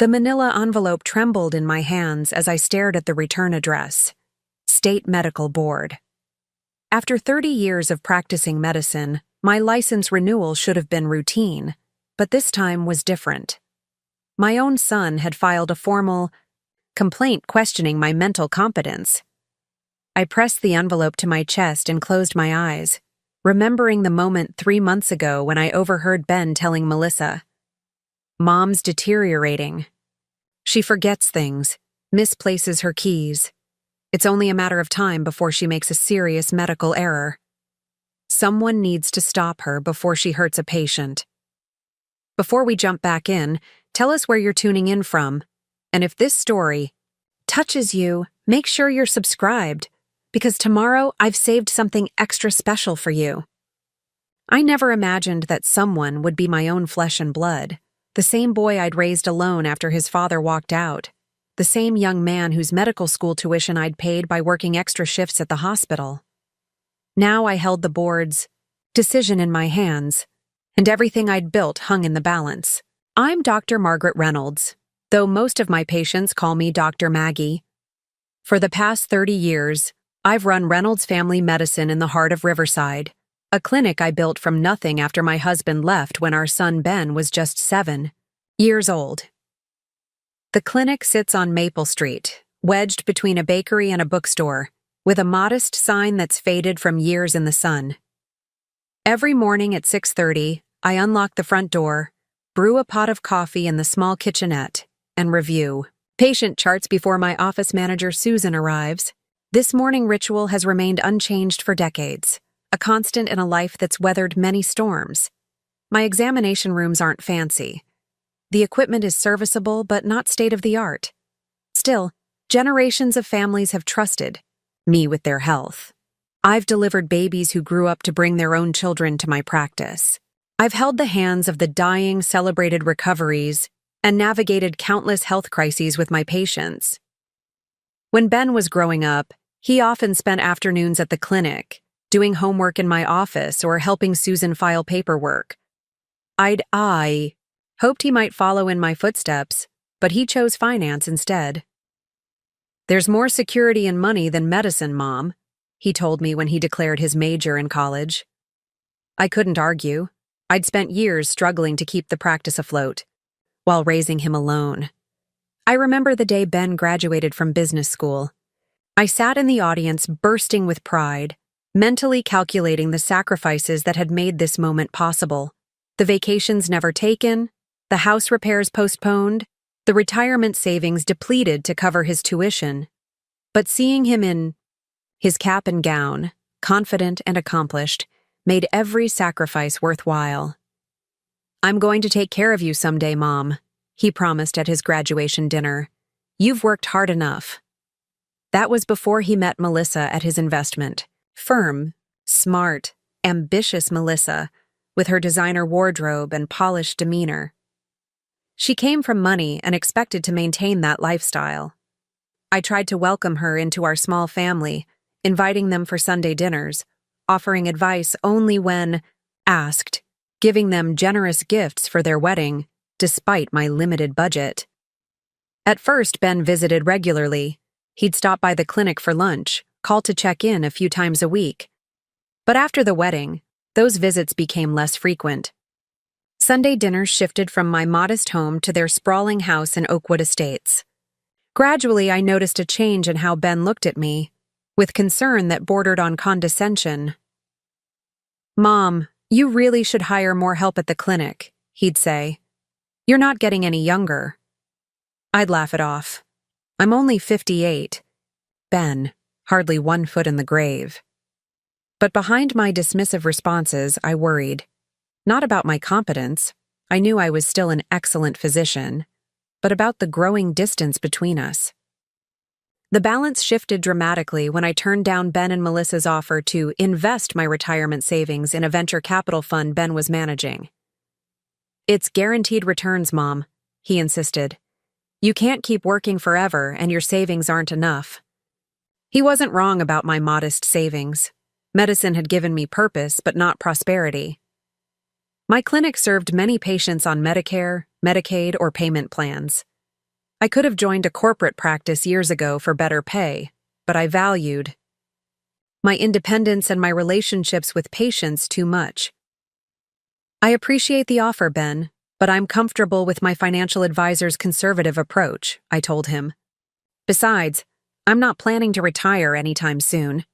The manila envelope trembled in my hands as I stared at the return address. State Medical Board. After 30 years of practicing medicine, my license renewal should have been routine, but this time was different. My own son had filed a formal complaint questioning my mental competence. I pressed the envelope to my chest and closed my eyes, remembering the moment 3 months ago when I overheard Ben telling Melissa, "Mom's deteriorating. She forgets things, misplaces her keys. It's only a matter of time before she makes a serious medical error. Someone needs to stop her before she hurts a patient." Before we jump back in, tell us where you're tuning in from. And if this story touches you, make sure you're subscribed, because tomorrow I've saved something extra special for you. I never imagined that someone would be my own flesh and blood, the same boy I'd raised alone after his father walked out, the same young man whose medical school tuition I'd paid by working extra shifts at the hospital. Now I held the board's decision in my hands, and everything I'd built hung in the balance. I'm Dr. Margaret Reynolds, though most of my patients call me Dr. Maggie. For the past 30 years, I've run Reynolds Family Medicine in the heart of Riverside, a clinic I built from nothing after my husband left when our son Ben was just 7 years old. The clinic sits on Maple Street, wedged between a bakery and a bookstore, with a modest sign that's faded from years in the sun. Every morning at 6:30, I unlock the front door, brew a pot of coffee in the small kitchenette, and review patient charts before my office manager Susan arrives. This morning ritual has remained unchanged for decades, a constant in a life that's weathered many storms. My examination rooms aren't fancy. The equipment is serviceable but not state-of-the-art. Still, generations of families have trusted me with their health. I've delivered babies who grew up to bring their own children to my practice. I've held the hands of the dying, celebrated recoveries, and navigated countless health crises with my patients. When Ben was growing up, he often spent afternoons at the clinic, doing homework in my office or helping Susan file paperwork. I hoped he might follow in my footsteps, but he chose finance instead. "There's more security and money than medicine, Mom," he told me when he declared his major in college. I couldn't argue. I'd spent years struggling to keep the practice afloat, while raising him alone. I remember the day Ben graduated from business school. I sat in the audience bursting with pride, mentally calculating the sacrifices that had made this moment possible. The vacations never taken, the house repairs postponed, the retirement savings depleted to cover his tuition. But seeing him in his cap and gown, confident and accomplished, made every sacrifice worthwhile. "I'm going to take care of you someday, Mom," he promised at his graduation dinner. "You've worked hard enough." That was before he met Melissa at his investment. Firm, smart, ambitious Melissa, with her designer wardrobe and polished demeanor. She came from money and expected to maintain that lifestyle. I tried to welcome her into our small family, inviting them for Sunday dinners, offering advice only when asked, giving them generous gifts for their wedding, despite my limited budget. At first, Ben visited regularly. He'd stop by the clinic for lunch, call to check in a few times a week. But after the wedding, those visits became less frequent. Sunday dinners shifted from my modest home to their sprawling house in Oakwood Estates. Gradually, I noticed a change in how Ben looked at me, with concern that bordered on condescension. "Mom, you really should hire more help at the clinic," he'd say. "You're not getting any younger." I'd laugh it off. "I'm only 58. Ben, hardly 1 foot in the grave." But behind my dismissive responses, I worried. Not about my competence. I knew I was still an excellent physician, but about the growing distance between us. The balance shifted dramatically when I turned down Ben and Melissa's offer to invest my retirement savings in a venture capital fund Ben was managing. "It's guaranteed returns, Mom," he insisted. "You can't keep working forever and your savings aren't enough." He wasn't wrong about my modest savings. Medicine had given me purpose, but not prosperity. My clinic served many patients on Medicare, Medicaid, or payment plans. I could have joined a corporate practice years ago for better pay, but I valued my independence and my relationships with patients too much. I appreciate the offer, Ben, but I'm comfortable with my financial advisor's conservative approach, I told him. Besides, I'm not planning to retire anytime soon.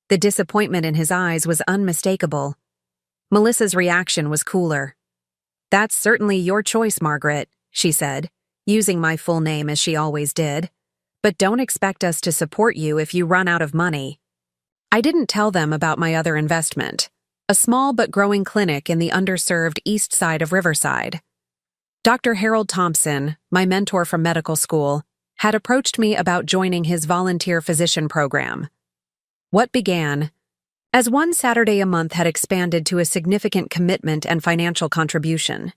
The disappointment in his eyes was unmistakable. Melissa's reaction was cooler. That's certainly your choice, Margaret, she said, using my full name as she always did. But don't expect us to support you if you run out of money. I didn't tell them about my other investment, a small but growing clinic in the underserved east side of Riverside. Dr. Harold Thompson, my mentor from medical school, had approached me about joining his volunteer physician program. What began as one Saturday a month had expanded to a significant commitment and financial contribution.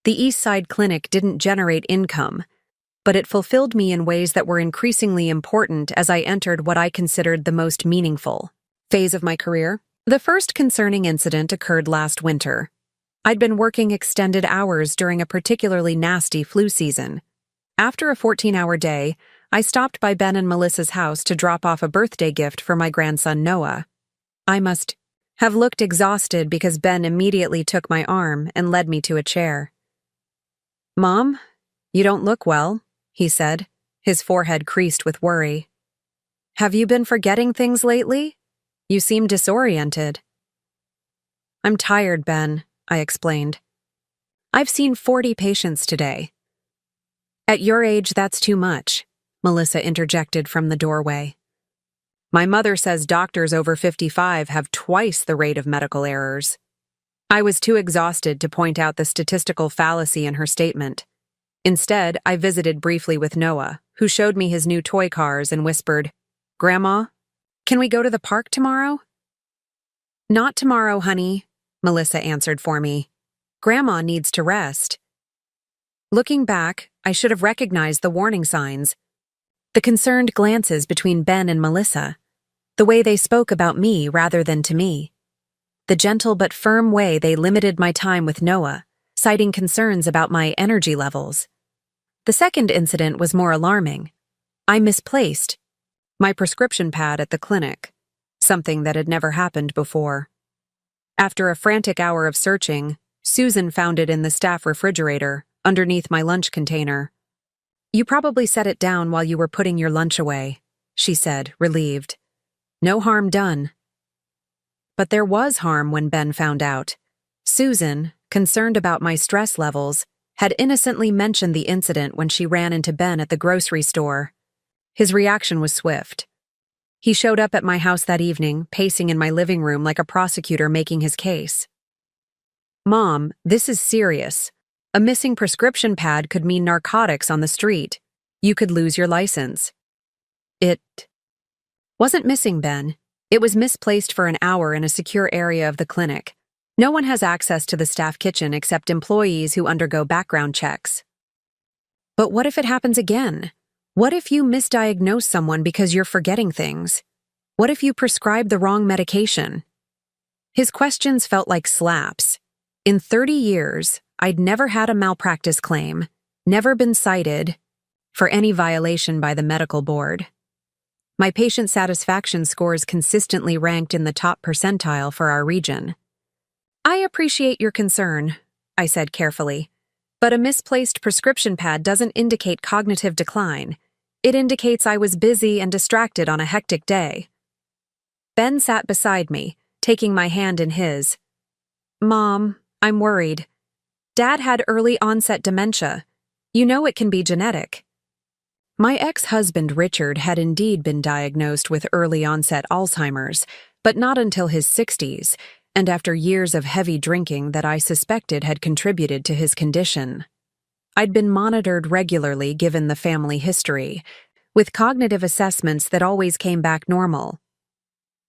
The East Side Clinic didn't generate income, but it fulfilled me in ways that were increasingly important as I entered what I considered the most meaningful phase of my career. The first concerning incident occurred last winter. I'd been working extended hours during a particularly nasty flu season. After a 14-hour day, I stopped by Ben and Melissa's house to drop off a birthday gift for my grandson Noah. I must have looked exhausted because Ben immediately took my arm and led me to a chair. "Mom, you don't look well," he said, his forehead creased with worry. "Have you been forgetting things lately? You seem disoriented." "I'm tired, Ben," I explained. "I've seen 40 patients today." "At your age, that's too much," Melissa interjected from the doorway. "My mother says doctors over 55 have twice the rate of medical errors." I was too exhausted to point out the statistical fallacy in her statement. Instead, I visited briefly with Noah, who showed me his new toy cars and whispered, "Grandma, can we go to the park tomorrow?" "Not tomorrow, honey," Melissa answered for me. "Grandma needs to rest." Looking back, I should have recognized the warning signs. The concerned glances between Ben and Melissa. The way they spoke about me rather than to me. The gentle but firm way they limited my time with Noah, citing concerns about my energy levels. The second incident was more alarming. I misplaced my prescription pad at the clinic, something that had never happened before. After a frantic hour of searching, Susan found it in the staff refrigerator, underneath my lunch container. "You probably set it down while you were putting your lunch away," she said, relieved. "No harm done." But there was harm when Ben found out. Susan, concerned about my stress levels, had innocently mentioned the incident when she ran into Ben at the grocery store. His reaction was swift. He showed up at my house that evening, pacing in my living room like a prosecutor making his case. "Mom, this is serious. A missing prescription pad could mean narcotics on the street. You could lose your license." "It wasn't missing, Ben. It was misplaced for an hour in a secure area of the clinic. No one has access to the staff kitchen except employees who undergo background checks." "But what if it happens again? What if you misdiagnose someone because you're forgetting things? What if you prescribe the wrong medication?" His questions felt like slaps. In 30 years, I'd never had a malpractice claim, never been cited for any violation by the medical board. My patient satisfaction scores consistently ranked in the top percentile for our region. "I appreciate your concern," I said carefully, "but a misplaced prescription pad doesn't indicate cognitive decline. It indicates I was busy and distracted on a hectic day." Ben sat beside me, taking my hand in his. "Mom, I'm worried. Dad had early onset dementia. You know it can be genetic." My ex-husband Richard had indeed been diagnosed with early onset Alzheimer's, but not until his 60s, and after years of heavy drinking that I suspected had contributed to his condition. I'd been monitored regularly given the family history, with cognitive assessments that always came back normal.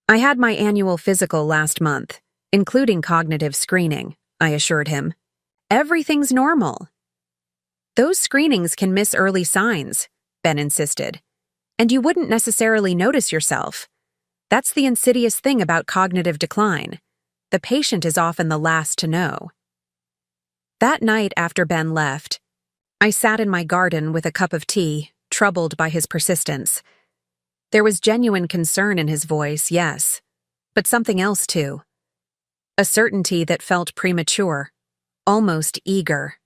"I had my annual physical last month, including cognitive screening," I assured him. "Everything's normal." "Those screenings can miss early signs," Ben insisted. "And you wouldn't necessarily notice yourself. That's the insidious thing about cognitive decline. The patient is often the last to know." That night after Ben left, I sat in my garden with a cup of tea, troubled by his persistence. There was genuine concern in his voice, yes, but something else too. A certainty that felt premature, almost eager.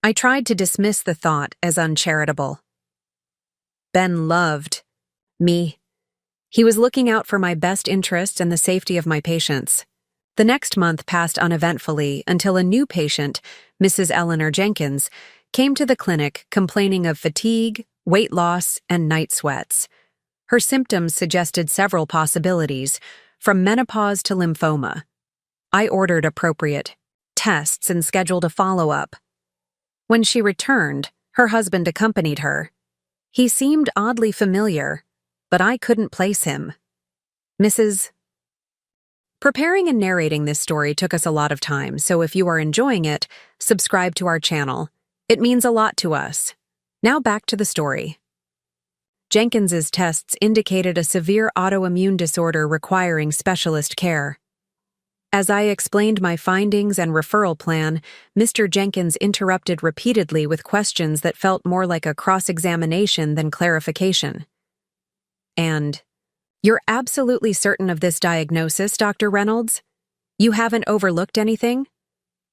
I tried to dismiss the thought as uncharitable. Ben loved me. He was looking out for my best interests and the safety of my patients. The next month passed uneventfully until a new patient, Mrs. Eleanor Jenkins, came to the clinic complaining of fatigue, weight loss, and night sweats. Her symptoms suggested several possibilities, from menopause to lymphoma. I ordered appropriate tests and scheduled a follow-up. When she returned, her husband accompanied her. He seemed oddly familiar, but I couldn't place him. Mrs. Preparing and narrating this story took us a lot of time, so if you are enjoying it, subscribe to our channel. It means a lot to us. Now back to the story. Jenkins's tests indicated a severe autoimmune disorder requiring specialist care. As I explained my findings and referral plan, Mr. Jenkins interrupted repeatedly with questions that felt more like a cross-examination than clarification. And, "You're absolutely certain of this diagnosis, Dr. Reynolds? You haven't overlooked anything?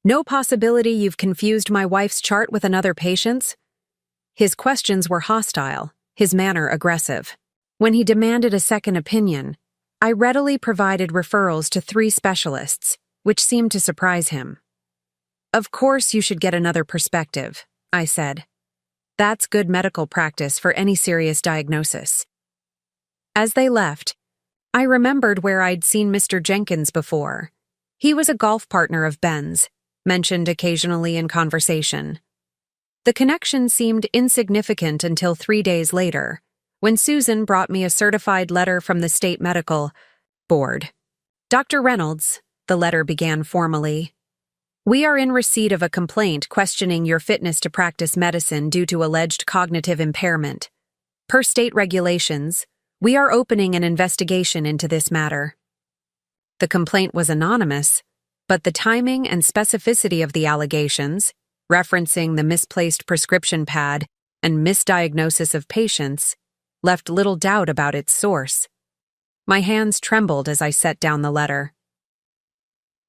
No possibility you've confused my wife's chart with another patient's?" His questions were hostile, his manner aggressive. When he demanded a second opinion, I readily provided referrals to 3 specialists, which seemed to surprise him. "Of course you should get another perspective," I said. "That's good medical practice for any serious diagnosis." As they left, I remembered where I'd seen Mr. Jenkins before. He was a golf partner of Ben's, mentioned occasionally in conversation. The connection seemed insignificant until 3 days later, when Susan brought me a certified letter from the State Medical Board. "Dr. Reynolds," the letter began formally, "we are in receipt of a complaint questioning your fitness to practice medicine due to alleged cognitive impairment. Per state regulations, we are opening an investigation into this matter." The complaint was anonymous, but the timing and specificity of the allegations, referencing the misplaced prescription pad and misdiagnosis of patients, left little doubt about its source. My hands trembled as I set down the letter.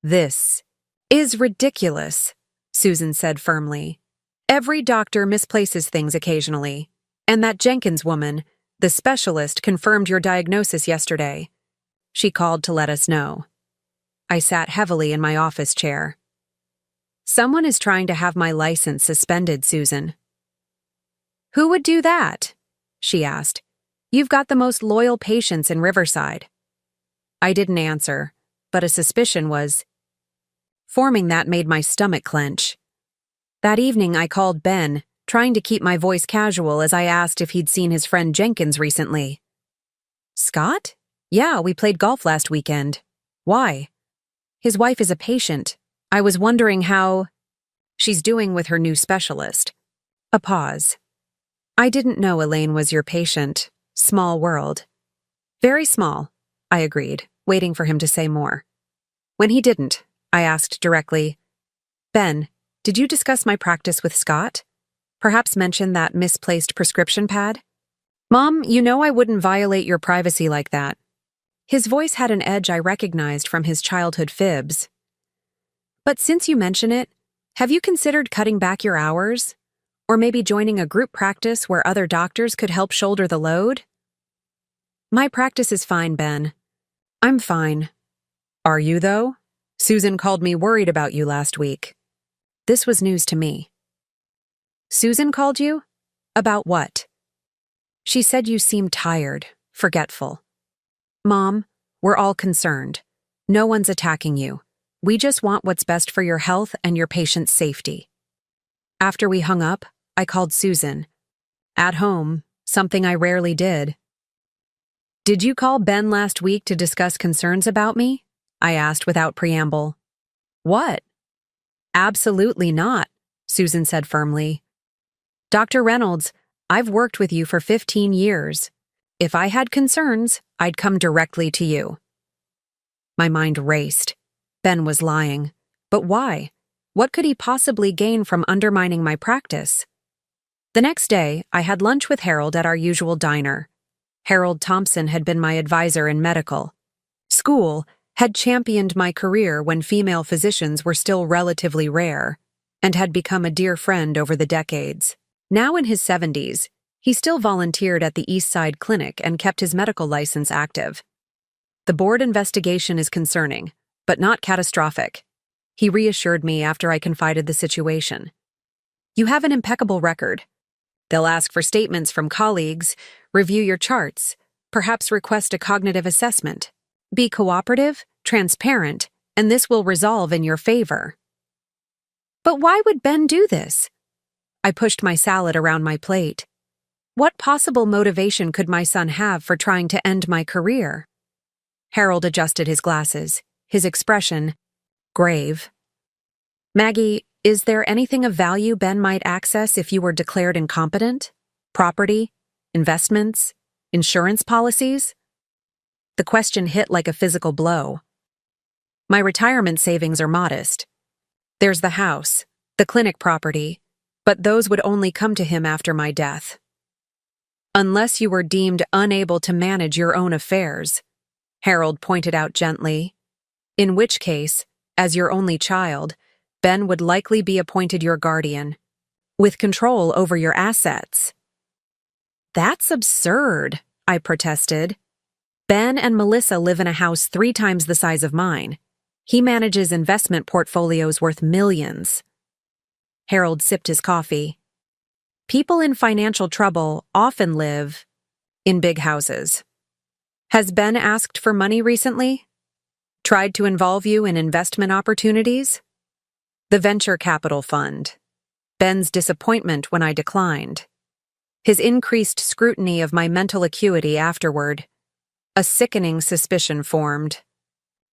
"This is ridiculous," Susan said firmly. "Every doctor misplaces things occasionally, and that Jenkins woman, the specialist, confirmed your diagnosis yesterday. She called to let us know." I sat heavily in my office chair. "Someone is trying to have my license suspended, Susan." "Who would do that?" she asked. "You've got the most loyal patients in Riverside." I didn't answer, but a suspicion was forming that made my stomach clench. That evening I called Ben, trying to keep my voice casual as I asked if he'd seen his friend Jenkins recently. "Scott? Yeah, we played golf last weekend. Why?" "His wife is a patient. I was wondering how she's doing with her new specialist." A pause. "I didn't know Elaine was your patient. Small world." "Very small," I agreed, waiting for him to say more. When he didn't, I asked directly, "Ben, did you discuss my practice with Scott? Perhaps mention that misplaced prescription pad?" "Mom, you know I wouldn't violate your privacy like that." His voice had an edge I recognized from his childhood fibs. "But since you mention it, have you considered cutting back your hours? Or maybe joining a group practice where other doctors could help shoulder the load?" "My practice is fine, Ben. I'm fine." "Are you, though? Susan called me worried about you last week." This was news to me. "Susan called you? About what?" "She said you seemed tired, forgetful." "Mom, we're all concerned. No one's attacking you. We just want what's best for your health and your patient's safety." After we hung up, I called Susan. At home, something I rarely did. "Did you call Ben last week to discuss concerns about me?" I asked without preamble. "What?" "Absolutely not," Susan said firmly. "Dr. Reynolds, I've worked with you for 15 years. If I had concerns, I'd come directly to you." My mind raced. Ben was lying. But why? What could he possibly gain from undermining my practice? The next day, I had lunch with Harold at our usual diner. Harold Thompson had been my advisor in medical school, had championed my career when female physicians were still relatively rare, and had become a dear friend over the decades. Now in his 70s, he still volunteered at the East Side Clinic and kept his medical license active. The board investigation is concerning, but not catastrophic, he reassured me after I confided the situation. You have an impeccable record. They'll ask for statements from colleagues, review your charts, perhaps request a cognitive assessment. Be cooperative, transparent, and this will resolve in your favor. But why would Ben do this? I pushed my salad around my plate. What possible motivation could my son have for trying to end my career? Harold adjusted his glasses, his expression grave. Maggie, is there anything of value Ben might access if you were declared incompetent? Property? Investments? Insurance policies? The question hit like a physical blow. My retirement savings are modest. There's the house, the clinic property, but those would only come to him after my death. Unless you were deemed unable to manage your own affairs, Harold pointed out gently, in which case, as your only child, Ben would likely be appointed your guardian, with control over your assets. That's absurd, I protested. Ben and Melissa live in a house 3 times the size of mine. He manages investment portfolios worth millions. Harold sipped his coffee. People in financial trouble often live in big houses. Has Ben asked for money recently? Tried to involve you in investment opportunities? The venture capital fund. Ben's disappointment when I declined. His increased scrutiny of my mental acuity afterward. A sickening suspicion formed.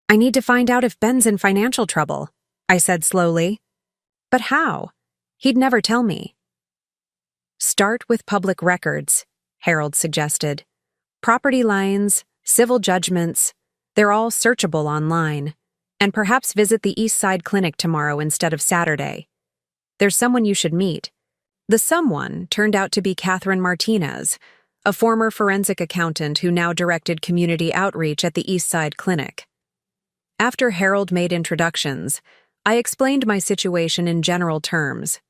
I need to find out if Ben's in financial trouble, I said slowly. But how? He'd never tell me. Start with public records, Harold suggested. Property lines, civil judgments, they're all searchable online. And perhaps visit the East Side Clinic tomorrow instead of Saturday. There's someone you should meet. The someone turned out to be Catherine Martinez, a former forensic accountant who now directed community outreach at the East Side Clinic. After Harold made introductions, I explained my situation in general terms.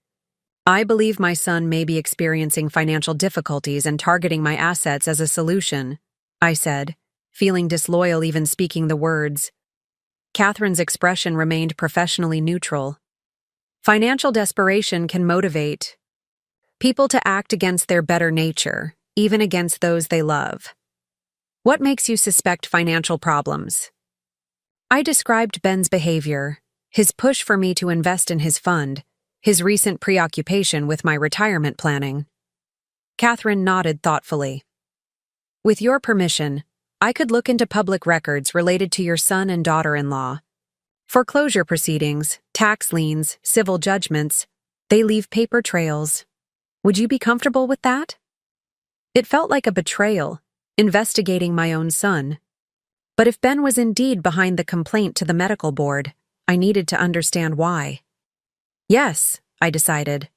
I believe my son may be experiencing financial difficulties and targeting my assets as a solution, I said, feeling disloyal even speaking the words. Catherine's expression remained professionally neutral. Financial desperation can motivate people to act against their better nature, even against those they love. What makes you suspect financial problems? I described Ben's behavior, his push for me to invest in his fund, his recent preoccupation with my retirement planning. Catherine nodded thoughtfully. With your permission, I could look into public records related to your son and daughter-in-law. Foreclosure proceedings, tax liens, civil judgments, they leave paper trails. Would you be comfortable with that? It felt like a betrayal, investigating my own son. But if Ben was indeed behind the complaint to the medical board, I needed to understand why. Yes, I decided.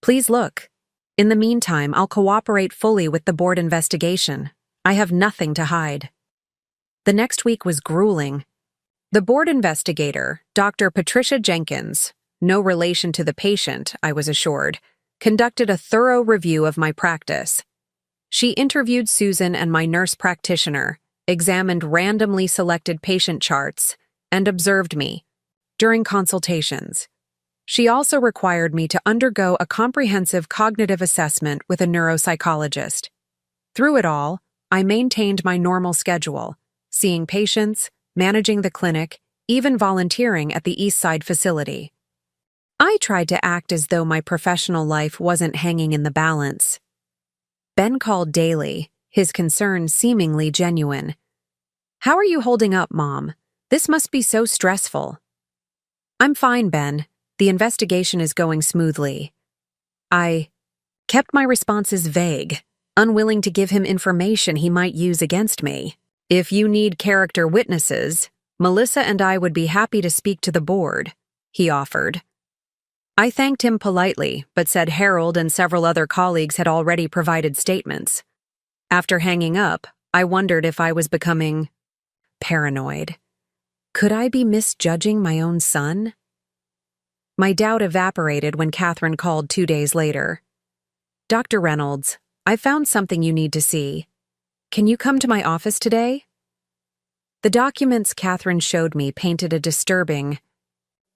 Please look. In the meantime, I'll cooperate fully with the board investigation. I have nothing to hide. The next week was grueling. The board investigator, Dr. Patricia Jenkins, no relation to the patient, I was assured, conducted a thorough review of my practice. She interviewed Susan and my nurse practitioner, examined randomly selected patient charts, and observed me during consultations. She also required me to undergo a comprehensive cognitive assessment with a neuropsychologist. Through it all, I maintained my normal schedule, seeing patients, managing the clinic, even volunteering at the East Side facility. I tried to act as though my professional life wasn't hanging in the balance. Ben called daily, his concern seemingly genuine. How are you holding up, Mom? This must be so stressful. I'm fine, Ben. The investigation is going smoothly. I kept my responses vague, unwilling to give him information he might use against me. If you need character witnesses, Melissa and I would be happy to speak to the board, he offered, I thanked him politely, but said Harold and several other colleagues had already provided statements. After hanging up, I wondered if I was becoming paranoid. Could I be misjudging my own son? My doubt evaporated when Catherine called 2 days later. "Dr. Reynolds, I found something you need to see. Can you come to my office today?" The documents Catherine showed me painted a disturbing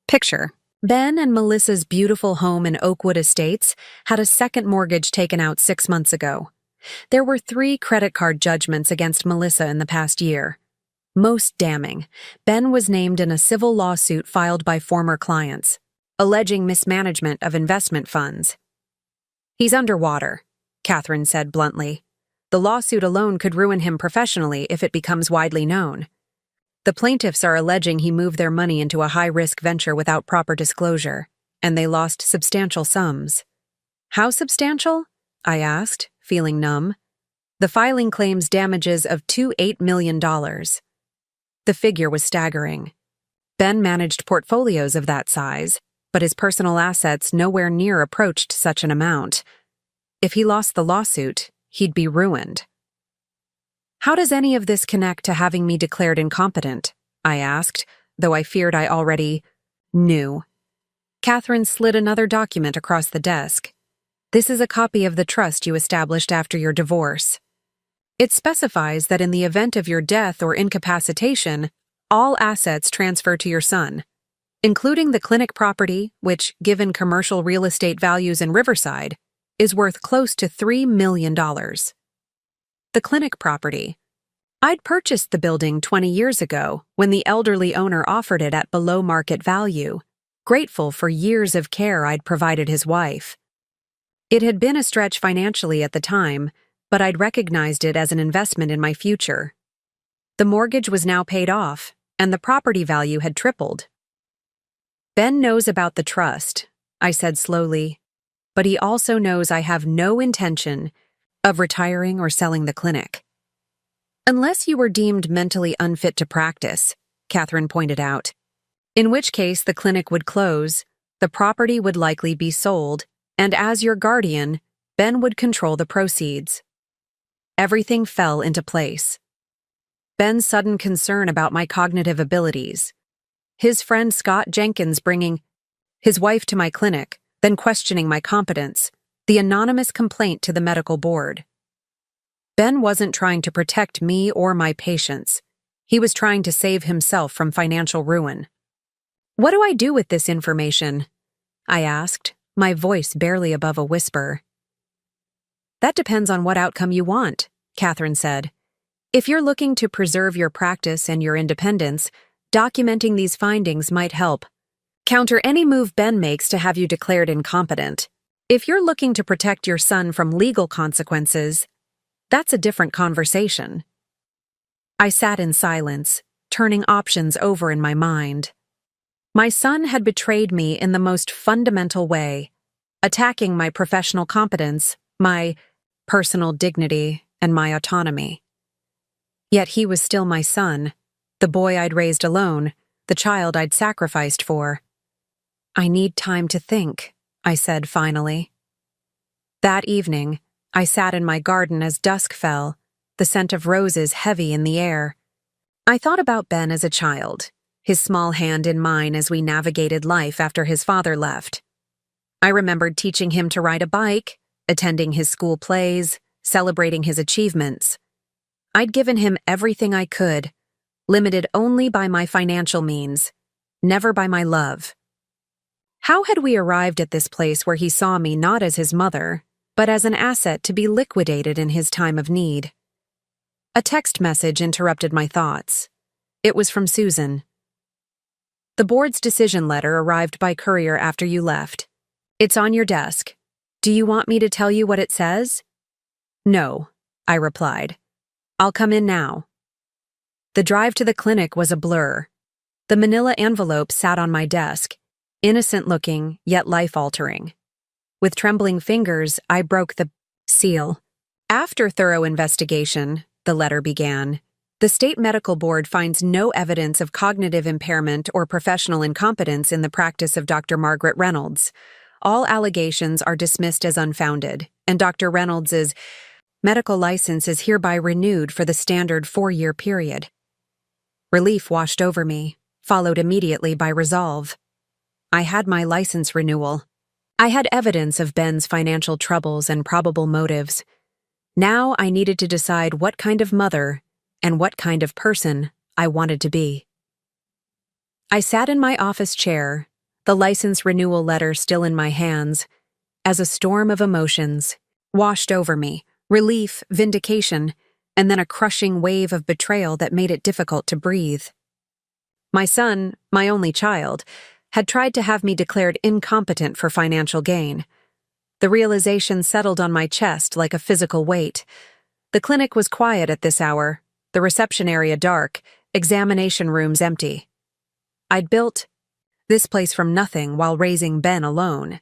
picture. Ben and Melissa's beautiful home in Oakwood Estates had a second mortgage taken out 6 months ago. There were 3 credit card judgments against Melissa in the past year. Most damning, Ben was named in a civil lawsuit filed by former clients, alleging mismanagement of investment funds. "He's underwater," Catherine said bluntly. "The lawsuit alone could ruin him professionally if it becomes widely known. The plaintiffs are alleging he moved their money into a high-risk venture without proper disclosure, and they lost substantial sums." "How substantial?" I asked, feeling numb. "The filing claims damages of $28 million. The figure was staggering. Ben managed portfolios of that size, but his personal assets nowhere near approached such an amount. If he lost the lawsuit, he'd be ruined. "How does any of this connect to having me declared incompetent?" I asked, though I feared I already knew. Catherine slid another document across the desk. "This is a copy of the trust you established after your divorce. It specifies that in the event of your death or incapacitation, all assets transfer to your son, including the clinic property, which, given commercial real estate values in Riverside, is worth close to $3 million. The clinic property. I'd purchased the building 20 years ago when the elderly owner offered it at below market value, grateful for years of care I'd provided his wife. It had been a stretch financially at the time, but I'd recognized it as an investment in my future. The mortgage was now paid off, and the property value had tripled. "Ben knows about the trust," I said slowly, "but he also knows I have no intention of retiring or selling the clinic." "Unless you were deemed mentally unfit to practice," Catherine pointed out, "in which case the clinic would close, the property would likely be sold, and as your guardian, Ben would control the proceeds." Everything fell into place. Ben's sudden concern about my cognitive abilities, his friend Scott Jenkins bringing his wife to my clinic, then questioning my competence, the anonymous complaint to the medical board. Ben wasn't trying to protect me or my patients. He was trying to save himself from financial ruin. "What do I do with this information?" I asked, my voice barely above a whisper. "That depends on what outcome you want," Catherine said. "If you're looking to preserve your practice and your independence, documenting these findings might help counter any move Ben makes to have you declared incompetent. If you're looking to protect your son from legal consequences, that's a different conversation." I sat in silence, turning options over in my mind. My son had betrayed me in the most fundamental way, attacking my professional competence, my personal dignity, and my autonomy. Yet he was still my son, the boy I'd raised alone, the child I'd sacrificed for. "I need time to think," I said finally. That evening, I sat in my garden as dusk fell, the scent of roses heavy in the air. I thought about Ben as a child, his small hand in mine as we navigated life after his father left. I remembered teaching him to ride a bike, attending his school plays, celebrating his achievements. I'd given him everything I could, limited only by my financial means, never by my love. How had we arrived at this place where he saw me not as his mother, but as an asset to be liquidated in his time of need? A text message interrupted my thoughts. It was from Susan. "The board's decision letter arrived by courier after you left. It's on your desk. Do you want me to tell you what it says?" "No," I replied. "I'll come in now." The drive to the clinic was a blur. The manila envelope sat on my desk, innocent-looking, yet life-altering. With trembling fingers, I broke the seal. "After thorough investigation," the letter began, The state medical board finds no evidence of cognitive impairment or professional incompetence in the practice of Dr. Margaret Reynolds. All allegations are dismissed as unfounded, and Dr. Reynolds' medical license is hereby renewed for the standard 4-year period. Relief washed over me, followed immediately by resolve. I had my license renewal. I had evidence of Ben's financial troubles and probable motives. Now I needed to decide what kind of mother and what kind of person I wanted to be. I sat in my office chair, the license renewal letter still in my hands, as a storm of emotions washed over me, relief, vindication, and then a crushing wave of betrayal that made it difficult to breathe. My son, my only child, had tried to have me declared incompetent for financial gain. The realization settled on my chest like a physical weight. The clinic was quiet at this hour, the reception area dark, examination rooms empty. I'd built this place from nothing while raising Ben alone.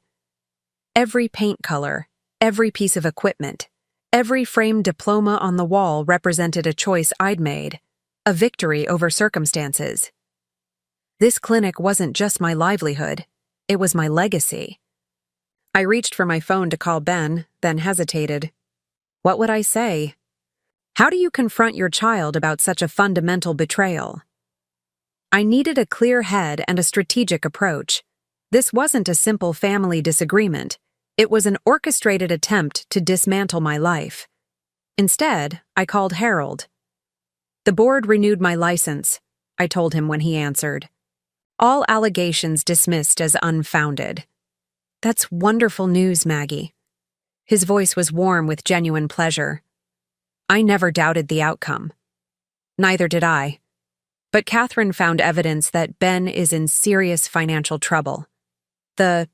Every paint color, every piece of equipment, every framed diploma on the wall represented a choice I'd made, a victory over circumstances. This clinic wasn't just my livelihood, it was my legacy. I reached for my phone to call Ben, then hesitated. What would I say? How do you confront your child about such a fundamental betrayal? I needed a clear head and a strategic approach. This wasn't a simple family disagreement. It was an orchestrated attempt to dismantle my life. Instead, I called Harold. The board renewed my license, I told him when he answered. All allegations dismissed as unfounded. That's wonderful news, Maggie. His voice was warm with genuine pleasure. I never doubted the outcome. Neither did I. But Catherine found evidence that Ben is in serious financial trouble. The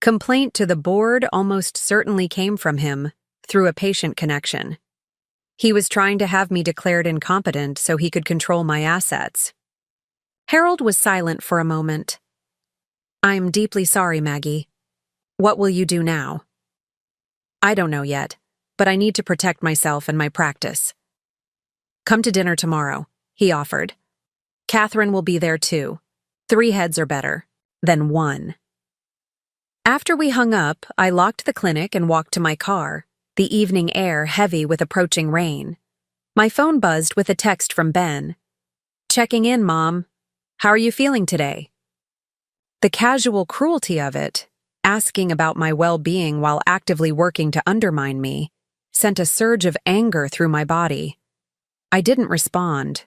complaint to the board almost certainly came from him through a patient connection. He was trying to have me declared incompetent so he could control my assets. Harold was silent for a moment. I'm deeply sorry, Maggie. What will you do now? I don't know yet, but I need to protect myself and my practice. Come to dinner tomorrow, he offered. Catherine will be there too. 3 heads are better than 1. After we hung up, I locked the clinic and walked to my car, the evening air heavy with approaching rain. My phone buzzed with a text from Ben. Checking in, Mom. How are you feeling today? The casual cruelty of it, asking about my well-being while actively working to undermine me, sent a surge of anger through my body. I didn't respond.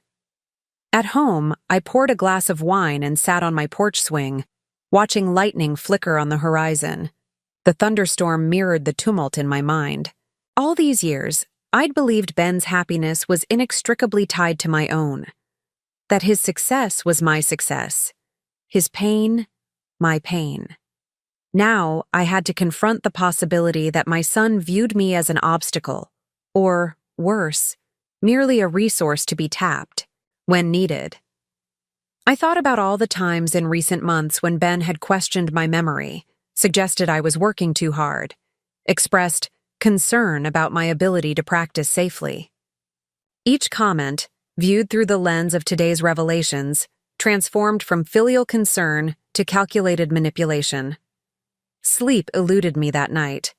At home, I poured a glass of wine and sat on my porch swing, watching lightning flicker on the horizon. The thunderstorm mirrored the tumult in my mind. All these years, I'd believed Ben's happiness was inextricably tied to my own. That his success was my success. His pain, my pain. Now, I had to confront the possibility that my son viewed me as an obstacle, or, worse, merely a resource to be tapped when needed. I thought about all the times in recent months when Ben had questioned my memory, suggested I was working too hard, expressed concern about my ability to practice safely. Each comment, viewed through the lens of today's revelations, transformed from filial concern to calculated manipulation. Sleep eluded me that night.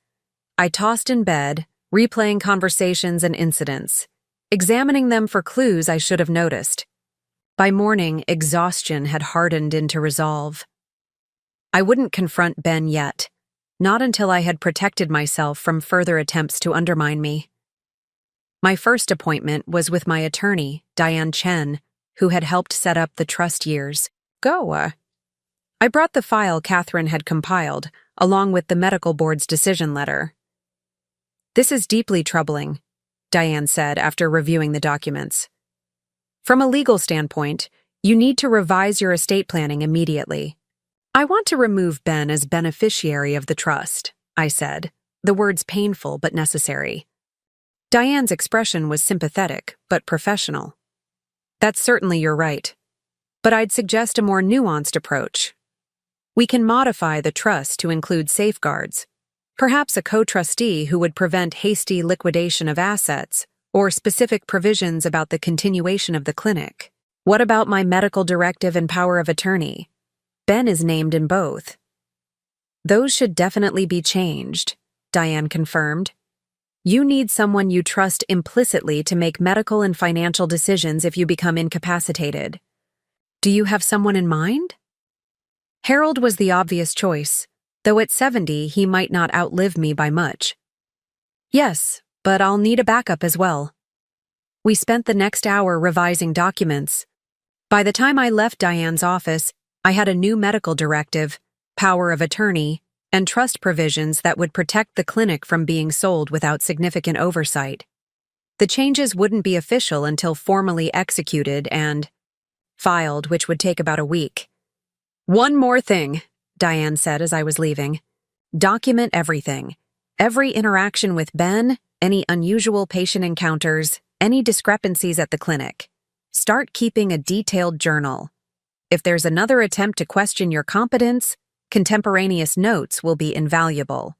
I tossed in bed, replaying conversations and incidents, examining them for clues I should have noticed. By morning, exhaustion had hardened into resolve. I wouldn't confront Ben yet, not until I had protected myself from further attempts to undermine me. My first appointment was with my attorney, Diane Chen, who had helped set up the trust years. I brought the file Catherine had compiled, along with the medical board's decision letter. This is deeply troubling, Diane said after reviewing the documents. From a legal standpoint, you need to revise your estate planning immediately. I want to remove Ben as beneficiary of the trust, I said, the words painful but necessary. Diane's expression was sympathetic but professional. That's certainly your right, but I'd suggest a more nuanced approach. We can modify the trust to include safeguards, perhaps a co-trustee who would prevent hasty liquidation of assets or specific provisions about the continuation of the clinic. What about my medical directive and power of attorney? Ben is named in both. Those should definitely be changed, Diane confirmed. You need someone you trust implicitly to make medical and financial decisions if you become incapacitated. Do you have someone in mind? Harold was the obvious choice, though at 70 he might not outlive me by much. Yes, but I'll need a backup as well. We spent the next hour revising documents. By the time I left Diane's office, I had a new medical directive, power of attorney, and trust provisions that would protect the clinic from being sold without significant oversight. The changes wouldn't be official until formally executed and filed, which would take about a week. One more thing, Diane said as I was leaving. Document everything. Every interaction with Ben, any unusual patient encounters, any discrepancies at the clinic. Start keeping a detailed journal. If there's another attempt to question your competence, contemporaneous notes will be invaluable.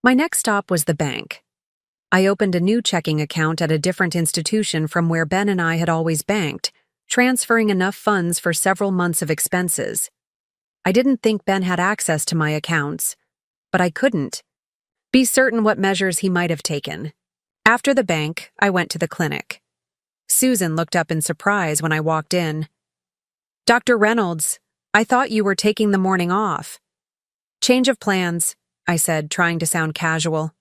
My next stop was the bank. I opened a new checking account at a different institution from where Ben and I had always banked, transferring enough funds for several months of expenses. I didn't think Ben had access to my accounts, but I couldn't be certain what measures he might have taken. After the bank, I went to the clinic. Susan looked up in surprise when I walked in. Dr. Reynolds, I thought you were taking the morning off. Change of plans, I said, trying to sound casual.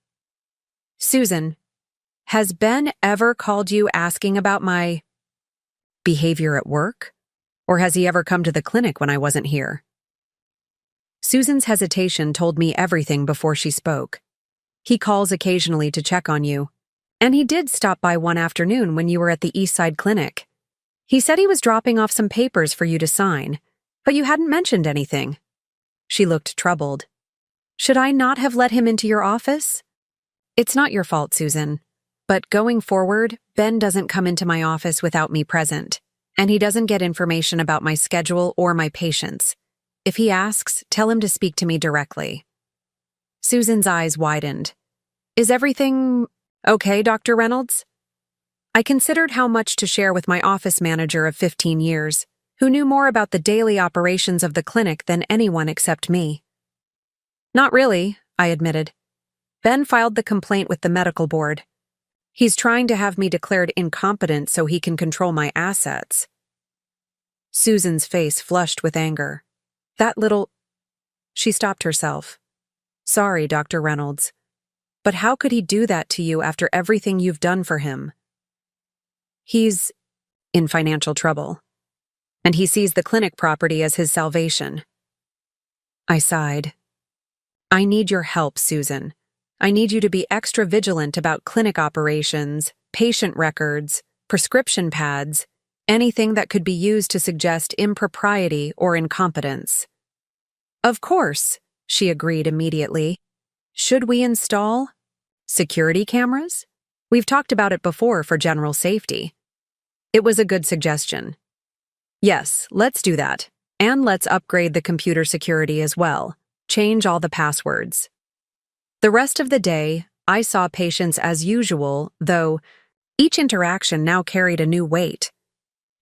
Susan, has Ben ever called you asking about my behavior at work? Or has he ever come to the clinic when I wasn't here? Susan's hesitation told me everything before she spoke. He calls occasionally to check on you. And he did stop by one afternoon when you were at the Eastside Clinic. He said he was dropping off some papers for you to sign, but you hadn't mentioned anything. She looked troubled. Should I not have let him into your office? It's not your fault, Susan. But going forward, Ben doesn't come into my office without me present, and he doesn't get information about my schedule or my patients. If he asks, tell him to speak to me directly. Susan's eyes widened. Is everything okay, Dr. Reynolds? I considered how much to share with my office manager of 15 years, who knew more about the daily operations of the clinic than anyone except me. Not really, I admitted. Ben filed the complaint with the medical board. He's trying to have me declared incompetent so he can control my assets. Susan's face flushed with anger. That little... She stopped herself. Sorry, Dr. Reynolds. But how could he do that to you after everything you've done for him? He's in financial trouble, and he sees the clinic property as his salvation. I sighed. I need your help, Susan. I need you to be extra vigilant about clinic operations, patient records, prescription pads, anything that could be used to suggest impropriety or incompetence. Of course, she agreed immediately. Should we install security cameras? We've talked about it before for general safety. It was a good suggestion. Yes, let's do that. And let's upgrade the computer security as well. Change all the passwords. The rest of the day, I saw patients as usual, though each interaction now carried a new weight.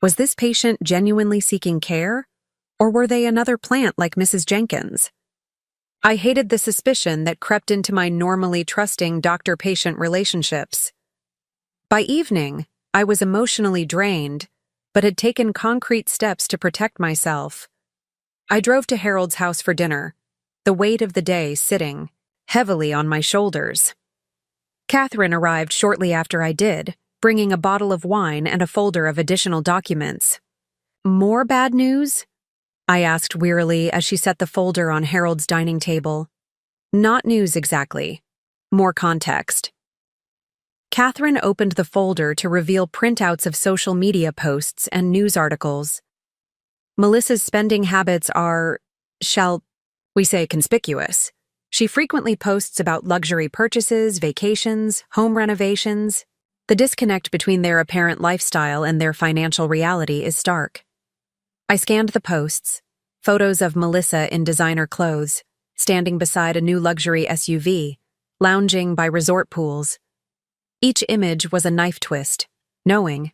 Was this patient genuinely seeking care, or were they another plant like Mrs. Jenkins? I hated the suspicion that crept into my normally trusting doctor-patient relationships. By evening, I was emotionally drained, but had taken concrete steps to protect myself. I drove to Harold's house for dinner, the weight of the day sitting heavily on my shoulders. Catherine arrived shortly after I did, bringing a bottle of wine and a folder of additional documents. More bad news? I asked wearily as she set the folder on Harold's dining table. Not news exactly. More context. Catherine opened the folder to reveal printouts of social media posts and news articles. Melissa's spending habits are, shall we say, conspicuous. She frequently posts about luxury purchases, vacations, home renovations. The disconnect between their apparent lifestyle and their financial reality is stark. I scanned the posts, photos of Melissa in designer clothes, standing beside a new luxury SUV, lounging by resort pools. Each image was a knife twist, knowing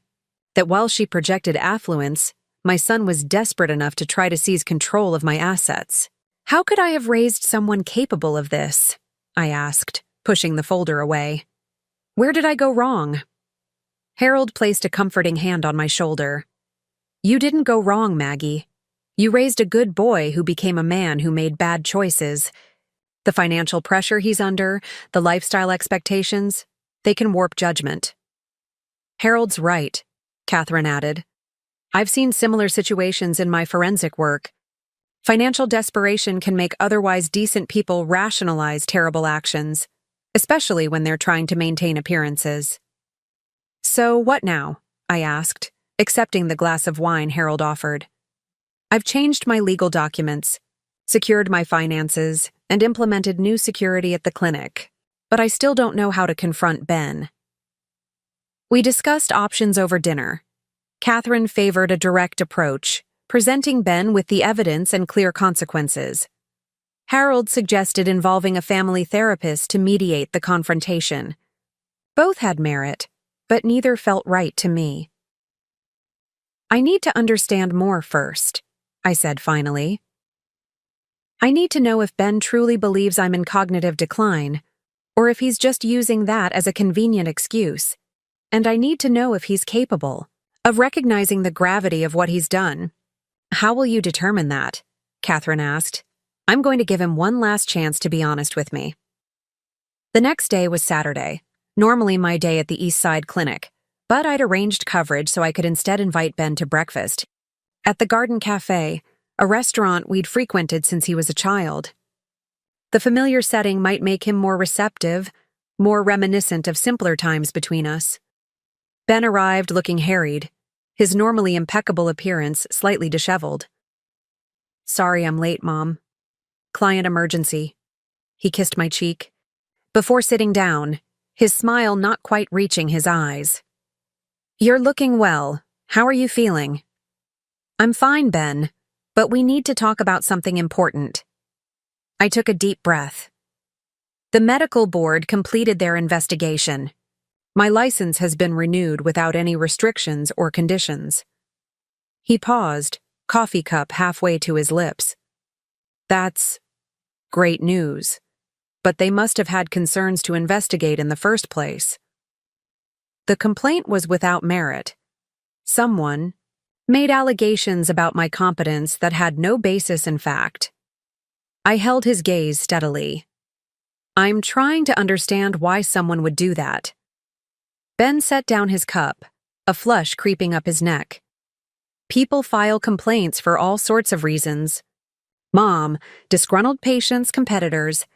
that while she projected affluence, my son was desperate enough to try to seize control of my assets. How could I have raised someone capable of this? I asked, pushing the folder away. Where did I go wrong? Harold placed a comforting hand on my shoulder. You didn't go wrong, Maggie. You raised a good boy who became a man who made bad choices. The financial pressure he's under, the lifestyle expectations, they can warp judgment. Harold's right, Catherine added. I've seen similar situations in my forensic work. Financial desperation can make otherwise decent people rationalize terrible actions, especially when they're trying to maintain appearances. So what now? I asked, accepting the glass of wine Harold offered. I've changed my legal documents, secured my finances, and implemented new security at the clinic, but I still don't know how to confront Ben. We discussed options over dinner. Catherine favored a direct approach, presenting Ben with the evidence and clear consequences. Harold suggested involving a family therapist to mediate the confrontation. Both had merit, but neither felt right to me. I need to understand more first, I said finally. I need to know if Ben truly believes I'm in cognitive decline, or if he's just using that as a convenient excuse. And I need to know if he's capable of recognizing the gravity of what he's done. How will you determine that? Catherine asked. I'm going to give him one last chance to be honest with me. The next day was Saturday, normally my day at the East Side Clinic, but I'd arranged coverage so I could instead invite Ben to breakfast at the Garden Cafe, a restaurant we'd frequented since he was a child. The familiar setting might make him more receptive, more reminiscent of simpler times between us. Ben arrived looking harried, his normally impeccable appearance slightly disheveled. Sorry I'm late, Mom. Client emergency. He kissed my cheek. Before sitting down, his smile not quite reaching his eyes. You're looking well. How are you feeling? I'm fine, Ben, but we need to talk about something important. I took a deep breath. The medical board completed their investigation. My license has been renewed without any restrictions or conditions. He paused, coffee cup halfway to his lips. That's great news, but they must have had concerns to investigate in the first place. The complaint was without merit. Someone made allegations about my competence that had no basis in fact. I held his gaze steadily. I'm trying to understand why someone would do that. Ben set down his cup, a flush creeping up his neck. People file complaints for all sorts of reasons. Mom, disgruntled patients, competitors,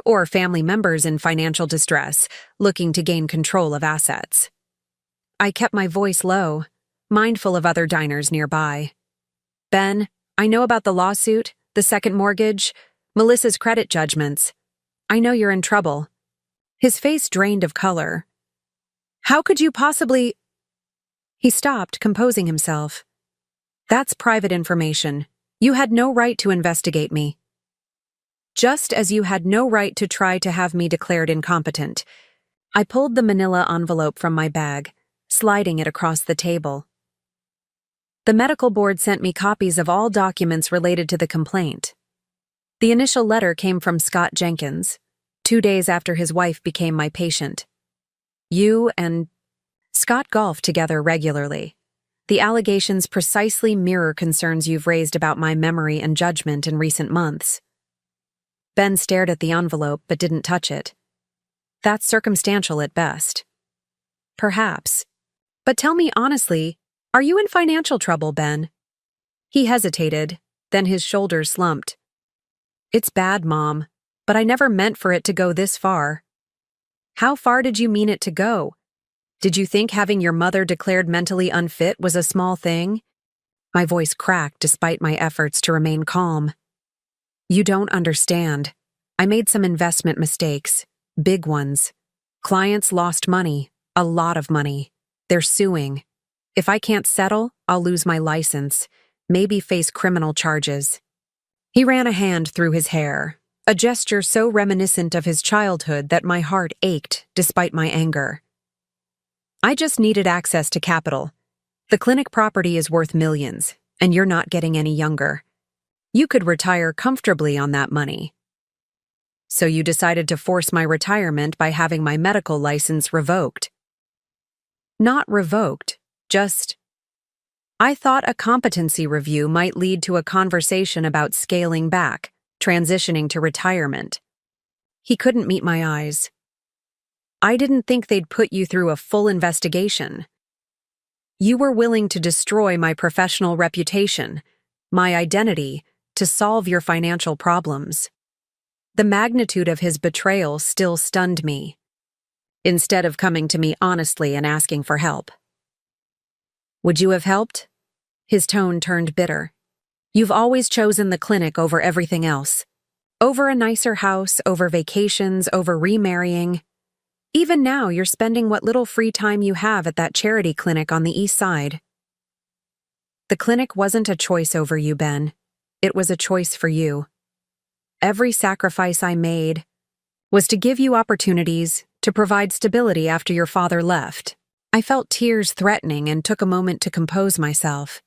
or family members in financial distress, looking to gain control of assets. I kept my voice low, mindful of other diners nearby. Ben, I know about the lawsuit, the second mortgage, Melissa's credit judgments. I know you're in trouble. His face drained of color. How could you possibly... He stopped, composing himself. That's private information. You had no right to investigate me. Just as you had no right to try to have me declared incompetent. I pulled the manila envelope from my bag, sliding it across the table. The medical board sent me copies of all documents related to the complaint. The initial letter came from Scott Jenkins, 2 days after his wife became my patient. You and Scott golf together regularly. The allegations precisely mirror concerns you've raised about my memory and judgment in recent months. Ben stared at the envelope but didn't touch it. That's circumstantial at best. Perhaps. But tell me honestly, are you in financial trouble, Ben? He hesitated, then his shoulders slumped. It's bad, Mom, but I never meant for it to go this far. How far did you mean it to go? Did you think having your mother declared mentally unfit was a small thing? My voice cracked despite my efforts to remain calm. You don't understand. I made some investment mistakes, big ones. Clients lost money, a lot of money. They're suing. If I can't settle, I'll lose my license, maybe face criminal charges. He ran a hand through his hair, a gesture so reminiscent of his childhood that my heart ached despite my anger. I just needed access to capital. The clinic property is worth millions, and you're not getting any younger. You could retire comfortably on that money. So you decided to force my retirement by having my medical license revoked. Not revoked, just... I thought a competency review might lead to a conversation about scaling back, transitioning to retirement. He couldn't meet my eyes. I didn't think they'd put you through a full investigation. You were willing to destroy my professional reputation, my identity, to solve your financial problems. The magnitude of his betrayal still stunned me, instead of coming to me honestly and asking for help. Would you have helped? His tone turned bitter. You've always chosen the clinic over everything else. Over a nicer house, over vacations, over remarrying. Even now, you're spending what little free time you have at that charity clinic on the east side. The clinic wasn't a choice over you, Ben. It was a choice for you. Every sacrifice I made was to give you opportunities, to provide stability after your father left. I felt tears threatening and took a moment to compose myself.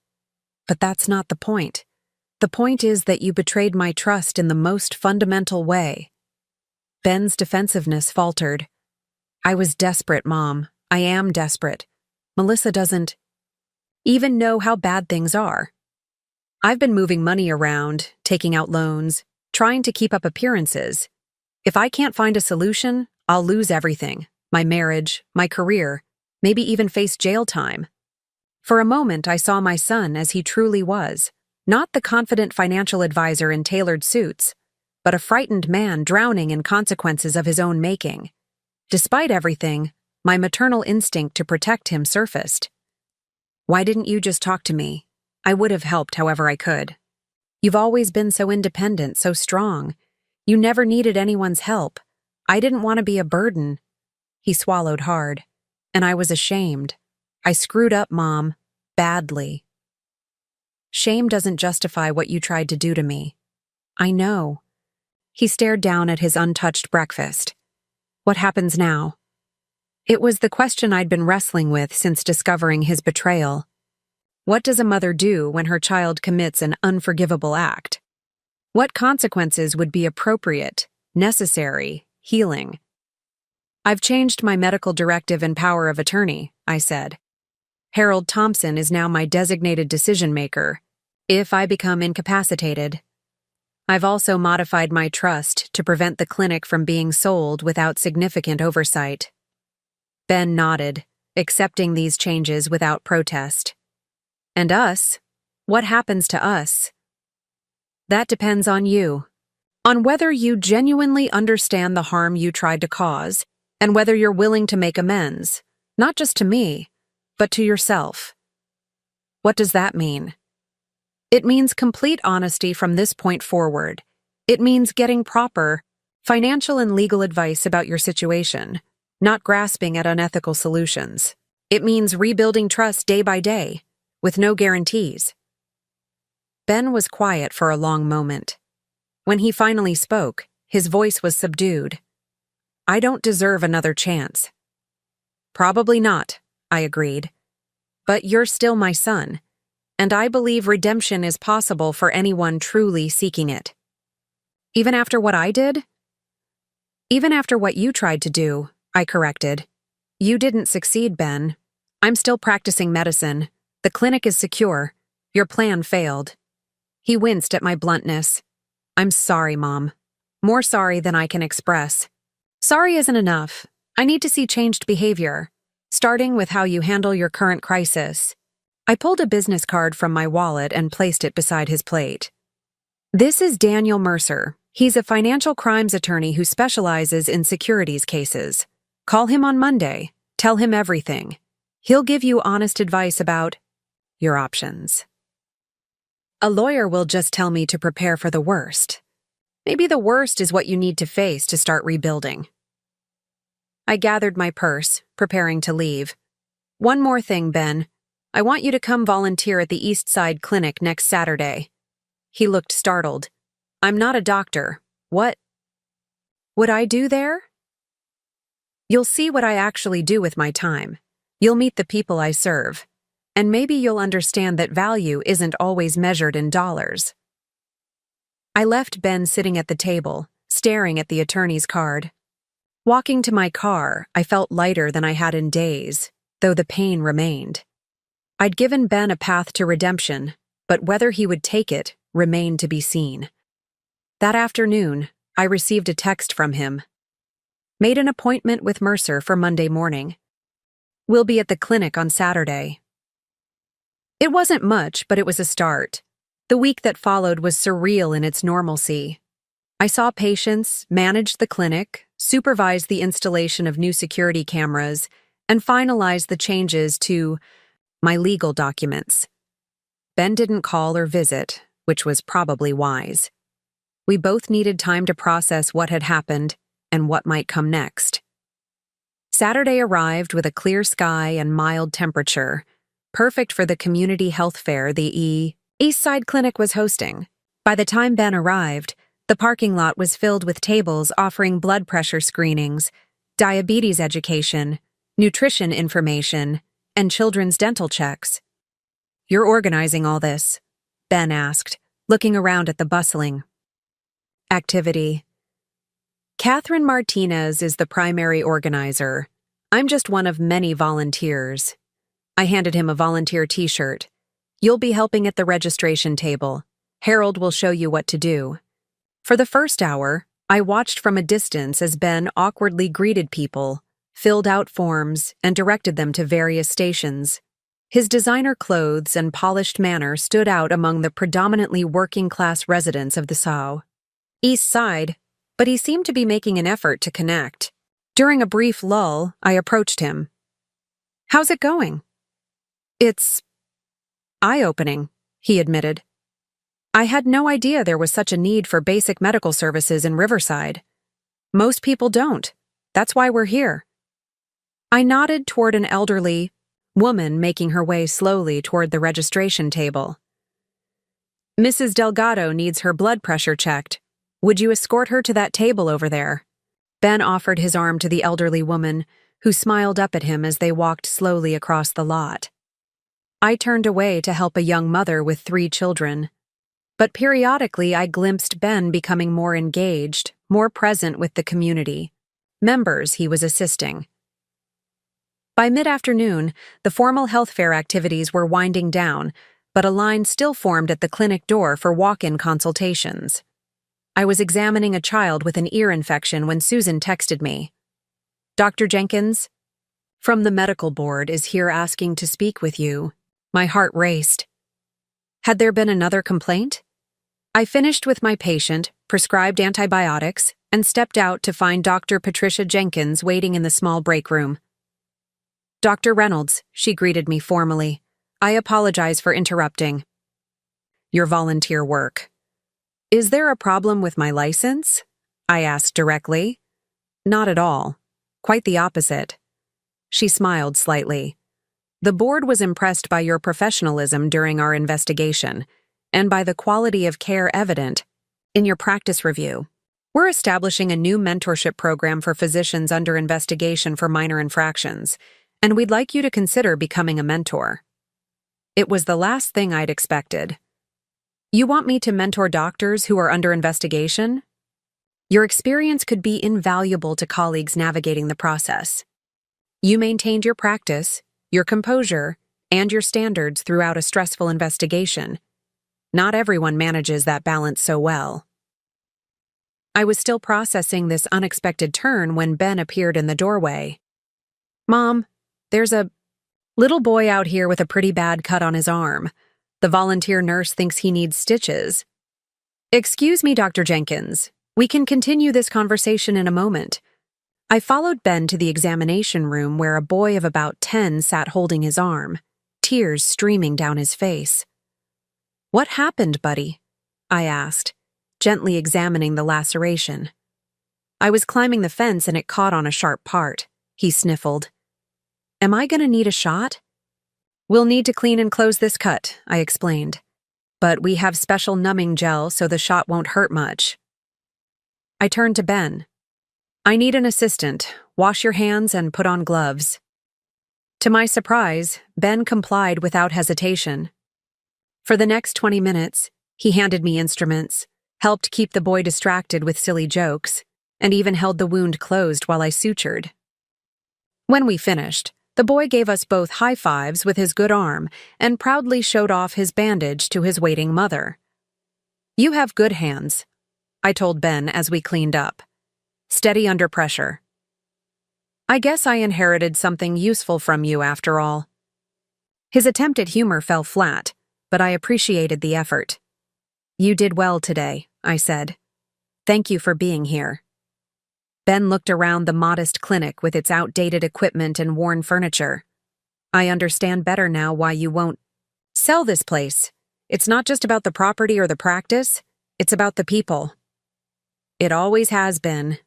But that's not the point. The point is that you betrayed my trust in the most fundamental way. Ben's defensiveness faltered. I was desperate, Mom. I am desperate. Melissa doesn't even know how bad things are. I've been moving money around, taking out loans, trying to keep up appearances. If I can't find a solution, I'll lose everything. My marriage, my career, maybe even face jail time. For a moment, I saw my son as he truly was. Not the confident financial advisor in tailored suits, but a frightened man drowning in consequences of his own making. Despite everything, my maternal instinct to protect him surfaced. Why didn't you just talk to me? I would have helped however I could. You've always been so independent, so strong. You never needed anyone's help. I didn't want to be a burden. He swallowed hard, and I was ashamed. I screwed up, Mom, badly. Shame doesn't justify what you tried to do to me. I know. He stared down at his untouched breakfast. What happens now? It was the question I'd been wrestling with since discovering his betrayal. What does a mother do when her child commits an unforgivable act? What consequences would be appropriate, necessary, healing? I've changed my medical directive and power of attorney, I said. Harold Thompson is now my designated decision-maker, if I become incapacitated. I've also modified my trust to prevent the clinic from being sold without significant oversight. Ben nodded, accepting these changes without protest. And us? What happens to us? That depends on you. On whether you genuinely understand the harm you tried to cause, and whether you're willing to make amends, not just to me, but to yourself. What does that mean? It means complete honesty from this point forward. It means getting proper, financial and legal advice about your situation, not grasping at unethical solutions. It means rebuilding trust day by day, with no guarantees. Ben was quiet for a long moment. When he finally spoke, his voice was subdued. I don't deserve another chance. Probably not, I agreed. But you're still my son, and I believe redemption is possible for anyone truly seeking it. Even after what I did? Even after what you tried to do, I corrected. You didn't succeed, Ben. I'm still practicing medicine. The clinic is secure. Your plan failed. He winced at my bluntness. I'm sorry, Mom. More sorry than I can express. Sorry isn't enough. I need to see changed behavior, starting with how you handle your current crisis. I pulled a business card from my wallet and placed it beside his plate. This is Daniel Mercer. He's a financial crimes attorney who specializes in securities cases. Call him on Monday. Tell him everything. He'll give you honest advice about your options. A lawyer will just tell me to prepare for the worst. Maybe the worst is what you need to face to start rebuilding. I gathered my purse, preparing to leave. One more thing, Ben. I want you to come volunteer at the East Side Clinic next Saturday. He looked startled. I'm not a doctor. What would I do there? You'll see what I actually do with my time. You'll meet the people I serve, and maybe you'll understand that value isn't always measured in dollars. I left Ben sitting at the table, staring at the attorney's card. Walking to my car, I felt lighter than I had in days, though the pain remained. I'd given Ben a path to redemption, but whether he would take it remained to be seen. That afternoon, I received a text from him. Made an appointment with Mercer for Monday morning. We'll be at the clinic on Saturday. It wasn't much, but it was a start. The week that followed was surreal in its normalcy. I saw patients, managed the clinic, supervised the installation of new security cameras, and finalized the changes to my legal documents. Ben didn't call or visit, which was probably wise. We both needed time to process what had happened and what might come next. Saturday arrived with a clear sky and mild temperature, perfect for the community health fair the East Side Clinic was hosting. By the time Ben arrived, the parking lot was filled with tables offering blood pressure screenings, diabetes education, nutrition information, and children's dental checks. You're organizing all this? Ben asked, looking around at the bustling activity. Catherine Martinez is the primary organizer. I'm just one of many volunteers. I handed him a volunteer t-shirt. You'll be helping at the registration table. Harold will show you what to do. For the first hour, I watched from a distance as Ben awkwardly greeted people, filled out forms, and directed them to various stations. His designer clothes and polished manner stood out among the predominantly working-class residents of the East Side, but he seemed to be making an effort to connect. During a brief lull, I approached him. How's it going? It's eye-opening, he admitted. I had no idea there was such a need for basic medical services in Riverside. Most people don't. That's why we're here. I nodded toward an elderly woman making her way slowly toward the registration table. Mrs. Delgado needs her blood pressure checked. Would you escort her to that table over there? Ben offered his arm to the elderly woman, who smiled up at him as they walked slowly across the lot. I turned away to help a young mother with 3 children. But periodically I glimpsed Ben becoming more engaged, more present with the community. Members he was assisting. By mid-afternoon, the formal health fair activities were winding down, but a line still formed at the clinic door for walk-in consultations. I was examining a child with an ear infection when Susan texted me. Dr. Jenkins, from the medical board, is here asking to speak with you. My heart raced. Had there been another complaint? I finished with my patient, prescribed antibiotics, and stepped out to find Dr. Patricia Jenkins waiting in the small break room. Dr. Reynolds, she greeted me formally. I apologize for interrupting your volunteer work. Is there a problem with my license? I asked directly. Not at all. Quite the opposite. She smiled slightly. The board was impressed by your professionalism during our investigation, and by the quality of care evident in your practice review. We're establishing a new mentorship program for physicians under investigation for minor infractions, and we'd like you to consider becoming a mentor. It was the last thing I'd expected. You want me to mentor doctors who are under investigation? Your experience could be invaluable to colleagues navigating the process. You maintained your practice, your composure, and your standards throughout a stressful investigation. Not everyone manages that balance so well. I was still processing this unexpected turn when Ben appeared in the doorway. Mom, there's a little boy out here with a pretty bad cut on his arm. The volunteer nurse thinks he needs stitches. Excuse me, Dr. Jenkins. We can continue this conversation in a moment. I followed Ben to the examination room where a boy of about 10 sat holding his arm, tears streaming down his face. What happened, buddy? I asked, gently examining the laceration. I was climbing the fence and it caught on a sharp part, he sniffled. Am I gonna need a shot? We'll need to clean and close this cut, I explained. But we have special numbing gel so the shot won't hurt much. I turned to Ben. I need an assistant. Wash your hands and put on gloves. To my surprise, Ben complied without hesitation. For the next 20 minutes, he handed me instruments, helped keep the boy distracted with silly jokes, and even held the wound closed while I sutured. When we finished, the boy gave us both high fives with his good arm and proudly showed off his bandage to his waiting mother. "You have good hands," I told Ben as we cleaned up. "Steady under pressure." "I guess I inherited something useful from you after all." His attempt at humor fell flat, but I appreciated the effort. "You did well today," I said. "Thank you for being here." Ben looked around the modest clinic with its outdated equipment and worn furniture. "I understand better now why you won't sell this place. It's not just about the property or the practice, it's about the people." "It always has been."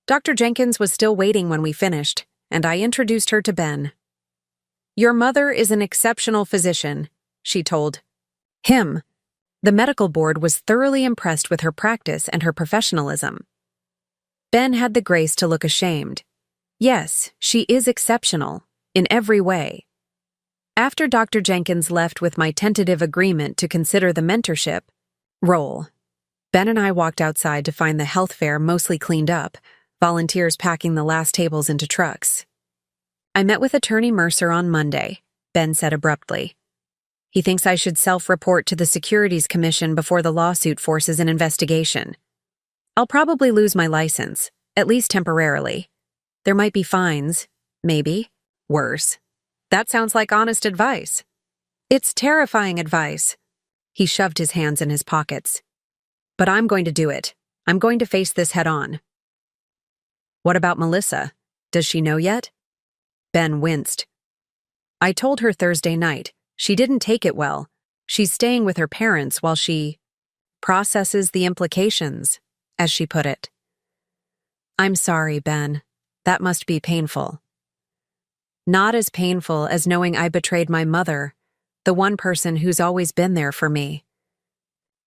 Dr. Jenkins was still waiting when we finished, and I introduced her to Ben. "Your mother is an exceptional physician," she told him. The medical board was thoroughly impressed with her practice and her professionalism. Ben had the grace to look ashamed. Yes, she is exceptional, in every way. After Dr. Jenkins left with my tentative agreement to consider the mentorship role, Ben and I walked outside to find the health fair mostly cleaned up, volunteers packing the last tables into trucks. "I met with Attorney Mercer on Monday," Ben said abruptly. "He thinks I should self-report to the Securities Commission before the lawsuit forces an investigation. I'll probably lose my license, at least temporarily. There might be fines, maybe. Worse. That sounds like honest advice." "It's terrifying advice." He shoved his hands in his pockets. "But I'm going to do it. I'm going to face this head on." "What about Melissa? Does she know yet?" Ben winced. "I told her Thursday night. She didn't take it well. She's staying with her parents while she processes the implications, as she put it." "I'm sorry, Ben. That must be painful." "Not as painful as knowing I betrayed my mother, the one person who's always been there for me."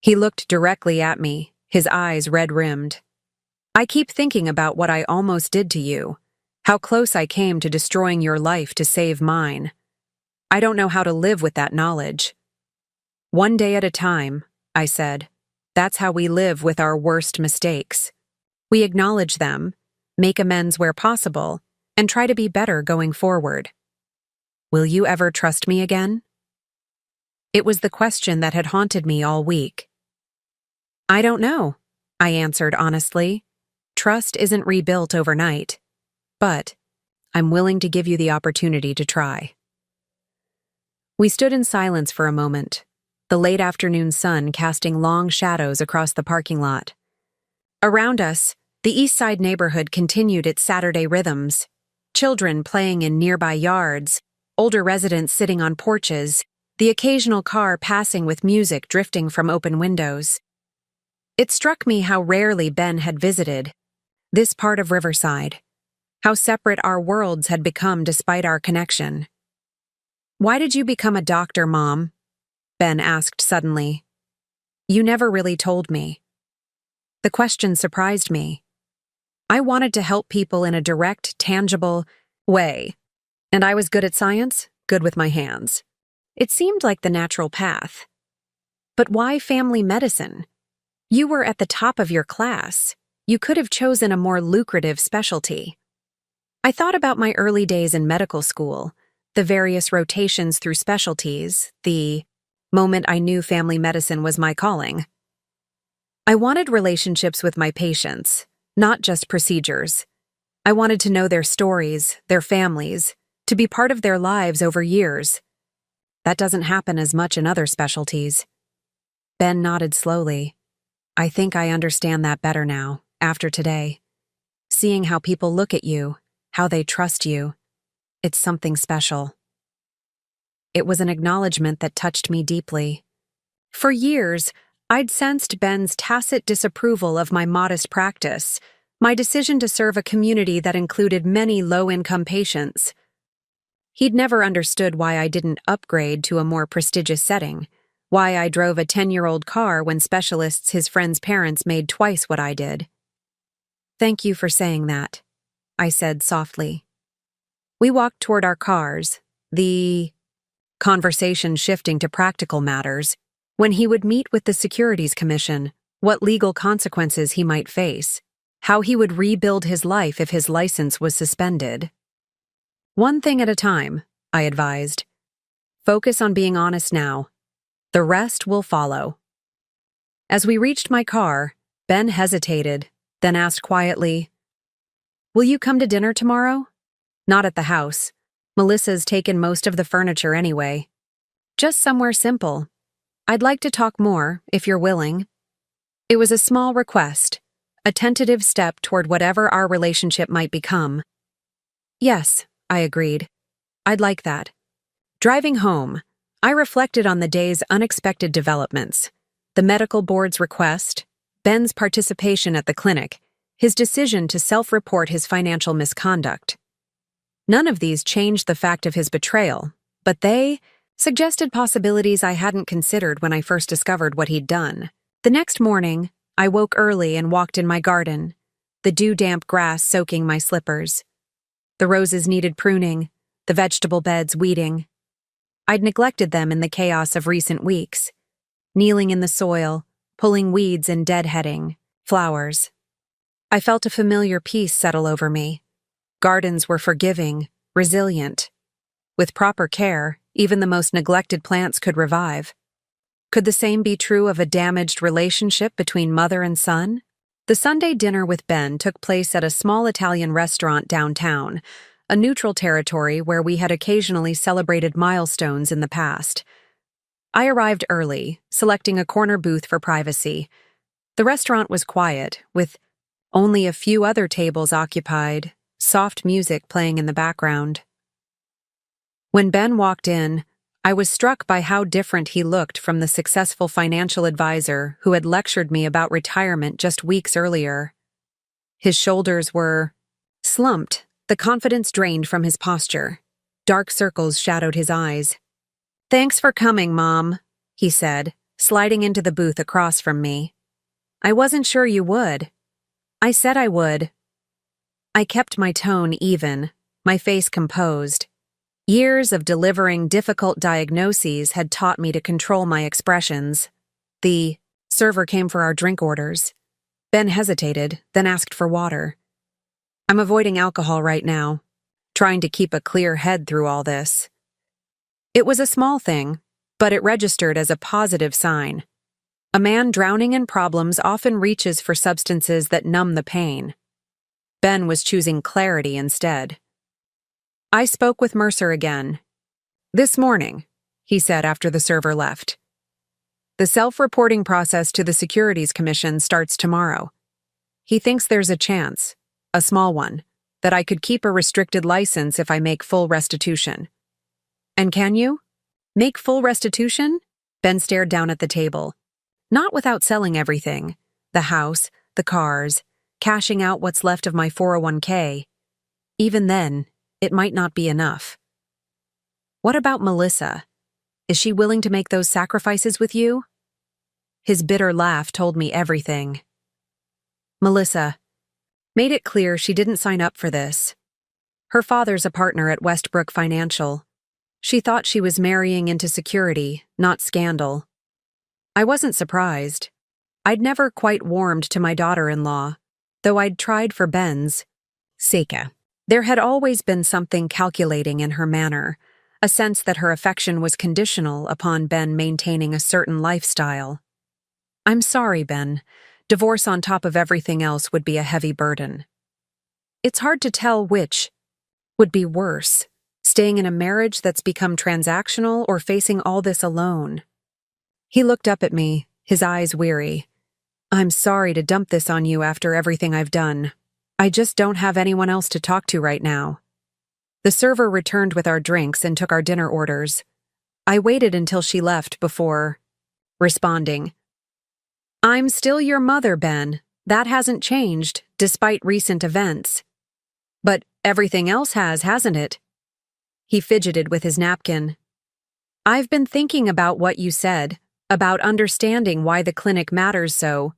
He looked directly at me, his eyes red-rimmed. "I keep thinking about what I almost did to you, how close I came to destroying your life to save mine. I don't know how to live with that knowledge." "One day at a time," I said. "That's how we live with our worst mistakes. We acknowledge them, make amends where possible, and try to be better going forward." "Will you ever trust me again?" It was the question that had haunted me all week. "I don't know," I answered honestly. "Trust isn't rebuilt overnight. But I'm willing to give you the opportunity to try." We stood in silence for a moment, the late afternoon sun casting long shadows across the parking lot. Around us, the East Side neighborhood continued its Saturday rhythms. Children playing in nearby yards, older residents sitting on porches, the occasional car passing with music drifting from open windows. It struck me how rarely Ben had visited this part of Riverside, how separate our worlds had become despite our connection. "Why did you become a doctor, Mom?" Ben asked suddenly. "You never really told me." The question surprised me. I wanted to help people in a direct, tangible way, and I was good at science, good with my hands. It seemed like the natural path. But why family medicine? You were at the top of your class. You could have chosen a more lucrative specialty. I thought about my early days in medical school, the various rotations through specialties, the moment I knew family medicine was my calling. I wanted relationships with my patients, not just procedures. I wanted to know their stories, their families, to be part of their lives over years. That doesn't happen as much in other specialties. Ben nodded slowly. "I think I understand that better now, after today. Seeing how people look at you, how they trust you, it's something special." It was an acknowledgement that touched me deeply. For years, I'd sensed Ben's tacit disapproval of my modest practice, my decision to serve a community that included many low-income patients. He'd never understood why I didn't upgrade to a more prestigious setting, why I drove a 10-year-old car when specialists his friends' parents made twice what I did. "Thank you for saying that," I said softly. We walked toward our cars, the conversation shifting to practical matters, when he would meet with the Securities Commission, what legal consequences he might face, how he would rebuild his life if his license was suspended. One thing at a time, I advised. Focus on being honest now. The rest will follow. As we reached my car, Ben hesitated, then asked quietly, "Will you come to dinner tomorrow?" "Not at the house. Melissa's taken most of the furniture anyway. Just somewhere simple. I'd like to talk more, if you're willing." It was a small request, a tentative step toward whatever our relationship might become. "Yes," I agreed. "I'd like that." Driving home, I reflected on the day's unexpected developments: the medical board's request, Ben's participation at the clinic, his decision to self-report his financial misconduct. None of these changed the fact of his betrayal, but they suggested possibilities I hadn't considered when I first discovered what he'd done. The next morning, I woke early and walked in my garden, the dew-damp grass soaking my slippers. The roses needed pruning, the vegetable beds weeding. I'd neglected them in the chaos of recent weeks, kneeling in the soil, pulling weeds and deadheading flowers. I felt a familiar peace settle over me. Gardens were forgiving, resilient. With proper care, even the most neglected plants could revive. Could the same be true of a damaged relationship between mother and son? The Sunday dinner with Ben took place at a small Italian restaurant downtown, a neutral territory where we had occasionally celebrated milestones in the past. I arrived early, selecting a corner booth for privacy. The restaurant was quiet, with only a few other tables occupied, soft music playing in the background. When Ben walked in, I was struck by how different he looked from the successful financial advisor who had lectured me about retirement just weeks earlier. His shoulders were slumped, the confidence drained from his posture. Dark circles shadowed his eyes. "Thanks for coming, Mom," he said, sliding into the booth across from me. "I wasn't sure you would." "I said I would." I kept my tone even, my face composed. Years of delivering difficult diagnoses had taught me to control my expressions. The server came for our drink orders. Ben hesitated, then asked for water. "I'm avoiding alcohol right now, trying to keep a clear head through all this." It was a small thing, but it registered as a positive sign. A man drowning in problems often reaches for substances that numb the pain. Ben was choosing clarity instead. I spoke with Mercer again. "This morning," he said after the server left. "The self-reporting process to the Securities Commission starts tomorrow. He thinks there's a chance, a small one, that I could keep a restricted license if I make full restitution." "And can you? Make full restitution?" Ben stared down at the table. "Not without selling everything. The house, the cars, cashing out what's left of my 401k. Even then, it might not be enough." "What about Melissa? Is she willing to make those sacrifices with you?" His bitter laugh told me everything. "Melissa made it clear she didn't sign up for this. Her father's a partner at Westbrook Financial. She thought she was marrying into security, not scandal." I wasn't surprised. I'd never quite warmed to my daughter-in-law, though I'd tried for Ben's sake. There had always been something calculating in her manner, a sense that her affection was conditional upon Ben maintaining a certain lifestyle. "I'm sorry, Ben. Divorce on top of everything else would be a heavy burden." It's hard to tell which would be worse, staying in a marriage that's become transactional or facing all this alone. He looked up at me, his eyes weary. "I'm sorry to dump this on you after everything I've done. I just don't have anyone else to talk to right now." The server returned with our drinks and took our dinner orders. I waited until she left before responding. "I'm still your mother, Ben. That hasn't changed, despite recent events." "But everything else has, hasn't it?" He fidgeted with his napkin. "I've been thinking about what you said, about understanding why the clinic matters so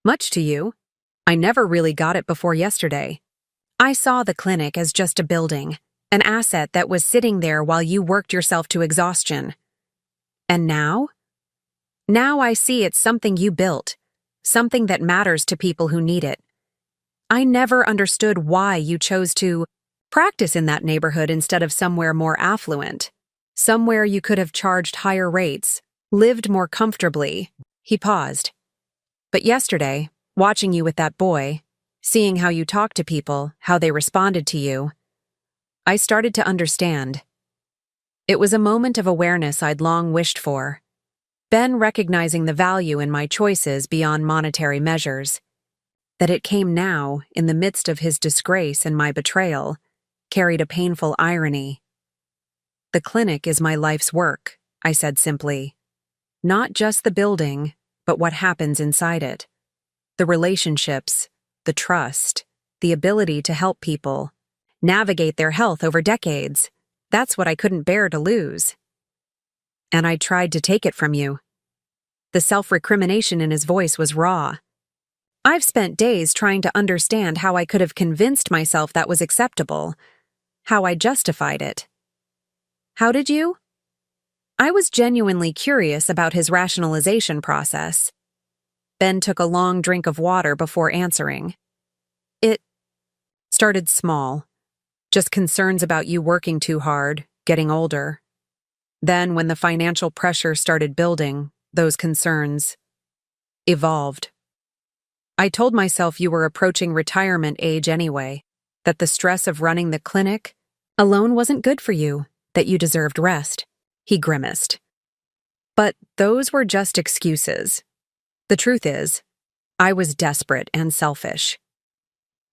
much to you. I never really got it before yesterday. I saw the clinic as just a building, an asset that was sitting there while you worked yourself to exhaustion. And now? Now I see it's something you built, something that matters to people who need it. I never understood why you chose to practice in that neighborhood instead of somewhere more affluent, somewhere you could have charged higher rates, lived more comfortably. He paused. But yesterday, watching you with that boy, seeing how you talked to people, how they responded to you, I started to understand. It was a moment of awareness I'd long wished for. Ben recognizing the value in my choices beyond monetary measures. That it came now, in the midst of his disgrace and my betrayal, carried a painful irony. The clinic is my life's work, I said simply. Not just the building, but what happens inside it. The relationships, the trust, the ability to help people, navigate their health over decades. That's what I couldn't bear to lose. And I tried to take it from you. The self-recrimination in his voice was raw. I've spent days trying to understand how I could have convinced myself that was acceptable, how I justified it. How did you? I was genuinely curious about his rationalization process. Ben took a long drink of water before answering. It started small, just concerns about you working too hard, getting older. Then, when the financial pressure started building, those concerns evolved. I told myself you were approaching retirement age anyway, that the stress of running the clinic alone wasn't good for you, that you deserved rest. He grimaced. But those were just excuses. The truth is, I was desperate and selfish.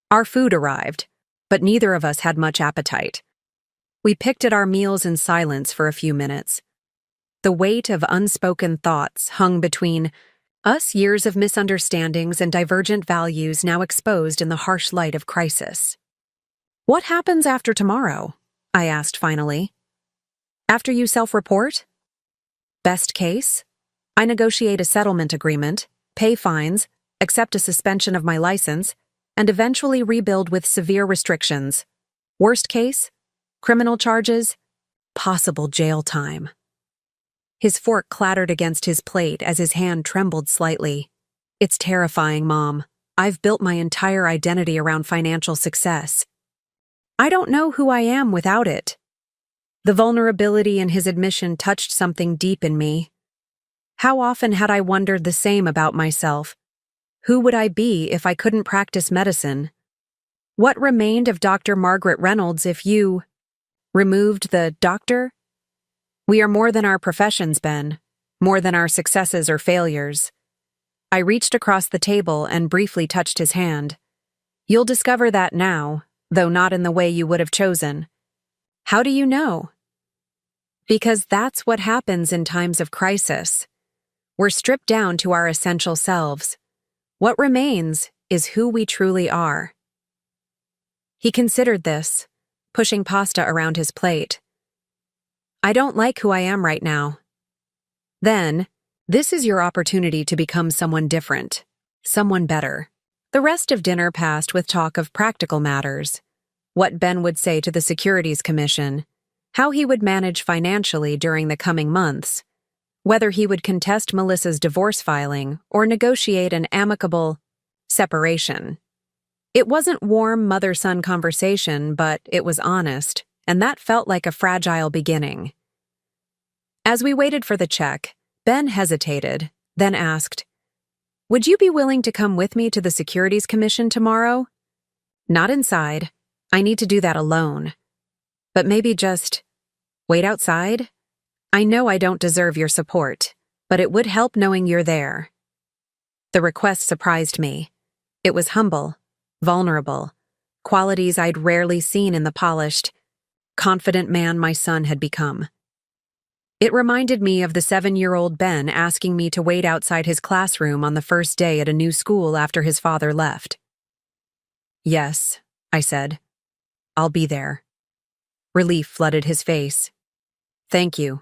Our food arrived, but neither of us had much appetite. We picked at our meals in silence for a few minutes. The weight of unspoken thoughts hung between us, years of misunderstandings and divergent values now exposed in the harsh light of crisis. What happens after tomorrow? I asked finally. After you self-report? Best case? I negotiate a settlement agreement, pay fines, accept a suspension of my license, and eventually rebuild with severe restrictions. Worst case? Criminal charges? Possible jail time. His fork clattered against his plate as his hand trembled slightly. It's terrifying, Mom. I've built my entire identity around financial success. I don't know who I am without it. The vulnerability in his admission touched something deep in me. How often had I wondered the same about myself? Who would I be if I couldn't practice medicine? What remained of Dr. Margaret Reynolds if you removed the doctor? We are more than our professions, Ben, more than our successes or failures. I reached across the table and briefly touched his hand. You'll discover that now, though not in the way you would have chosen. How do you know? Because that's what happens in times of crisis. We're stripped down to our essential selves. What remains is who we truly are. He considered this, pushing pasta around his plate. I don't like who I am right now. Then, this is your opportunity to become someone different, someone better. The rest of dinner passed with talk of practical matters. What Ben would say to the Securities Commission, how he would manage financially during the coming months, whether he would contest Melissa's divorce filing or negotiate an amicable separation. It wasn't warm mother-son conversation, but it was honest, and that felt like a fragile beginning. As we waited for the check, Ben hesitated, then asked, Would you be willing to come with me to the Securities Commission tomorrow? Not inside. I need to do that alone. But maybe just wait outside? I know I don't deserve your support, but it would help knowing you're there. The request surprised me. It was humble, vulnerable, qualities I'd rarely seen in the polished, confident man my son had become. It reminded me of the 7-year-old Ben asking me to wait outside his classroom on the first day at a new school after his father left. Yes, I said. I'll be there. Relief flooded his face. Thank you.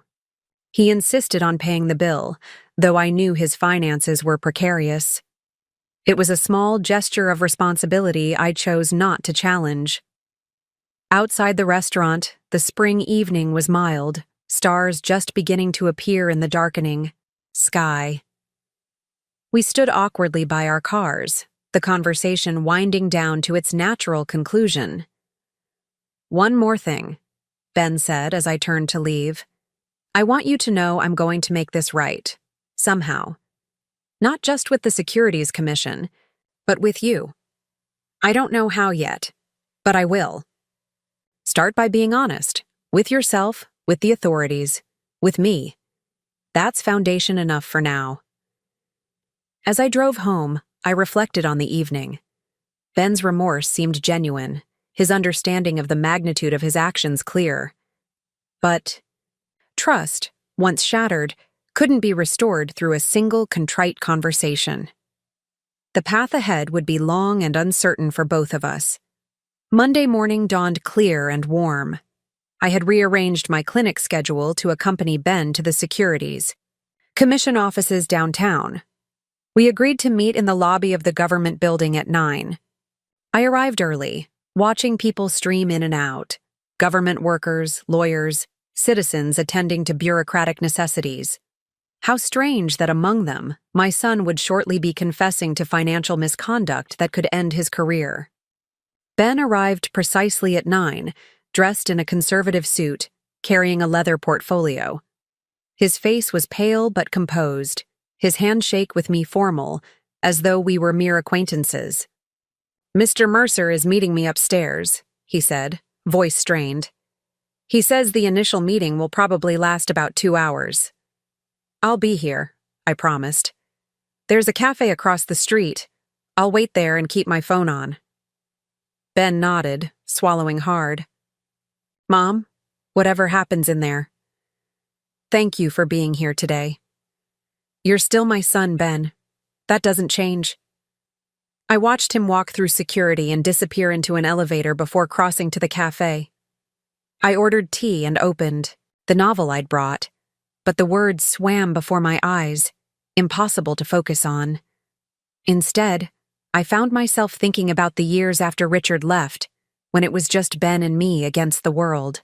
He insisted on paying the bill, though I knew his finances were precarious. It was a small gesture of responsibility I chose not to challenge. Outside the restaurant, the spring evening was mild, stars just beginning to appear in the darkening sky. We stood awkwardly by our cars, the conversation winding down to its natural conclusion. "One more thing," Ben said as I turned to leave. "I want you to know I'm going to make this right, somehow. Not just with the Securities Commission, but with you. I don't know how yet, but I will. Start by being honest, with yourself, with the authorities, with me. That's foundation enough for now." As I drove home, I reflected on the evening. Ben's remorse seemed genuine, his understanding of the magnitude of his actions clear. But trust, once shattered, couldn't be restored through a single contrite conversation. The path ahead would be long and uncertain for both of us. Monday morning dawned clear and warm. I had rearranged my clinic schedule to accompany Ben to the Securities Commission offices downtown. We agreed to meet in the lobby of the government building at 9. I arrived early, watching people stream in and out, government workers, lawyers, citizens attending to bureaucratic necessities. How strange that among them, my son would shortly be confessing to financial misconduct that could end his career. Ben arrived precisely at 9, dressed in a conservative suit, carrying a leather portfolio. His face was pale but composed, his handshake with me formal, as though we were mere acquaintances. "Mr. Mercer is meeting me upstairs," he said, voice strained. "He says the initial meeting will probably last about 2 hours. "I'll be here," I promised. "There's a cafe across the street. I'll wait there and keep my phone on." Ben nodded, swallowing hard. "Mom, whatever happens in there, thank you for being here today. You're still my son, Ben. That doesn't change." I watched him walk through security and disappear into an elevator before crossing to the cafe. I ordered tea and opened the novel I'd brought, but the words swam before my eyes, impossible to focus on. Instead, I found myself thinking about the years after Richard left, when it was just Ben and me against the world.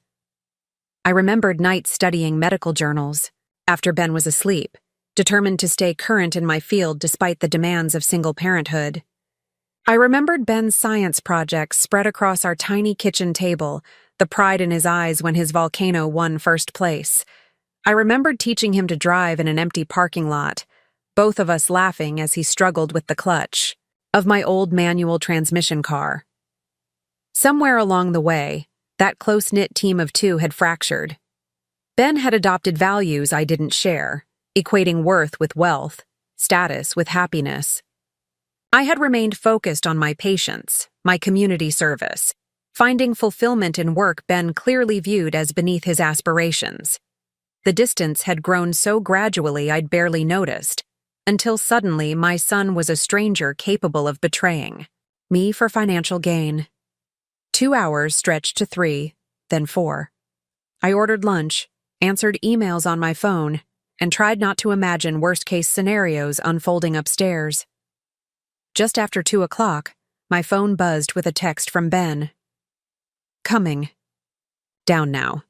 I remembered nights studying medical journals, after Ben was asleep, determined to stay current in my field despite the demands of single parenthood. I remembered Ben's science projects spread across our tiny kitchen table, the pride in his eyes when his volcano won first place. I remembered teaching him to drive in an empty parking lot, both of us laughing as he struggled with the clutch of my old manual transmission car. Somewhere along the way, that close-knit team of two had fractured. Ben had adopted values I didn't share, equating worth with wealth, status with happiness. I had remained focused on my patients, my community service, finding fulfillment in work Ben clearly viewed as beneath his aspirations. The distance had grown so gradually I'd barely noticed, until suddenly my son was a stranger capable of betraying me for financial gain. 2 hours stretched to 3, then 4. I ordered lunch, answered emails on my phone, and tried not to imagine worst-case scenarios unfolding upstairs. Just after 2 o'clock, my phone buzzed with a text from Ben. "Coming. Down now."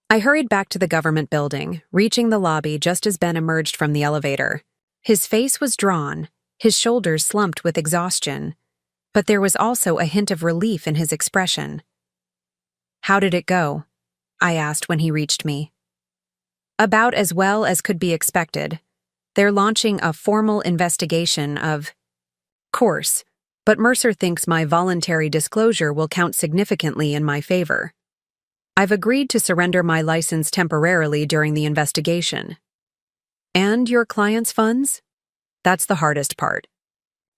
I hurried back to the government building, reaching the lobby just as Ben emerged from the elevator. His face was drawn, his shoulders slumped with exhaustion, but there was also a hint of relief in his expression. "How did it go?" I asked when he reached me. "About as well as could be expected. They're launching a formal investigation of course, but Mercer thinks my voluntary disclosure will count significantly in my favor. I've agreed to surrender my license temporarily during the investigation." "And your client's funds?" "That's the hardest part.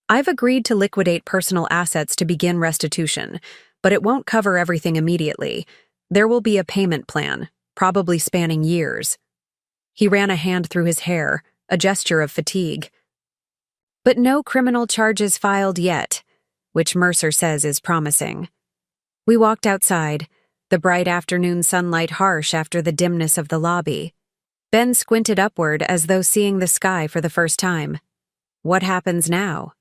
I've agreed to liquidate personal assets to begin restitution, but it won't cover everything immediately. There will be a payment plan, probably spanning years." He ran a hand through his hair, a gesture of fatigue. "But no criminal charges filed yet, which Mercer says is promising." We walked outside, the bright afternoon sunlight harsh after the dimness of the lobby. Ben squinted upward as though seeing the sky for the first time. "What happens now?"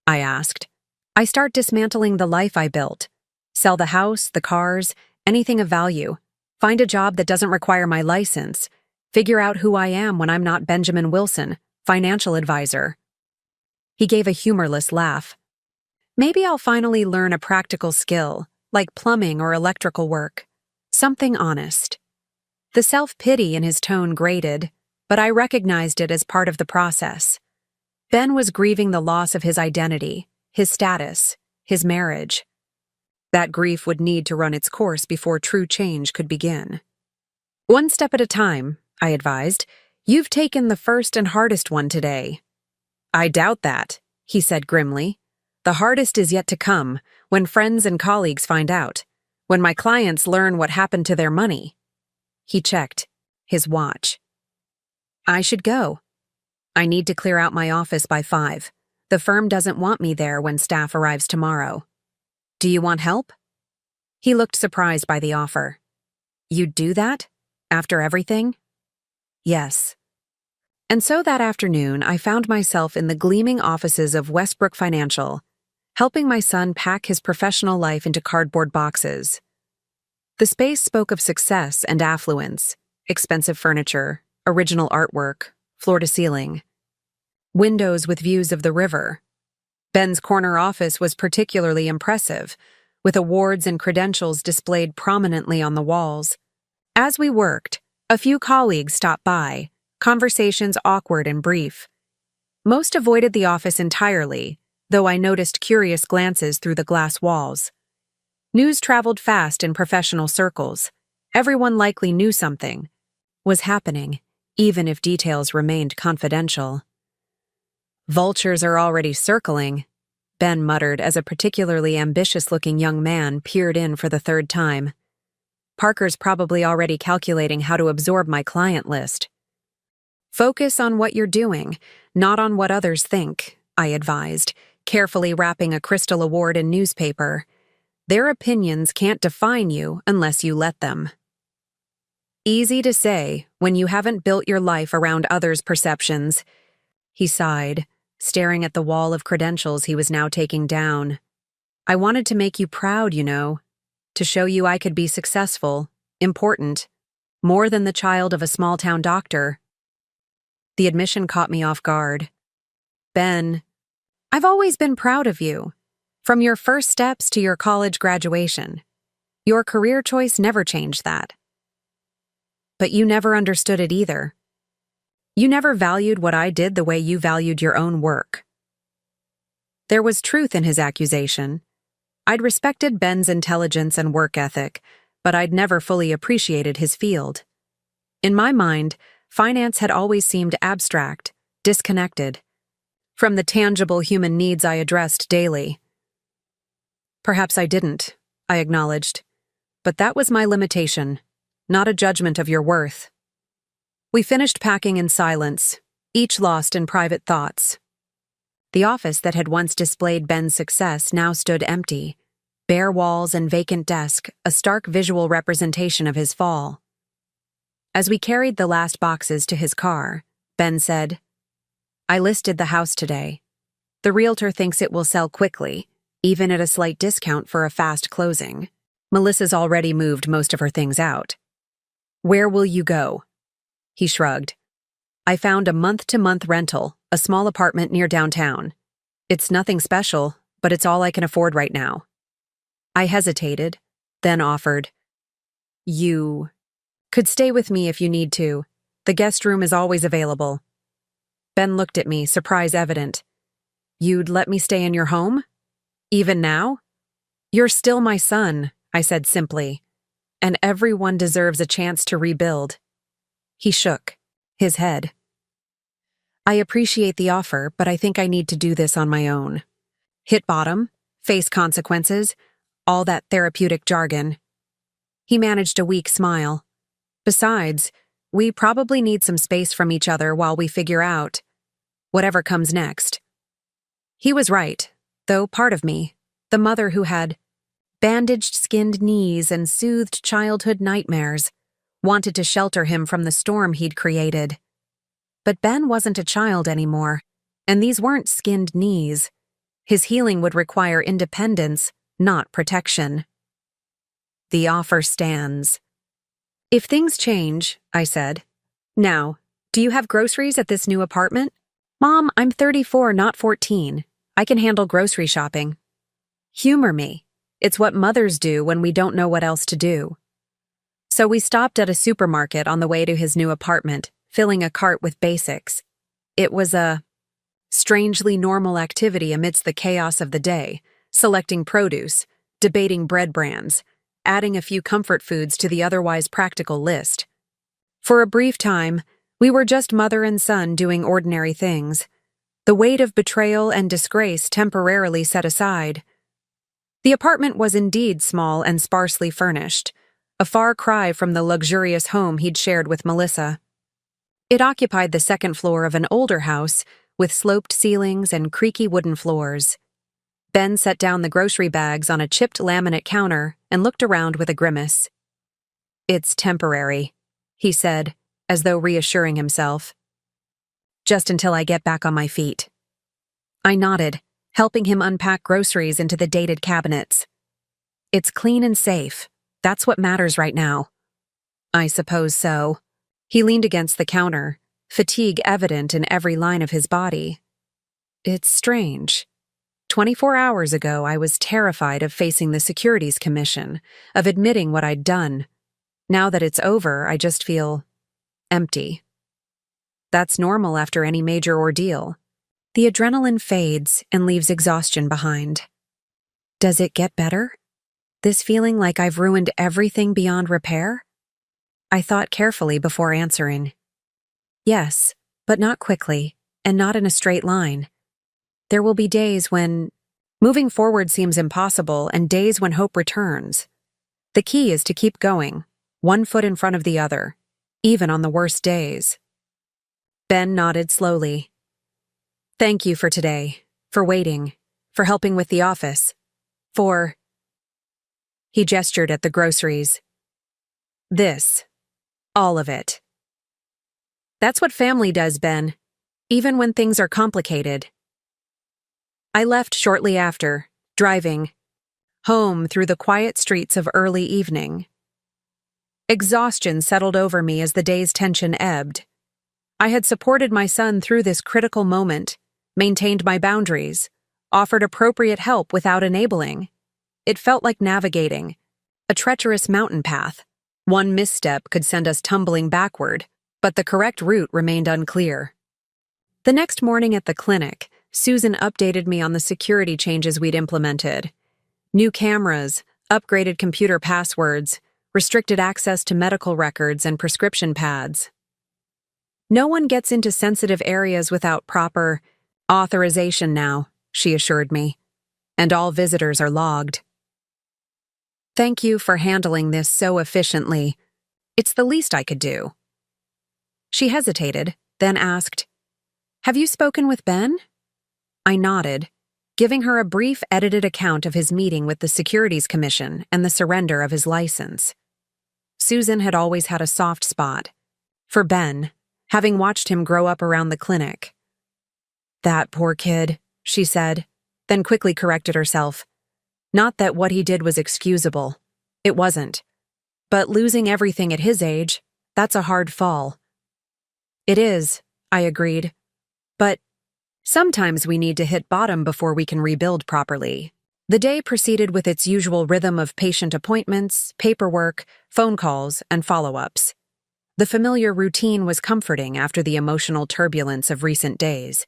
I asked. "I start dismantling the life I built. Sell the house, the cars, anything of value. Find a job that doesn't require my license. Figure out who I am when I'm not Benjamin Wilson, financial advisor. He gave a humorless laugh. Maybe I'll finally learn a practical skill, like plumbing or electrical work. Something honest. The self-pity in his tone grated, but I recognized it as part of the process. Ben was grieving the loss of his identity, his status, his marriage. That grief would need to run its course before true change could begin. One step at a time, I advised. You've taken the first and hardest one today. I doubt that, he said grimly. The hardest is yet to come, when friends and colleagues find out, when my clients learn what happened to their money. He checked his watch. I should go. I need to clear out my office by 5. The firm doesn't want me there when staff arrives tomorrow. Do you want help? He looked surprised by the offer. You'd do that? After everything? Yes. And so that afternoon, I found myself in the gleaming offices of Westbrook Financial, helping my son pack his professional life into cardboard boxes. The space spoke of success and affluence, expensive furniture, original artwork, floor-to-ceiling. Windows with views of the river. Ben's corner office was particularly impressive, with awards and credentials displayed prominently on the walls. As we worked, a few colleagues stopped by, conversations awkward and brief. Most avoided the office entirely, though I noticed curious glances through the glass walls. News traveled fast in professional circles. Everyone likely knew something was happening, even if details remained confidential. Vultures are already circling, Ben muttered as a particularly ambitious-looking young man peered in for the 3rd time. Parker's probably already calculating how to absorb my client list. Focus on what you're doing, not on what others think, I advised, carefully wrapping a Crystal Award in newspaper. Their opinions can't define you unless you let them. Easy to say when you haven't built your life around others' perceptions. He sighed, staring at the wall of credentials he was now taking down. I wanted to make you proud, to show you I could be successful, important, more than the child of a small-town doctor. The admission caught me off guard. Ben, I've always been proud of you. From your first steps to your college graduation. Your career choice never changed that. But you never understood it either. You never valued what I did the way you valued your own work. There was truth in his accusation. I'd respected Ben's intelligence and work ethic, but I'd never fully appreciated his field. In my mind, finance had always seemed abstract, disconnected, from the tangible human needs I addressed daily. Perhaps I didn't, I acknowledged, but that was my limitation, not a judgment of your worth. We finished packing in silence, each lost in private thoughts. The office that had once displayed Ben's success now stood empty, bare walls and vacant desk, a stark visual representation of his fall. As we carried the last boxes to his car, Ben said, I listed the house today. The realtor thinks it will sell quickly, even at a slight discount for a fast closing. Melissa's already moved most of her things out. Where will you go? He shrugged. I found a month-to-month rental, a small apartment near downtown. It's nothing special, but it's all I can afford right now. I hesitated, then offered. You could stay with me if you need to. The guest room is always available. Ben looked at me, surprise evident. You'd let me stay in your home? Even now? You're still my son, I said simply, and everyone deserves a chance to rebuild. He shook his head. I appreciate the offer, but I think I need to do this on my own. Hit bottom, face consequences, all that therapeutic jargon. He managed a weak smile. Besides, we probably need some space from each other while we figure out whatever comes next. He was right, though part of me, the mother who had bandaged skinned knees and soothed childhood nightmares, wanted to shelter him from the storm he'd created. But Ben wasn't a child anymore, and these weren't skinned knees. His healing would require independence, not protection. The offer stands. If things change, I said. Now, do you have groceries at this new apartment? Mom, I'm 34, not 14. I can handle grocery shopping. Humor me. It's what mothers do when we don't know what else to do. So we stopped at a supermarket on the way to his new apartment, filling a cart with basics. It was a strangely normal activity amidst the chaos of the day, selecting produce, debating bread brands, adding a few comfort foods to the otherwise practical list. For a brief time, we were just mother and son doing ordinary things. The weight of betrayal and disgrace temporarily set aside. The apartment was indeed small and sparsely furnished, a far cry from the luxurious home he'd shared with Melissa. It occupied the second floor of an older house with sloped ceilings and creaky wooden floors. Ben set down the grocery bags on a chipped laminate counter and looked around with a grimace. "It's temporary," he said, as though reassuring himself. "Just until I get back on my feet." I nodded, helping him unpack groceries into the dated cabinets. "It's clean and safe. That's what matters right now." "I suppose so." He leaned against the counter, fatigue evident in every line of his body. "It's strange. 24 hours ago, I was terrified of facing the Securities Commission, of admitting what I'd done. Now that it's over, I just feel empty. That's normal after any major ordeal. The adrenaline fades and leaves exhaustion behind. Does it get better? This feeling like I've ruined everything beyond repair?" I thought carefully before answering. "Yes, but not quickly, and not in a straight line. There will be days when moving forward seems impossible and days when hope returns. The key is to keep going, one foot in front of the other, even on the worst days." Ben nodded slowly. "Thank you for today, for waiting, for helping with the office, for—" He gestured at the groceries. "This. All of it. That's what family does, Ben, even when things are complicated." I left shortly after, driving home through the quiet streets of early evening. Exhaustion settled over me as the day's tension ebbed. I had supported my son through this critical moment, maintained my boundaries, offered appropriate help without enabling. It felt like navigating a treacherous mountain path. One misstep could send us tumbling backward, but the correct route remained unclear. The next morning at the clinic, Susan updated me on the security changes we'd implemented. New cameras, upgraded computer passwords, restricted access to medical records and prescription pads. "No one gets into sensitive areas without proper authorization now," she assured me, "and all visitors are logged." "Thank you for handling this so efficiently. It's the least I could do." She hesitated, then asked, "Have you spoken with Ben?" I nodded, giving her a brief edited account of his meeting with the Securities Commission and the surrender of his license. Susan had always had a soft spot for Ben, having watched him grow up around the clinic. "That poor kid," she said, then quickly corrected herself. Not that what he did was excusable. It wasn't. But losing everything at his age, that's a hard fall. "It is," I agreed. "But sometimes we need to hit bottom before we can rebuild properly." The day proceeded with its usual rhythm of patient appointments, paperwork, phone calls, and follow-ups. The familiar routine was comforting after the emotional turbulence of recent days.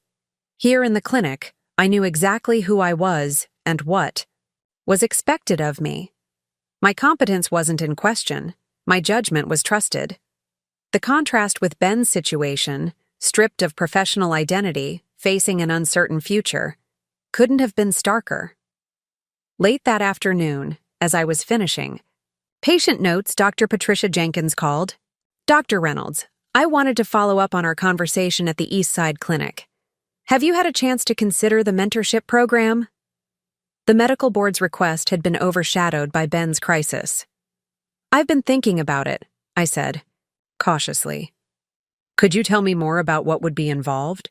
Here in the clinic, I knew exactly who I was and what was expected of me. My competence wasn't in question. My judgment was trusted. The contrast with Ben's situation, stripped of professional identity, facing an uncertain future, couldn't have been starker. Late that afternoon, as I was finishing, "Patient notes, Dr. Patricia Jenkins called. Dr. Reynolds, I wanted to follow up on our conversation at the East Side Clinic. Have you had a chance to consider the mentorship program?" The medical board's request had been overshadowed by Ben's crisis. "I've been thinking about it," I said, cautiously. "Could you tell me more about what would be involved?"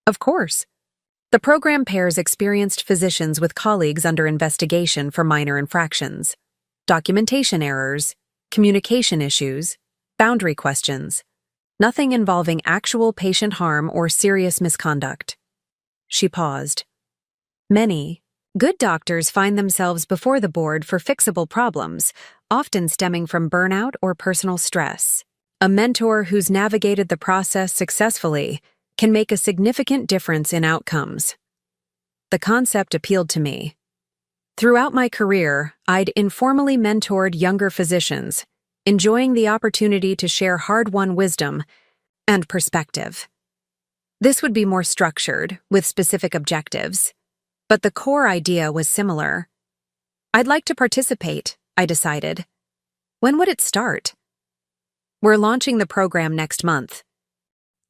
"Of course. The program pairs experienced physicians with colleagues under investigation for minor infractions. documentation errors, communication issues, boundary questions. Nothing involving actual patient harm or serious misconduct. She paused. Many good doctors find themselves before the board for fixable problems, often stemming from burnout or personal stress. A mentor who's navigated the process successfully can make a significant difference in outcomes. The concept appealed to me. Throughout my career, I'd informally mentored younger physicians, enjoying the opportunity to share hard-won wisdom and perspective. This would be more structured, with specific objectives, but the core idea was similar. I'd like to participate, I decided. When would it start? We're launching the program next month.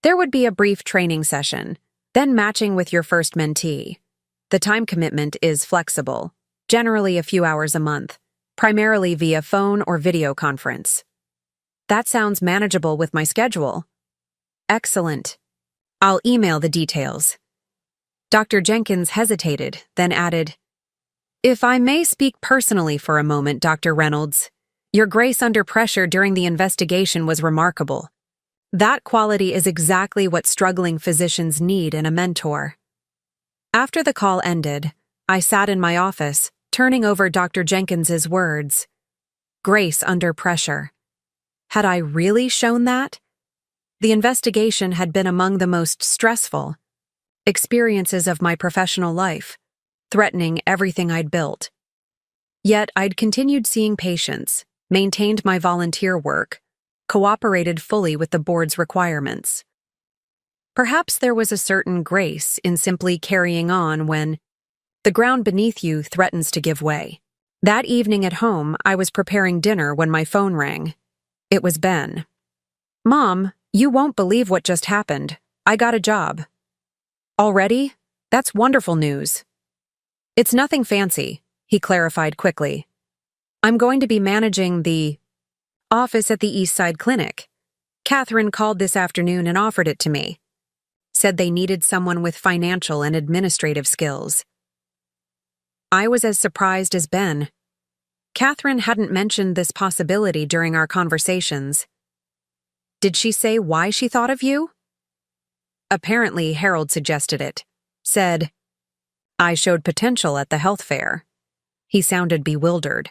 There would be a brief training session, then matching with your first mentee. The time commitment is flexible, generally a few hours a month, primarily via phone or video conference. That sounds manageable with my schedule. Excellent. I'll email the details. Dr. Jenkins hesitated, then added, "If I may speak personally for a moment, Dr. Reynolds, your grace under pressure during the investigation was remarkable. That quality is exactly what struggling physicians need in a mentor." After the call ended, I sat in my office, turning over Dr. Jenkins's words. Grace under pressure. Had I really shown that? The investigation had been among the most stressful experiences of my professional life, threatening everything I'd built. Yet I'd continued seeing patients, maintained my volunteer work, cooperated fully with the board's requirements. Perhaps there was a certain grace in simply carrying on when the ground beneath you threatens to give way. That evening at home, I was preparing dinner when my phone rang. It was Ben. "Mom, you won't believe what just happened. I got a job." "Already? That's wonderful news." "It's nothing fancy," he clarified quickly. "I'm going to be managing the office at the East Side Clinic. Catherine called this afternoon and offered it to me. Said they needed someone with financial and administrative skills." I was as surprised as Ben. Catherine hadn't mentioned this possibility during our conversations. "Did she say why she thought of you?" "Apparently, Harold suggested it. Said, I showed potential at the health fair." He sounded bewildered.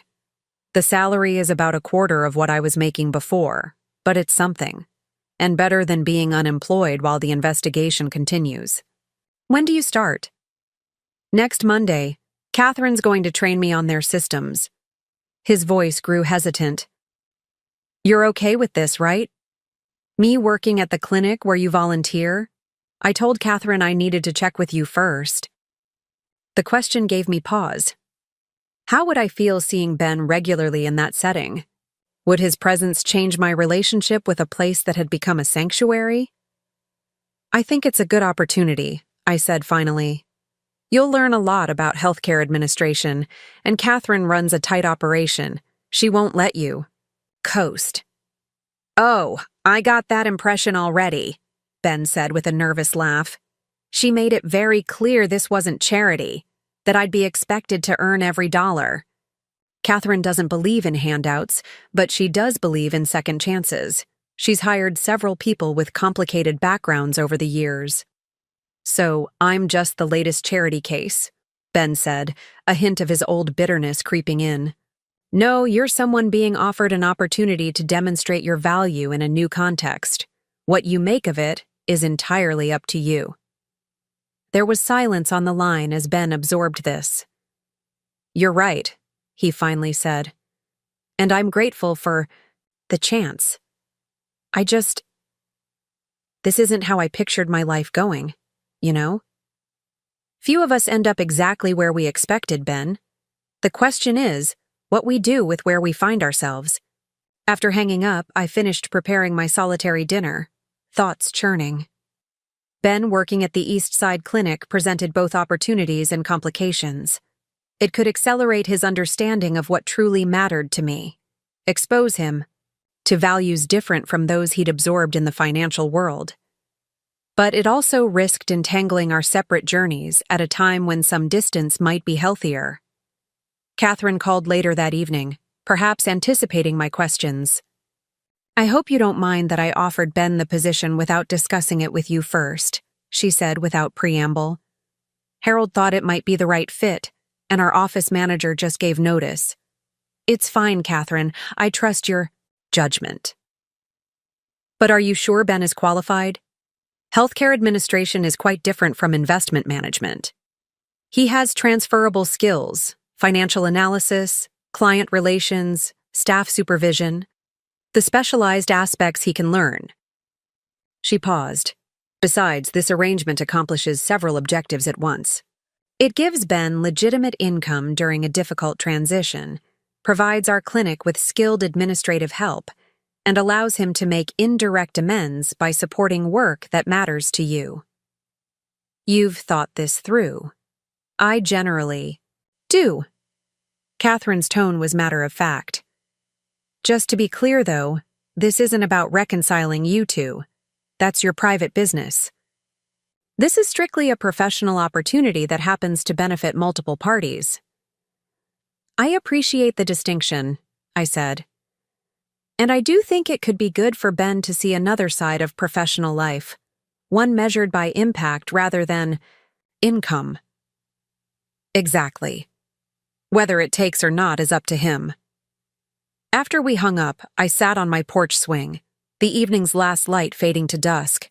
"The salary is about a quarter of what I was making before, but it's something. And better than being unemployed while the investigation continues." "When do you start?" "Next Monday. Catherine's going to train me on their systems." His voice grew hesitant. "You're okay with this, right? Me working at the clinic where you volunteer? I told Catherine I needed to check with you first." The question gave me pause. How would I feel seeing Ben regularly in that setting? Would his presence change my relationship with a place that had become a sanctuary? "I think it's a good opportunity," I said finally. "You'll learn a lot about healthcare administration, and Catherine runs a tight operation. She won't let you coast." "Oh, I got that impression already," Ben said with a nervous laugh. "She made it very clear this wasn't charity, that I'd be expected to earn every dollar. Catherine doesn't believe in handouts, but she does believe in second chances. She's hired several people with complicated backgrounds over the years." "So I'm just the latest charity case," Ben said, a hint of his old bitterness creeping in. "No, you're someone being offered an opportunity to demonstrate your value in a new context. What you make of it is entirely up to you." There was silence on the line as Ben absorbed this. "You're right," he finally said. "And I'm grateful for the chance. This isn't how I pictured my life going, you know? Few of us end up exactly where we expected, Ben. The question is, what we do with where we find ourselves." After hanging up, I finished preparing my solitary dinner, thoughts churning. Ben working at the East Side Clinic presented both opportunities and complications. It could accelerate his understanding of what truly mattered to me, expose him to values different from those he'd absorbed in the financial world. But it also risked entangling our separate journeys at a time when some distance might be healthier. Catherine called later that evening, perhaps anticipating my questions. "I hope you don't mind that I offered Ben the position without discussing it with you first," she said without preamble. "Harold thought it might be the right fit, and our office manager just gave notice. It's fine, Catherine. I trust your judgment." "But are you sure Ben is qualified? Healthcare administration is quite different from investment management. He has transferable skills, financial analysis, client relations, staff supervision, the specialized aspects he can learn." She paused. "Besides, this arrangement accomplishes several objectives at once. It gives Ben legitimate income during a difficult transition, provides our clinic with skilled administrative help, and allows him to make indirect amends by supporting work that matters to you. You've thought this through. I generally do." Catherine's tone was matter of fact. "Just to be clear, though, this isn't about reconciling you two. That's your private business. This is strictly a professional opportunity that happens to benefit multiple parties." "I appreciate the distinction," I said. "And I do think it could be good for Ben to see another side of professional life, one measured by impact rather than income." "Exactly. Whether it takes or not is up to him." After we hung up, I sat on my porch swing, the evening's last light fading to dusk.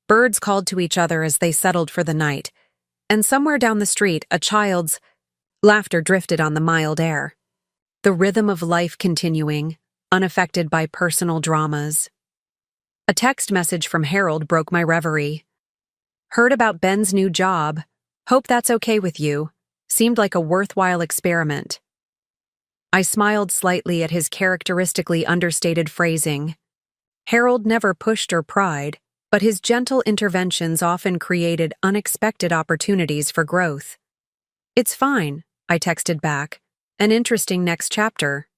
Birds called to each other as they settled for the night, and somewhere down the street a child's laughter drifted on the mild air. The rhythm of life continuing, unaffected by personal dramas. A text message from Harold broke my reverie. "Heard about Ben's new job. Hope that's okay with you. Seemed like a worthwhile experiment." I smiled slightly at his characteristically understated phrasing. Harold never pushed or pried, but his gentle interventions often created unexpected opportunities for growth. "It's fine," I texted back. "An interesting next chapter."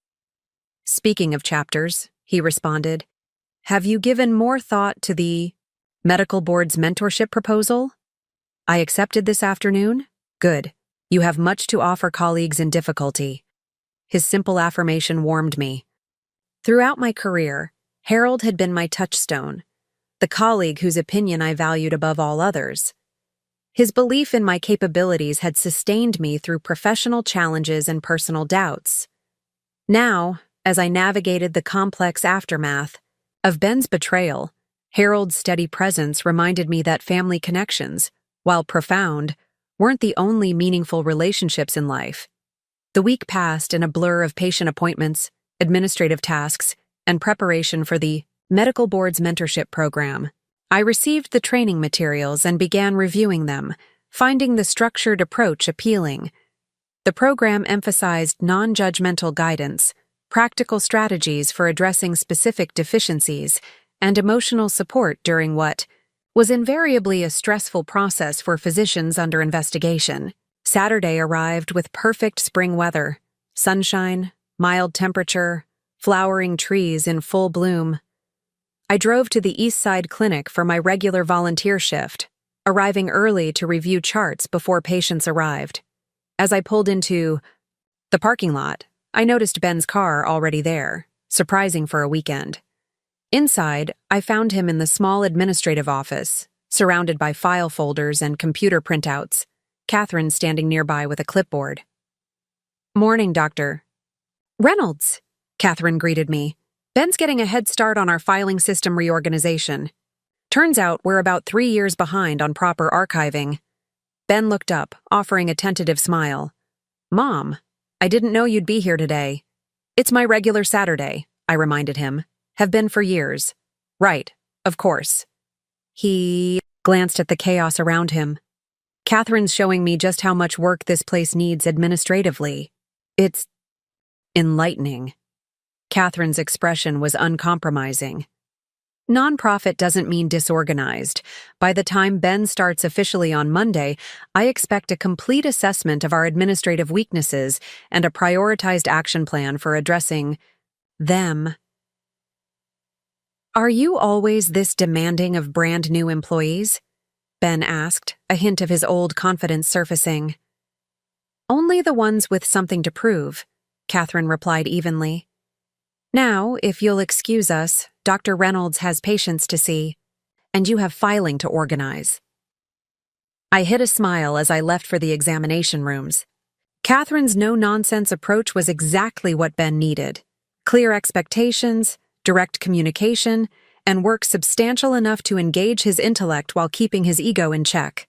"Speaking of chapters," he responded, "have you given more thought to the medical board's mentorship proposal? I accepted this afternoon? Good. You have much to offer colleagues in difficulty." His simple affirmation warmed me. Throughout my career, Harold had been my touchstone, the colleague whose opinion I valued above all others. His belief in my capabilities had sustained me through professional challenges and personal doubts. Now, as I navigated the complex aftermath of Ben's betrayal, Harold's steady presence reminded me that family connections, while profound, weren't the only meaningful relationships in life. The week passed in a blur of patient appointments, administrative tasks, and preparation for the medical board's mentorship program. I received the training materials and began reviewing them, finding the structured approach appealing. The program emphasized non-judgmental guidance, practical strategies for addressing specific deficiencies, and emotional support during what was invariably a stressful process for physicians under investigation. Saturday arrived with perfect spring weather, sunshine, mild temperature, flowering trees in full bloom. I drove to the East Side Clinic for my regular volunteer shift, arriving early to review charts before patients arrived. As I pulled into the parking lot, I noticed Ben's car already there, surprising for a weekend. Inside, I found him in the small administrative office, surrounded by file folders and computer printouts, Catherine standing nearby with a clipboard. "Morning, Dr. Reynolds," Catherine greeted me. "Ben's getting a head start on our filing system reorganization. Turns out we're about 3 years behind on proper archiving." Ben looked up, offering a tentative smile. "Mom, I didn't know you'd be here today." "It's my regular Saturday," I reminded him. "Have been for years." "Right, of course." He glanced at the chaos around him. "Catherine's showing me just how much work this place needs administratively. It's enlightening." Catherine's expression was uncompromising. "Nonprofit doesn't mean disorganized. By the time Ben starts officially on Monday, I expect a complete assessment of our administrative weaknesses and a prioritized action plan for addressing them." "Are you always this demanding of brand new employees?" Ben asked, a hint of his old confidence surfacing. "Only the ones with something to prove," Catherine replied evenly. Now, if you'll excuse us, Dr. Reynolds has patients to see, and you have filing to organize. I hid a smile as I left for the examination rooms. Catherine's no-nonsense approach was exactly what Ben needed. Clear expectations, direct communication, and work substantial enough to engage his intellect while keeping his ego in check.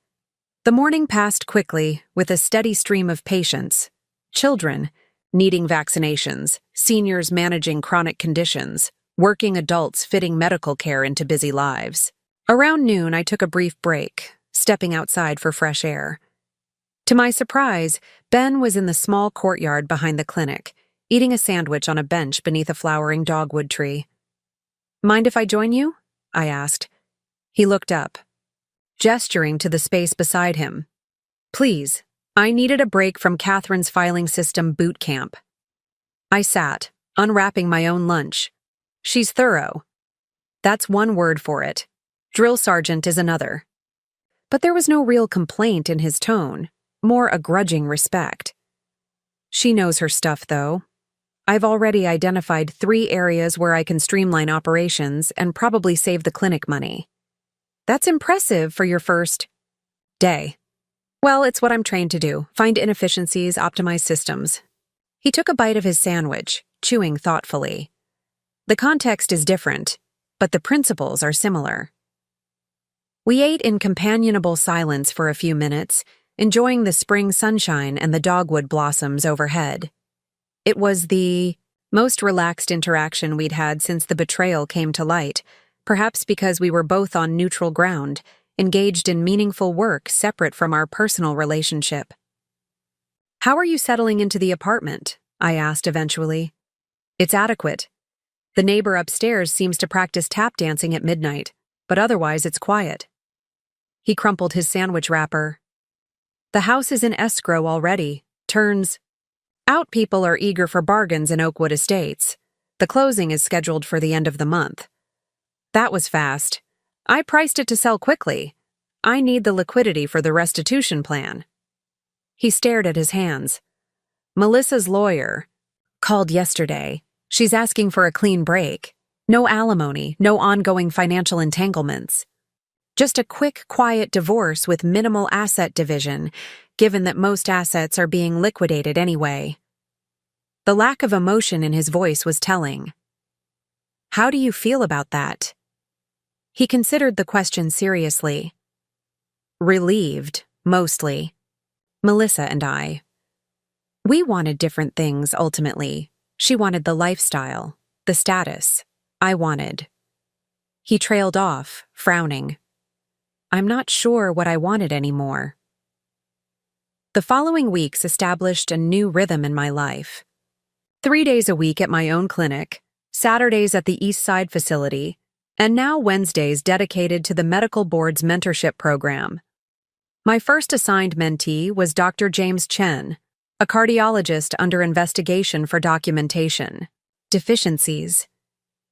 The morning passed quickly, with a steady stream of patients. Children, needing vaccinations, seniors managing chronic conditions, working adults fitting medical care into busy lives. Around noon, I took a brief break, stepping outside for fresh air. To my surprise, Ben was in the small courtyard behind the clinic, eating a sandwich on a bench beneath a flowering dogwood tree. "Mind if I join you?" I asked. He looked up, gesturing to the space beside him. "Please, I needed a break from Catherine's filing system boot camp." I sat, unwrapping my own lunch. She's thorough. That's one word for it. Drill sergeant is another. But there was no real complaint in his tone, more a grudging respect. She knows her stuff, though. I've already identified 3 areas where I can streamline operations and probably save the clinic money. That's impressive for your first day. Well, it's what I'm trained to do, find inefficiencies, optimize systems. He took a bite of his sandwich, chewing thoughtfully. The context is different, but the principles are similar. We ate in companionable silence for a few minutes, enjoying the spring sunshine and the dogwood blossoms overhead. It was the most relaxed interaction we'd had since the betrayal came to light, perhaps because we were both on neutral ground, engaged in meaningful work separate from our personal relationship. "How are you settling into the apartment?" I asked eventually. "It's adequate. The neighbor upstairs seems to practice tap dancing at midnight, but otherwise it's quiet." He crumpled his sandwich wrapper. "The house is in escrow already. Turns out people are eager for bargains in Oakwood Estates. The closing is scheduled for the end of the month." That was fast. I priced it to sell quickly. I need the liquidity for the restitution plan. He stared at his hands. "Melissa's lawyer called yesterday. She's asking for a clean break. No alimony, no ongoing financial entanglements. Just a quick, quiet divorce with minimal asset division, given that most assets are being liquidated anyway." The lack of emotion in his voice was telling. "How do you feel about that?" He considered the question seriously. "Relieved, mostly. Melissa and I. We wanted different things, ultimately. She wanted the lifestyle, the status. I wanted." He trailed off, frowning. "I'm not sure what I wanted anymore." The following weeks established a new rhythm in my life. 3 days a week at my own clinic, Saturdays at the East Side facility, and now Wednesdays dedicated to the medical board's mentorship program. My first assigned mentee was Dr. James Chen, a cardiologist under investigation for documentation deficiencies.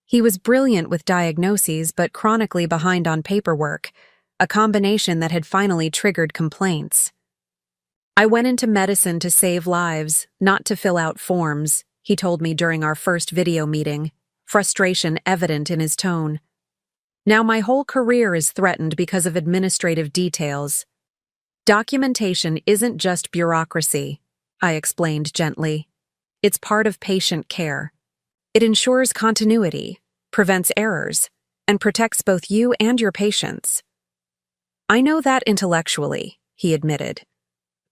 He was brilliant with diagnoses but chronically behind on paperwork, a combination that had finally triggered complaints. "I went into medicine to save lives, not to fill out forms," he told me during our first video meeting, frustration evident in his tone. "Now my whole career is threatened because of administrative details. Documentation isn't just bureaucracy," I explained gently. "It's part of patient care. It ensures continuity, prevents errors, and protects both you and your patients." "I know that intellectually," he admitted.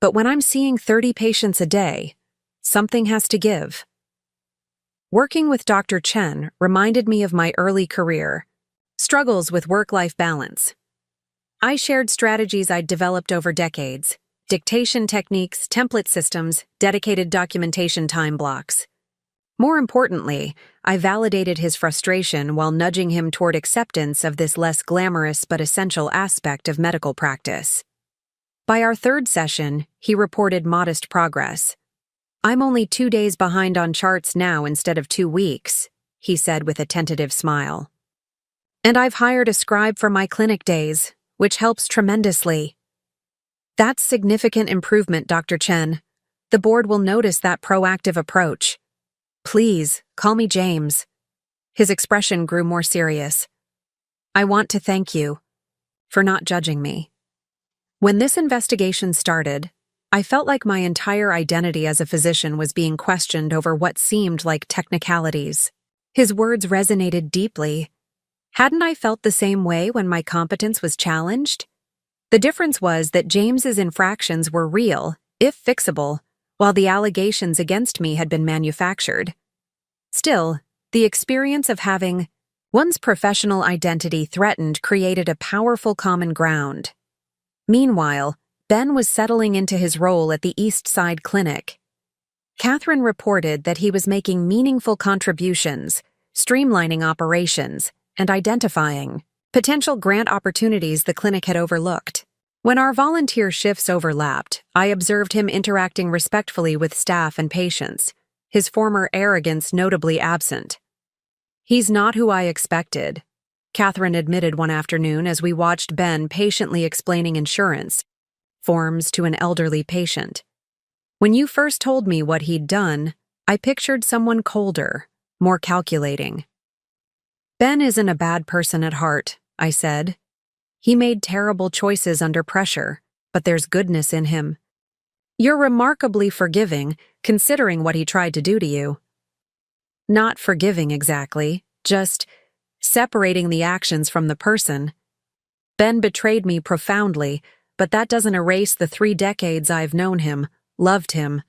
"But when I'm seeing 30 patients a day, something has to give." Working with Dr. Chen reminded me of my early career, struggles with work-life balance. I shared strategies I'd developed over decades, dictation techniques, template systems, dedicated documentation time blocks. More importantly, I validated his frustration while nudging him toward acceptance of this less glamorous but essential aspect of medical practice. By our 3rd session, he reported modest progress. "I'm only 2 days behind on charts now instead of 2 weeks, he said with a tentative smile. "And I've hired a scribe for my clinic days, which helps tremendously." "That's significant improvement, Dr. Chen. The board will notice that proactive approach. Please, call me James. His expression grew more serious. I want to thank you for not judging me. When this investigation started, I felt like my entire identity as a physician was being questioned over what seemed like technicalities. His words resonated deeply. Hadn't I felt the same way when my competence was challenged? The difference was that James's infractions were real, if fixable, while the allegations against me had been manufactured. Still, the experience of having one's professional identity threatened created a powerful common ground. Meanwhile, Ben was settling into his role at the East Side Clinic. Catherine reported that he was making meaningful contributions, streamlining operations, and identifying potential grant opportunities the clinic had overlooked. When our volunteer shifts overlapped, I observed him interacting respectfully with staff and patients, his former arrogance notably absent. "He's not who I expected," Catherine admitted one afternoon as we watched Ben patiently explaining insurance forms to an elderly patient. "When you first told me what he'd done, I pictured someone colder, more calculating." "Ben isn't a bad person at heart," I said. "He made terrible choices under pressure, but there's goodness in him. You're remarkably forgiving, considering what he tried to do to you." "Not forgiving exactly, just separating the actions from the person. Ben betrayed me profoundly, but that doesn't erase the 3 decades I've known him, loved him."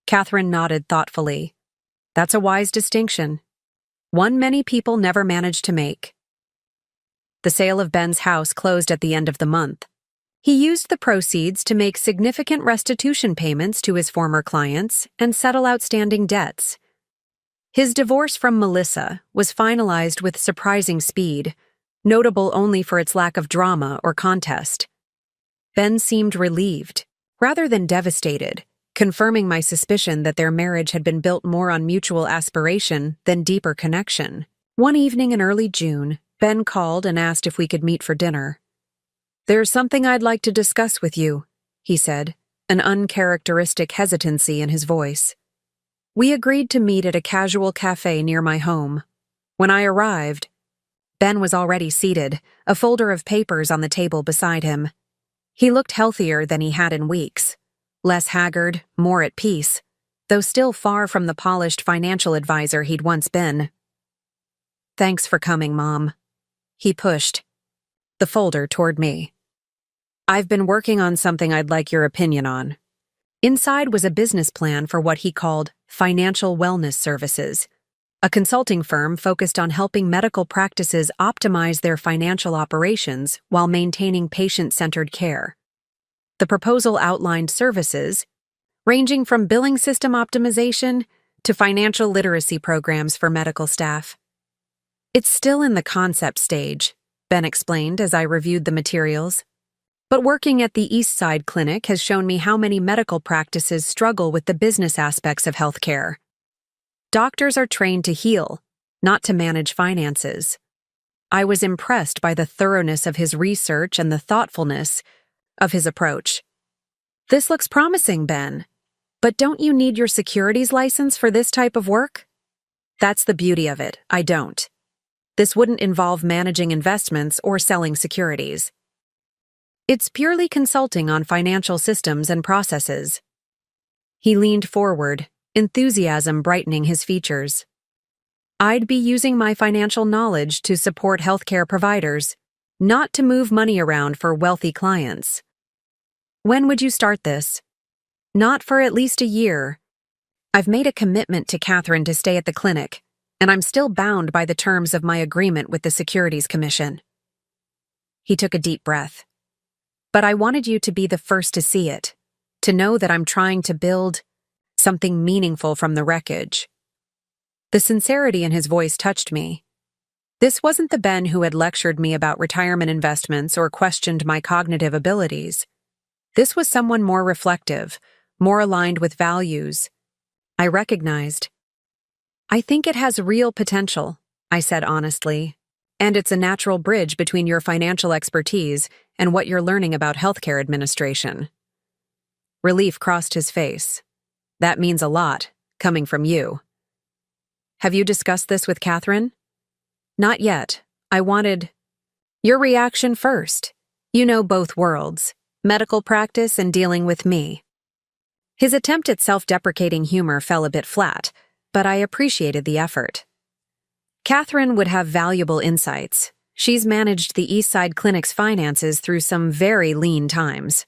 Catherine nodded thoughtfully. "That's a wise distinction. One many people never manage to make." The sale of Ben's house closed at the end of the month. He used the proceeds to make significant restitution payments to his former clients and settle outstanding debts. His divorce from Melissa was finalized with surprising speed, notable only for its lack of drama or contest. Ben seemed relieved, rather than devastated, confirming my suspicion that their marriage had been built more on mutual aspiration than deeper connection. One evening in early June, Ben called and asked if we could meet for dinner. "There's something I'd like to discuss with you," he said, an uncharacteristic hesitancy in his voice. We agreed to meet at a casual cafe near my home. When I arrived, Ben was already seated, a folder of papers on the table beside him. He looked healthier than he had in weeks, less haggard, more at peace, though still far from the polished financial advisor he'd once been. "Thanks for coming, Mom." He pushed the folder toward me. "I've been working on something I'd like your opinion on." Inside was a business plan for what he called financial wellness services, a consulting firm focused on helping medical practices optimize their financial operations while maintaining patient-centered care. The proposal outlined services ranging from billing system optimization to financial literacy programs for medical staff. "It's still in the concept stage," Ben explained as I reviewed the materials. "But working at the East Side Clinic has shown me how many medical practices struggle with the business aspects of healthcare. Doctors are trained to heal, not to manage finances." I was impressed by the thoroughness of his research and the thoughtfulness of his approach. "This looks promising, Ben. But don't you need your securities license for this type of work?" "That's the beauty of it, I don't. This wouldn't involve managing investments or selling securities. It's purely consulting on financial systems and processes." He leaned forward, enthusiasm brightening his features. "I'd be using my financial knowledge to support healthcare providers, not to move money around for wealthy clients." "When would you start this?" "Not for at least a year. I've made a commitment to Catherine to stay at the clinic, and I'm still bound by the terms of my agreement with the Securities Commission." He took a deep breath. "But I wanted you to be the first to see it, to know that I'm trying to build something meaningful from the wreckage." The sincerity in his voice touched me. This wasn't the Ben who had lectured me about retirement investments or questioned my cognitive abilities. This was someone more reflective, more aligned with values. I recognized. "I think it has real potential," I said honestly, "and it's a natural bridge between your financial expertise and what you're learning about healthcare administration." Relief crossed his face. "That means a lot, coming from you." Have you discussed this with Catherine? Not yet. I wanted your reaction first. You know both worlds, medical practice and dealing with me. His attempt at self-deprecating humor fell a bit flat, but I appreciated the effort. Catherine would have valuable insights. She's managed the Eastside Clinic's finances through some very lean times.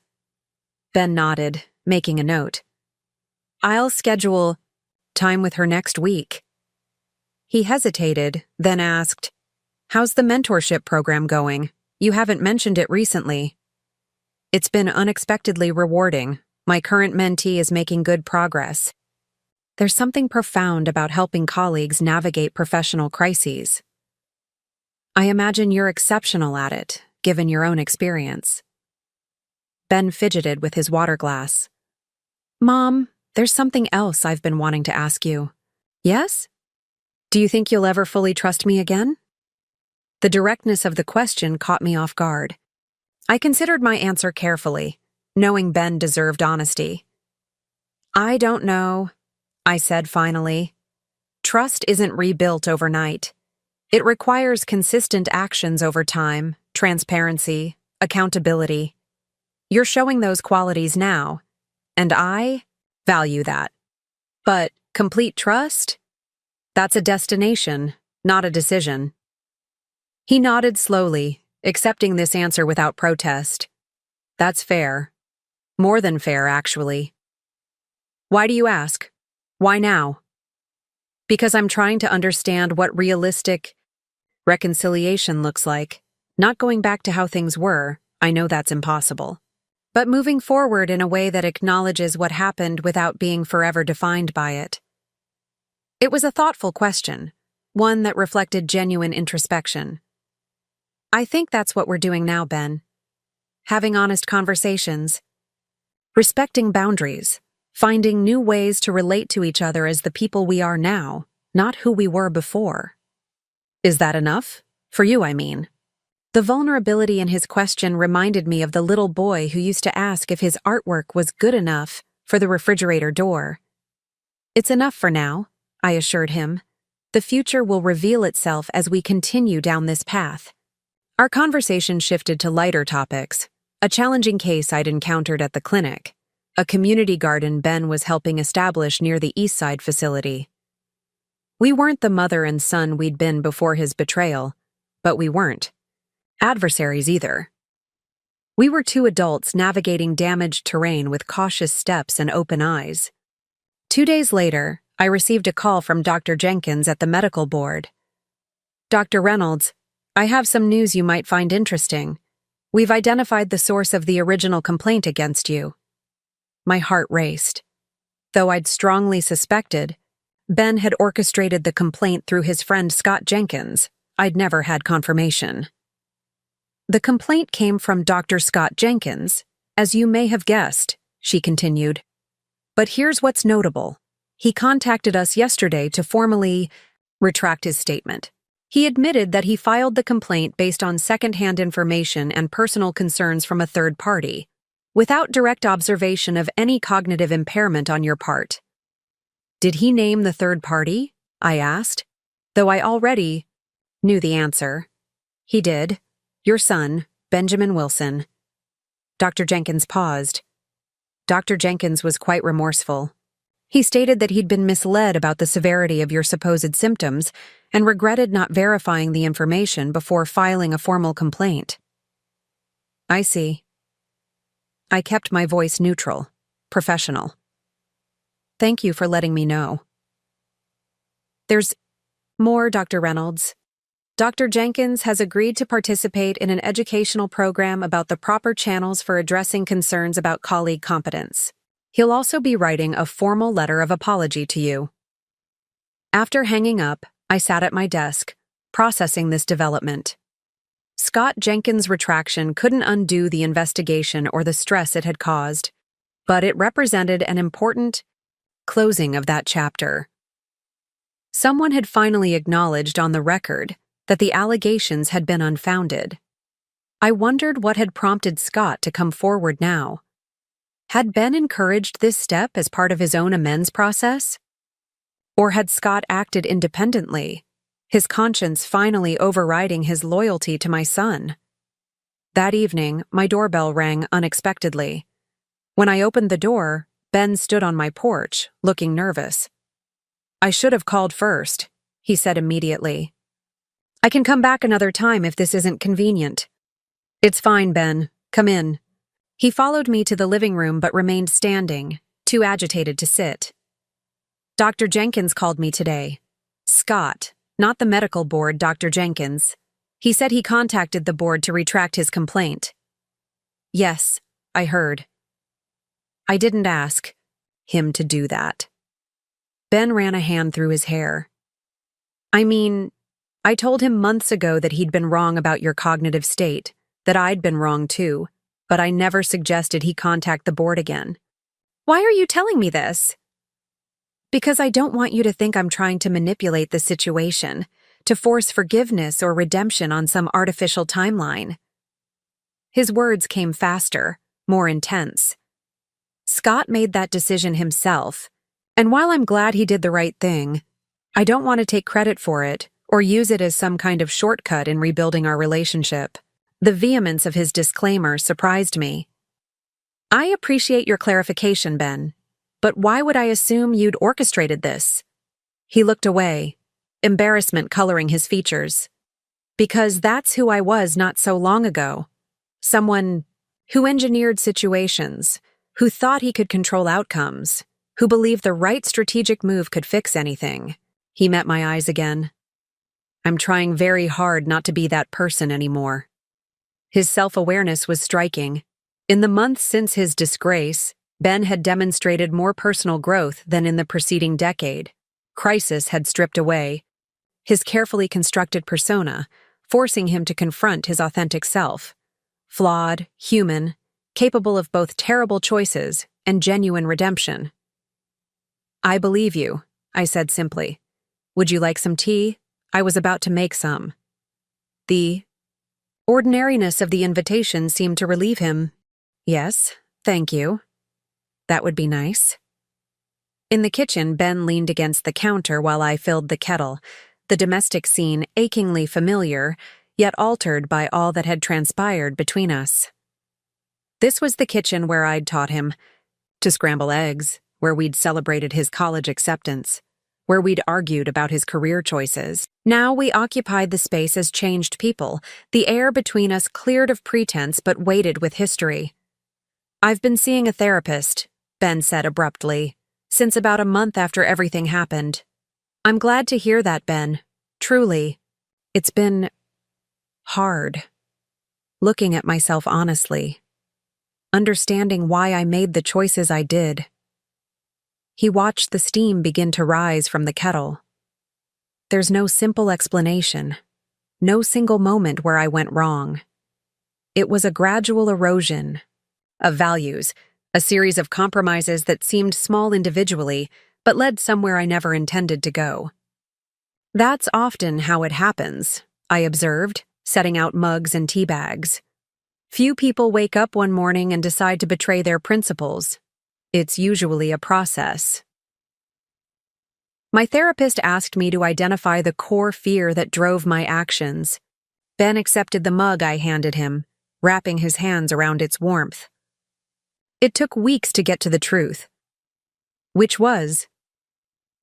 Ben nodded, making a note. I'll schedule time with her next week. He hesitated, then asked, How's the mentorship program going? You haven't mentioned it recently. It's been unexpectedly rewarding. My current mentee is making good progress. There's something profound about helping colleagues navigate professional crises. I imagine you're exceptional at it, given your own experience. Ben fidgeted with his water glass. Mom, there's something else I've been wanting to ask you. Yes? Do you think you'll ever fully trust me again? The directness of the question caught me off guard. I considered my answer carefully, knowing Ben deserved honesty. I don't know, I said finally. Trust isn't rebuilt overnight. It requires consistent actions over time, transparency, accountability. You're showing those qualities now, and I value that. But complete trust? That's a destination, not a decision. He nodded slowly, accepting this answer without protest. That's fair. More than fair, actually. Why do you ask? Why now? Because I'm trying to understand what realistic reconciliation looks like. Not going back to how things were, I know that's impossible. But moving forward in a way that acknowledges what happened without being forever defined by it. It was a thoughtful question, one that reflected genuine introspection. I think that's what we're doing now, Ben. Having honest conversations. Respecting boundaries. Finding new ways to relate to each other as the people we are now, not who we were before. Is that enough? For you, I mean. The vulnerability in his question reminded me of the little boy who used to ask if his artwork was good enough for the refrigerator door. It's enough for now, I assured him. The future will reveal itself as we continue down this path. Our conversation shifted to lighter topics, a challenging case I'd encountered at the clinic, a community garden Ben was helping establish near the Eastside facility. We weren't the mother and son we'd been before his betrayal, but we weren't adversaries either. We were two adults navigating damaged terrain with cautious steps and open eyes. 2 days later, I received a call from Dr. Jenkins at the medical board. Dr. Reynolds, I have some news you might find interesting. We've identified the source of the original complaint against you. My heart raced. Though I'd strongly suspected, Ben had orchestrated the complaint through his friend Scott Jenkins. I'd never had confirmation. The complaint came from Dr. Scott Jenkins, as you may have guessed, she continued. But here's what's notable. He contacted us yesterday to formally retract his statement. He admitted that he filed the complaint based on second-hand information and personal concerns from a third party, without direct observation of any cognitive impairment on your part. Did he name the third party? I asked, though I already knew the answer. He did. Your son, Benjamin Wilson. Dr. Jenkins paused. Dr. Jenkins was quite remorseful. He stated that he'd been misled about the severity of your supposed symptoms and regretted not verifying the information before filing a formal complaint. I see. I kept my voice neutral, professional. Thank you for letting me know. There's more, Dr. Reynolds. Dr. Jenkins has agreed to participate in an educational program about the proper channels for addressing concerns about colleague competence. He'll also be writing a formal letter of apology to you. After hanging up, I sat at my desk, processing this development. Scott Jenkins' retraction couldn't undo the investigation or the stress it had caused, but it represented an important closing of that chapter. Someone had finally acknowledged on the record that the allegations had been unfounded. I wondered what had prompted Scott to come forward now. Had Ben encouraged this step as part of his own amends process? Or had Scott acted independently, his conscience finally overriding his loyalty to my son? That evening, my doorbell rang unexpectedly. When I opened the door, Ben stood on my porch, looking nervous. "I should have called first," he said immediately. "I can come back another time if this isn't convenient." "It's fine, Ben. Come in." He followed me to the living room but remained standing, too agitated to sit. "Dr. Jenkins called me today." Scott, not the medical board, Dr. Jenkins. He said he contacted the board to retract his complaint. "Yes, I heard." "I didn't ask him to do that." Ben ran a hand through his hair. "I mean, I told him months ago that he'd been wrong about your cognitive state, that I'd been wrong too, but I never suggested he contact the board again." "Why are you telling me this?" "Because I don't want you to think I'm trying to manipulate the situation, to force forgiveness or redemption on some artificial timeline." His words came faster, more intense. Scott made that decision himself, and while I'm glad he did the right thing, I don't want to take credit for it or use it as some kind of shortcut in rebuilding our relationship. The vehemence of his disclaimer surprised me. "I appreciate your clarification, Ben, but why would I assume you'd orchestrated this?" He looked away, embarrassment coloring his features. "Because that's who I was not so long ago. Someone who engineered situations, who thought he could control outcomes, who believed the right strategic move could fix anything." He met my eyes again. "I'm trying very hard not to be that person anymore." His self-awareness was striking. In the months since his disgrace, Ben had demonstrated more personal growth than in the preceding decade. Crisis had stripped away his carefully constructed persona, forcing him to confront his authentic self. Flawed, human, capable of both terrible choices and genuine redemption. "I believe you," I said simply. "Would you like some tea? I was about to make some." The ordinariness of the invitation seemed to relieve him. "Yes, thank you. That would be nice." In the kitchen, Ben leaned against the counter while I filled the kettle, the domestic scene achingly familiar, yet altered by all that had transpired between us. This was the kitchen where I'd taught him to scramble eggs, where we'd celebrated his college acceptance, where we'd argued about his career choices. Now we occupied the space as changed people, the air between us cleared of pretense but weighted with history. "I've been seeing a therapist," Ben said abruptly, "since about a month after everything happened." "I'm glad to hear that, Ben. Truly. It's been hard. Looking at myself honestly. Understanding why I made the choices I did." He watched the steam begin to rise from the kettle. "There's no simple explanation. No single moment where I went wrong. It was a gradual erosion of values, a series of compromises that seemed small individually, but led somewhere I never intended to go." "That's often how it happens," I observed, setting out mugs and tea bags. "Few people wake up one morning and decide to betray their principles. It's usually a process." My therapist asked me to identify the core fear that drove my actions. Ben accepted the mug I handed him, wrapping his hands around its warmth. It took weeks to get to the truth, which was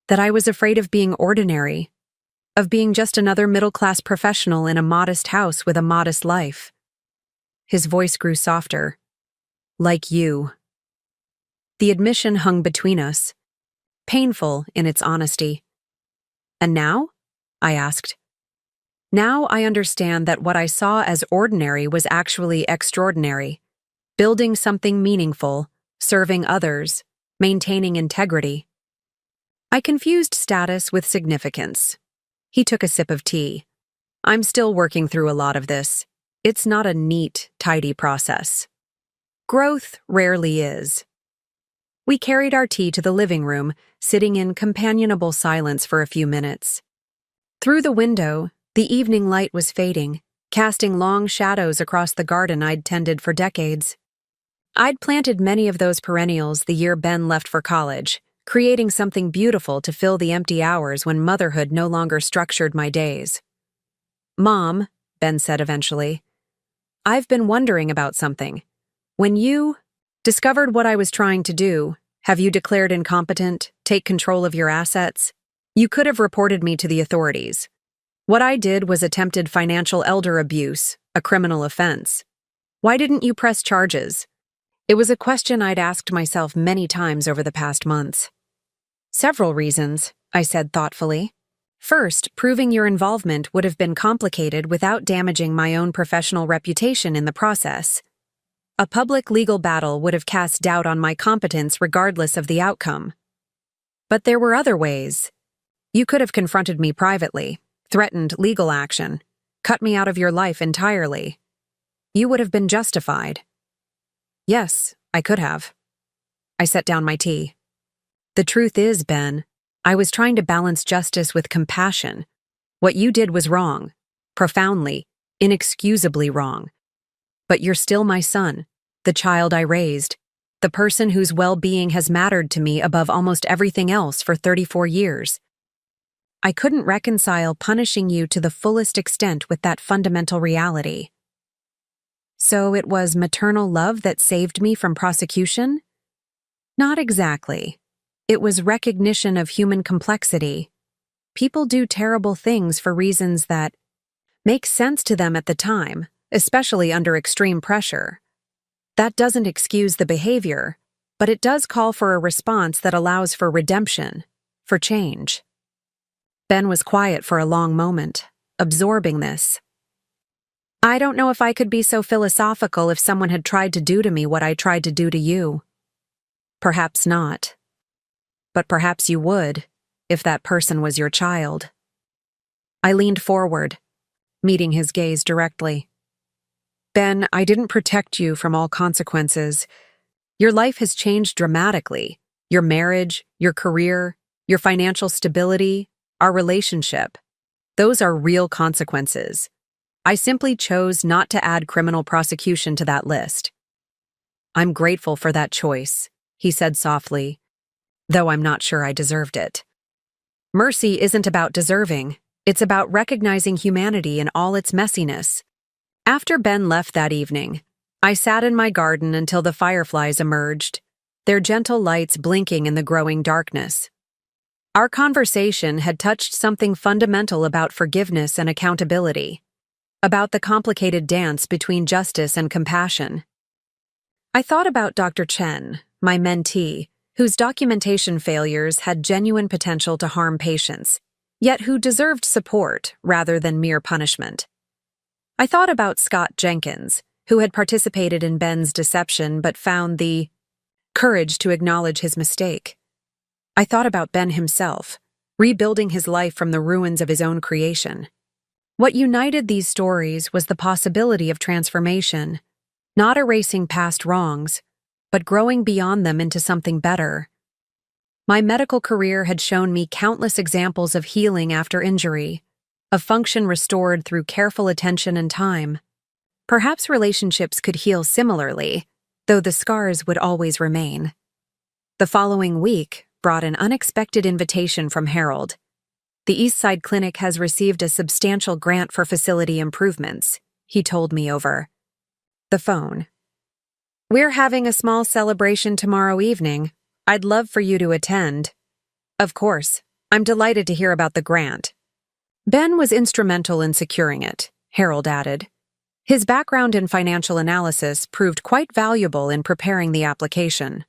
that I was afraid of being ordinary, of being just another middle-class professional in a modest house with a modest life. His voice grew softer. "Like you." The admission hung between us, painful in its honesty. "And now?" I asked. "Now I understand that what I saw as ordinary was actually extraordinary. Building something meaningful, serving others, maintaining integrity." I confused status with significance. He took a sip of tea. "I'm still working through a lot of this. It's not a neat, tidy process. Growth rarely is." We carried our tea to the living room, sitting in companionable silence for a few minutes. Through the window, the evening light was fading, casting long shadows across the garden I'd tended for decades. I'd planted many of those perennials the year Ben left for college, creating something beautiful to fill the empty hours when motherhood no longer structured my days. "Mom," Ben said eventually, "I've been wondering about something. When you discovered what I was trying to do, have you declared incompetent, take control of your assets? You could have reported me to the authorities. What I did was attempted financial elder abuse, a criminal offense. Why didn't you press charges?" It was a question I'd asked myself many times over the past months. "Several reasons," I said thoughtfully. "First, proving your involvement would have been complicated without damaging my own professional reputation in the process. A public legal battle would have cast doubt on my competence regardless of the outcome. But there were other ways. You could have confronted me privately, threatened legal action, cut me out of your life entirely. You would have been justified." "Yes, I could have." I set down my tea. "The truth is, Ben, I was trying to balance justice with compassion. What you did was wrong, profoundly, inexcusably wrong. But you're still my son, the child I raised, the person whose well-being has mattered to me above almost everything else for 34 years. I couldn't reconcile punishing you to the fullest extent with that fundamental reality." "So it was maternal love that saved me from prosecution?" "Not exactly. It was recognition of human complexity. People do terrible things for reasons that make sense to them at the time, especially under extreme pressure. That doesn't excuse the behavior, but it does call for a response that allows for redemption, for change." Ben was quiet for a long moment, absorbing this. "I don't know if I could be so philosophical if someone had tried to do to me what I tried to do to you." "Perhaps not. But perhaps you would, if that person was your child." I leaned forward, meeting his gaze directly. "Ben, I didn't protect you from all consequences. Your life has changed dramatically. Your marriage, your career, your financial stability, our relationship. Those are real consequences. I simply chose not to add criminal prosecution to that list." "I'm grateful for that choice," he said softly, "though I'm not sure I deserved it. Mercy isn't about deserving, it's about recognizing humanity in all its messiness." After Ben left that evening, I sat in my garden until the fireflies emerged, their gentle lights blinking in the growing darkness. Our conversation had touched something fundamental about forgiveness and accountability, about the complicated dance between justice and compassion. I thought about Dr. Chen, my mentee, whose documentation failures had genuine potential to harm patients, yet who deserved support rather than mere punishment. I thought about Scott Jenkins, who had participated in Ben's deception but found the courage to acknowledge his mistake. I thought about Ben himself, rebuilding his life from the ruins of his own creation. What united these stories was the possibility of transformation, not erasing past wrongs, but growing beyond them into something better. My medical career had shown me countless examples of healing after injury, of function restored through careful attention and time. Perhaps relationships could heal similarly, though the scars would always remain. The following week brought an unexpected invitation from Harold. The Eastside Clinic has received a substantial grant for facility improvements, he told me over the phone. "We're having a small celebration tomorrow evening. I'd love for you to attend." "Of course. I'm delighted to hear about the grant." Ben was instrumental in securing it, Harold added. His background in financial analysis proved quite valuable in preparing the application.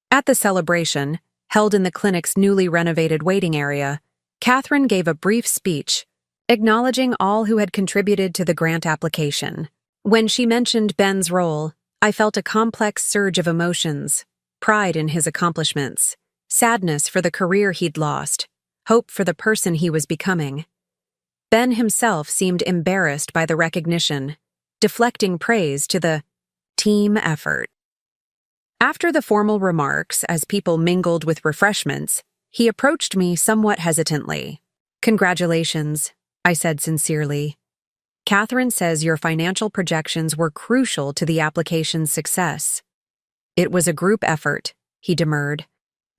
At the celebration, held in the clinic's newly renovated waiting area, Catherine gave a brief speech, acknowledging all who had contributed to the grant application. When she mentioned Ben's role, I felt a complex surge of emotions, pride in his accomplishments, sadness for the career he'd lost, hope for the person he was becoming. Ben himself seemed embarrassed by the recognition, deflecting praise to the team effort. After the formal remarks, as people mingled with refreshments, he approached me somewhat hesitantly. "Congratulations," I said sincerely. "Catherine says your financial projections were crucial to the application's success." "It was a group effort," he demurred.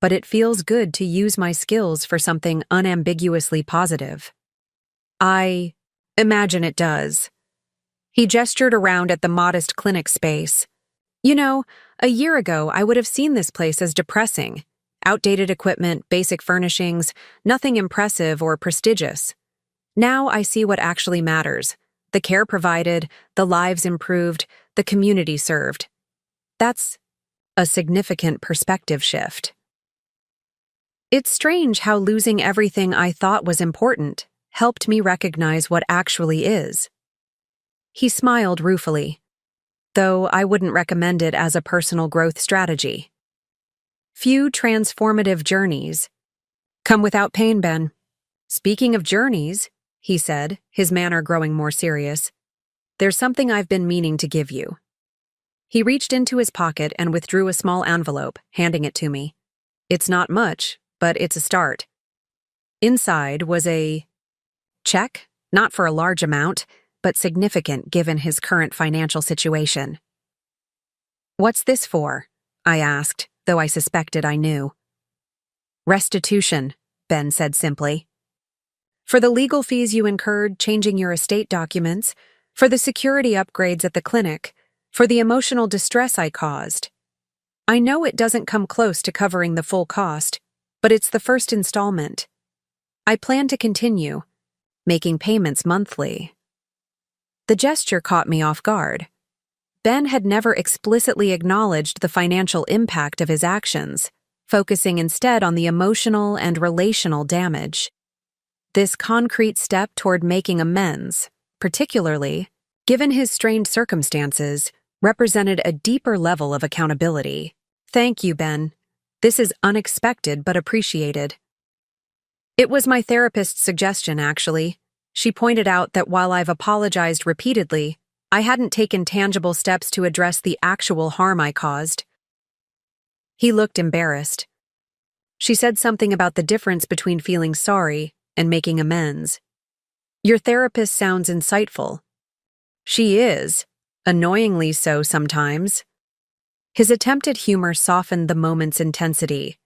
but it feels good to use my skills for something unambiguously positive. I imagine it does. He gestured around at the modest clinic space. You know, a year ago I would have seen this place as depressing. Outdated equipment, basic furnishings, nothing impressive or prestigious. Now I see what actually matters. The care provided, the lives improved, the community served. That's a significant perspective shift. It's strange how losing everything I thought was important helped me recognize what actually is. He smiled ruefully, though I wouldn't recommend it as a personal growth strategy. Few transformative journeys come without pain, Ben. Speaking of journeys, he said, his manner growing more serious, there's something I've been meaning to give you. He reached into his pocket and withdrew a small envelope, handing it to me. It's not much, but it's a start. Inside was a check, not for a large amount, but significant given his current financial situation. What's this for? I asked, though I suspected I knew. Restitution, Ben said simply. For the legal fees you incurred changing your estate documents, for the security upgrades at the clinic, for the emotional distress I caused. I know it doesn't come close to covering the full cost, but it's the first installment. I plan to continue, making payments monthly. The gesture caught me off guard. Ben had never explicitly acknowledged the financial impact of his actions, focusing instead on the emotional and relational damage. This concrete step toward making amends, particularly, given his strained circumstances, represented a deeper level of accountability. Thank you, Ben. This is unexpected but appreciated. It was my therapist's suggestion, actually. She pointed out that while I've apologized repeatedly, I hadn't taken tangible steps to address the actual harm I caused. He looked embarrassed. She said something about the difference between feeling sorry and making amends. Your therapist sounds insightful. She is, annoyingly so sometimes. His attempt at humor softened the moment's intensity.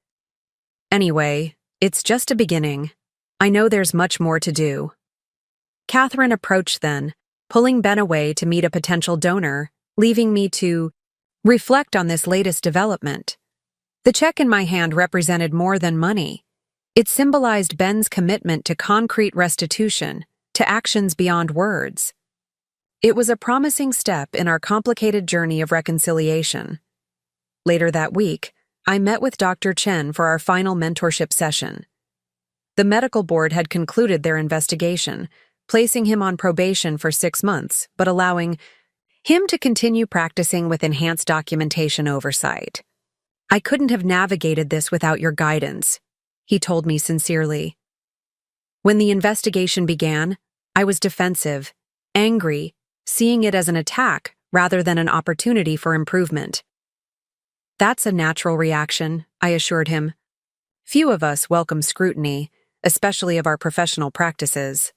Anyway, it's just a beginning. I know there's much more to do. Catherine approached then, pulling Ben away to meet a potential donor, leaving me to reflect on this latest development. The check in my hand represented more than money. It symbolized Ben's commitment to concrete restitution, to actions beyond words. It was a promising step in our complicated journey of reconciliation. Later that week, I met with Dr. Chen for our final mentorship session. The medical board had concluded their investigation, placing him on probation for 6 months, but allowing him to continue practicing with enhanced documentation oversight. I couldn't have navigated this without your guidance, he told me sincerely. When the investigation began, I was defensive, angry, seeing it as an attack rather than an opportunity for improvement. That's a natural reaction, I assured him. Few of us welcome scrutiny, especially of our professional practices.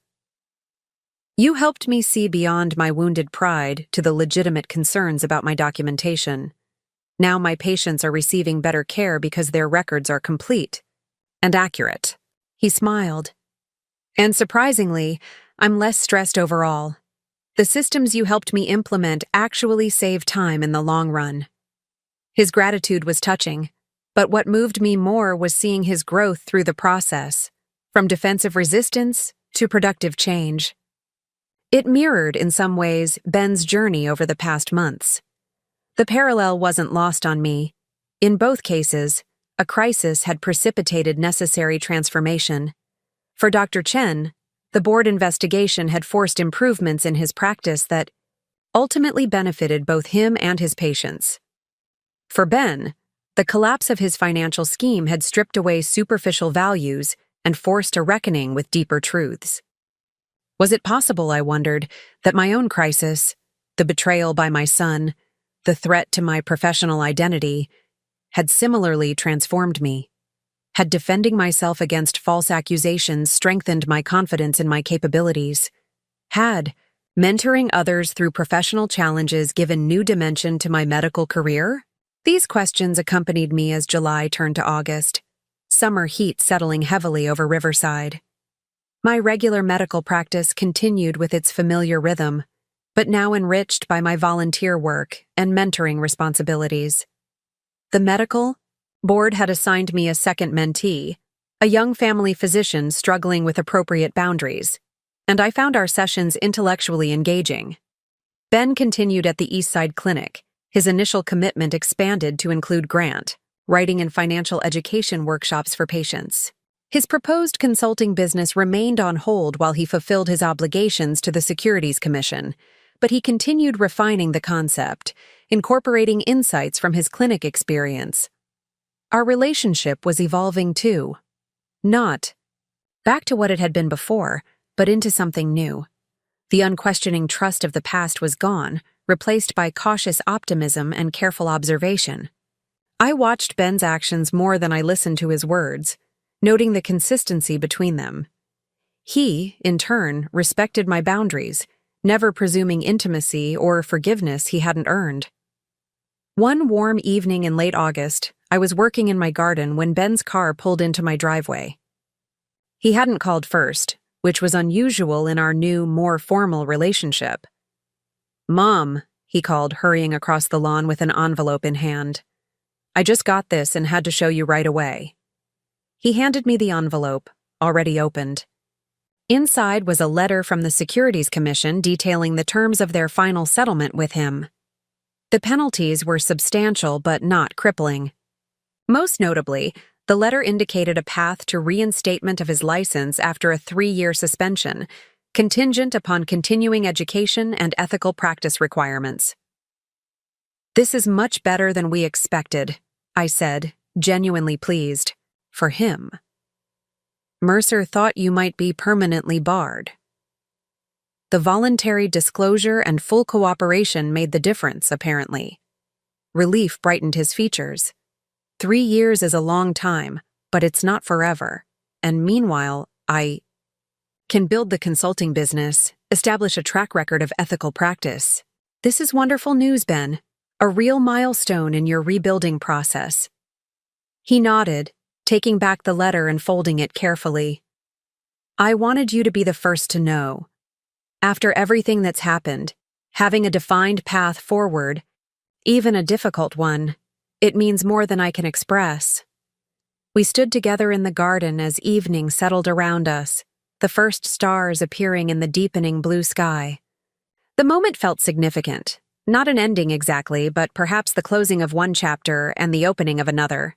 You helped me see beyond my wounded pride to the legitimate concerns about my documentation. Now my patients are receiving better care because their records are complete and accurate. He smiled. And surprisingly, I'm less stressed overall. The systems you helped me implement actually save time in the long run. His gratitude was touching, but what moved me more was seeing his growth through the process, from defensive resistance to productive change. It mirrored, in some ways, Ben's journey over the past months. The parallel wasn't lost on me. In both cases, a crisis had precipitated necessary transformation. For Dr. Chen, the board investigation had forced improvements in his practice that ultimately benefited both him and his patients. For Ben, the collapse of his financial scheme had stripped away superficial values and forced a reckoning with deeper truths. Was it possible, I wondered, that my own crisis, the betrayal by my son, the threat to my professional identity, had similarly transformed me? Had defending myself against false accusations strengthened my confidence in my capabilities? Had mentoring others through professional challenges given new dimension to my medical career? These questions accompanied me as July turned to August. summer heat settling heavily over Riverside. My regular medical practice continued with its familiar rhythm, but now enriched by my volunteer work and mentoring responsibilities. The medical board had assigned me a second mentee, a young family physician struggling with appropriate boundaries, and I found our sessions intellectually engaging. Ben continued at the Eastside Clinic. His initial commitment expanded to include grant, writing and financial education workshops for patients. His proposed consulting business remained on hold while he fulfilled his obligations to the Securities Commission, but he continued refining the concept, incorporating insights from his clinic experience. Our relationship was evolving too. Not back to what it had been before, but into something new. The unquestioning trust of the past was gone, replaced by cautious optimism and careful observation. I watched Ben's actions more than I listened to his words, noting the consistency between them. He, in turn, respected my boundaries, never presuming intimacy or forgiveness he hadn't earned. One warm evening in late August, I was working in my garden when Ben's car pulled into my driveway. He hadn't called first, which was unusual in our new, more formal relationship. "Mom," he called, hurrying across the lawn with an envelope in hand. "I just got this and had to show you right away." He handed me the envelope, already opened. Inside was a letter from the Securities Commission detailing the terms of their final settlement with him. The penalties were substantial but not crippling. Most notably, the letter indicated a path to reinstatement of his license after a 3-year suspension, contingent upon continuing education and ethical practice requirements. "This is much better than we expected," I said, genuinely pleased. For him. "Mercer thought you might be permanently barred." The voluntary disclosure and full cooperation made the difference, apparently. Relief brightened his features. 3 years is a long time, but it's not forever. And meanwhile, I can build the consulting business, establish a track record of ethical practice. This is wonderful news, Ben. A real milestone in your rebuilding process. He nodded, taking back the letter and folding it carefully. "I wanted you to be the first to know. After everything that's happened, having a defined path forward, even a difficult one, it means more than I can express." We stood together in the garden as evening settled around us, the first stars appearing in the deepening blue sky. The moment felt significant, not an ending exactly, but perhaps the closing of one chapter and the opening of another.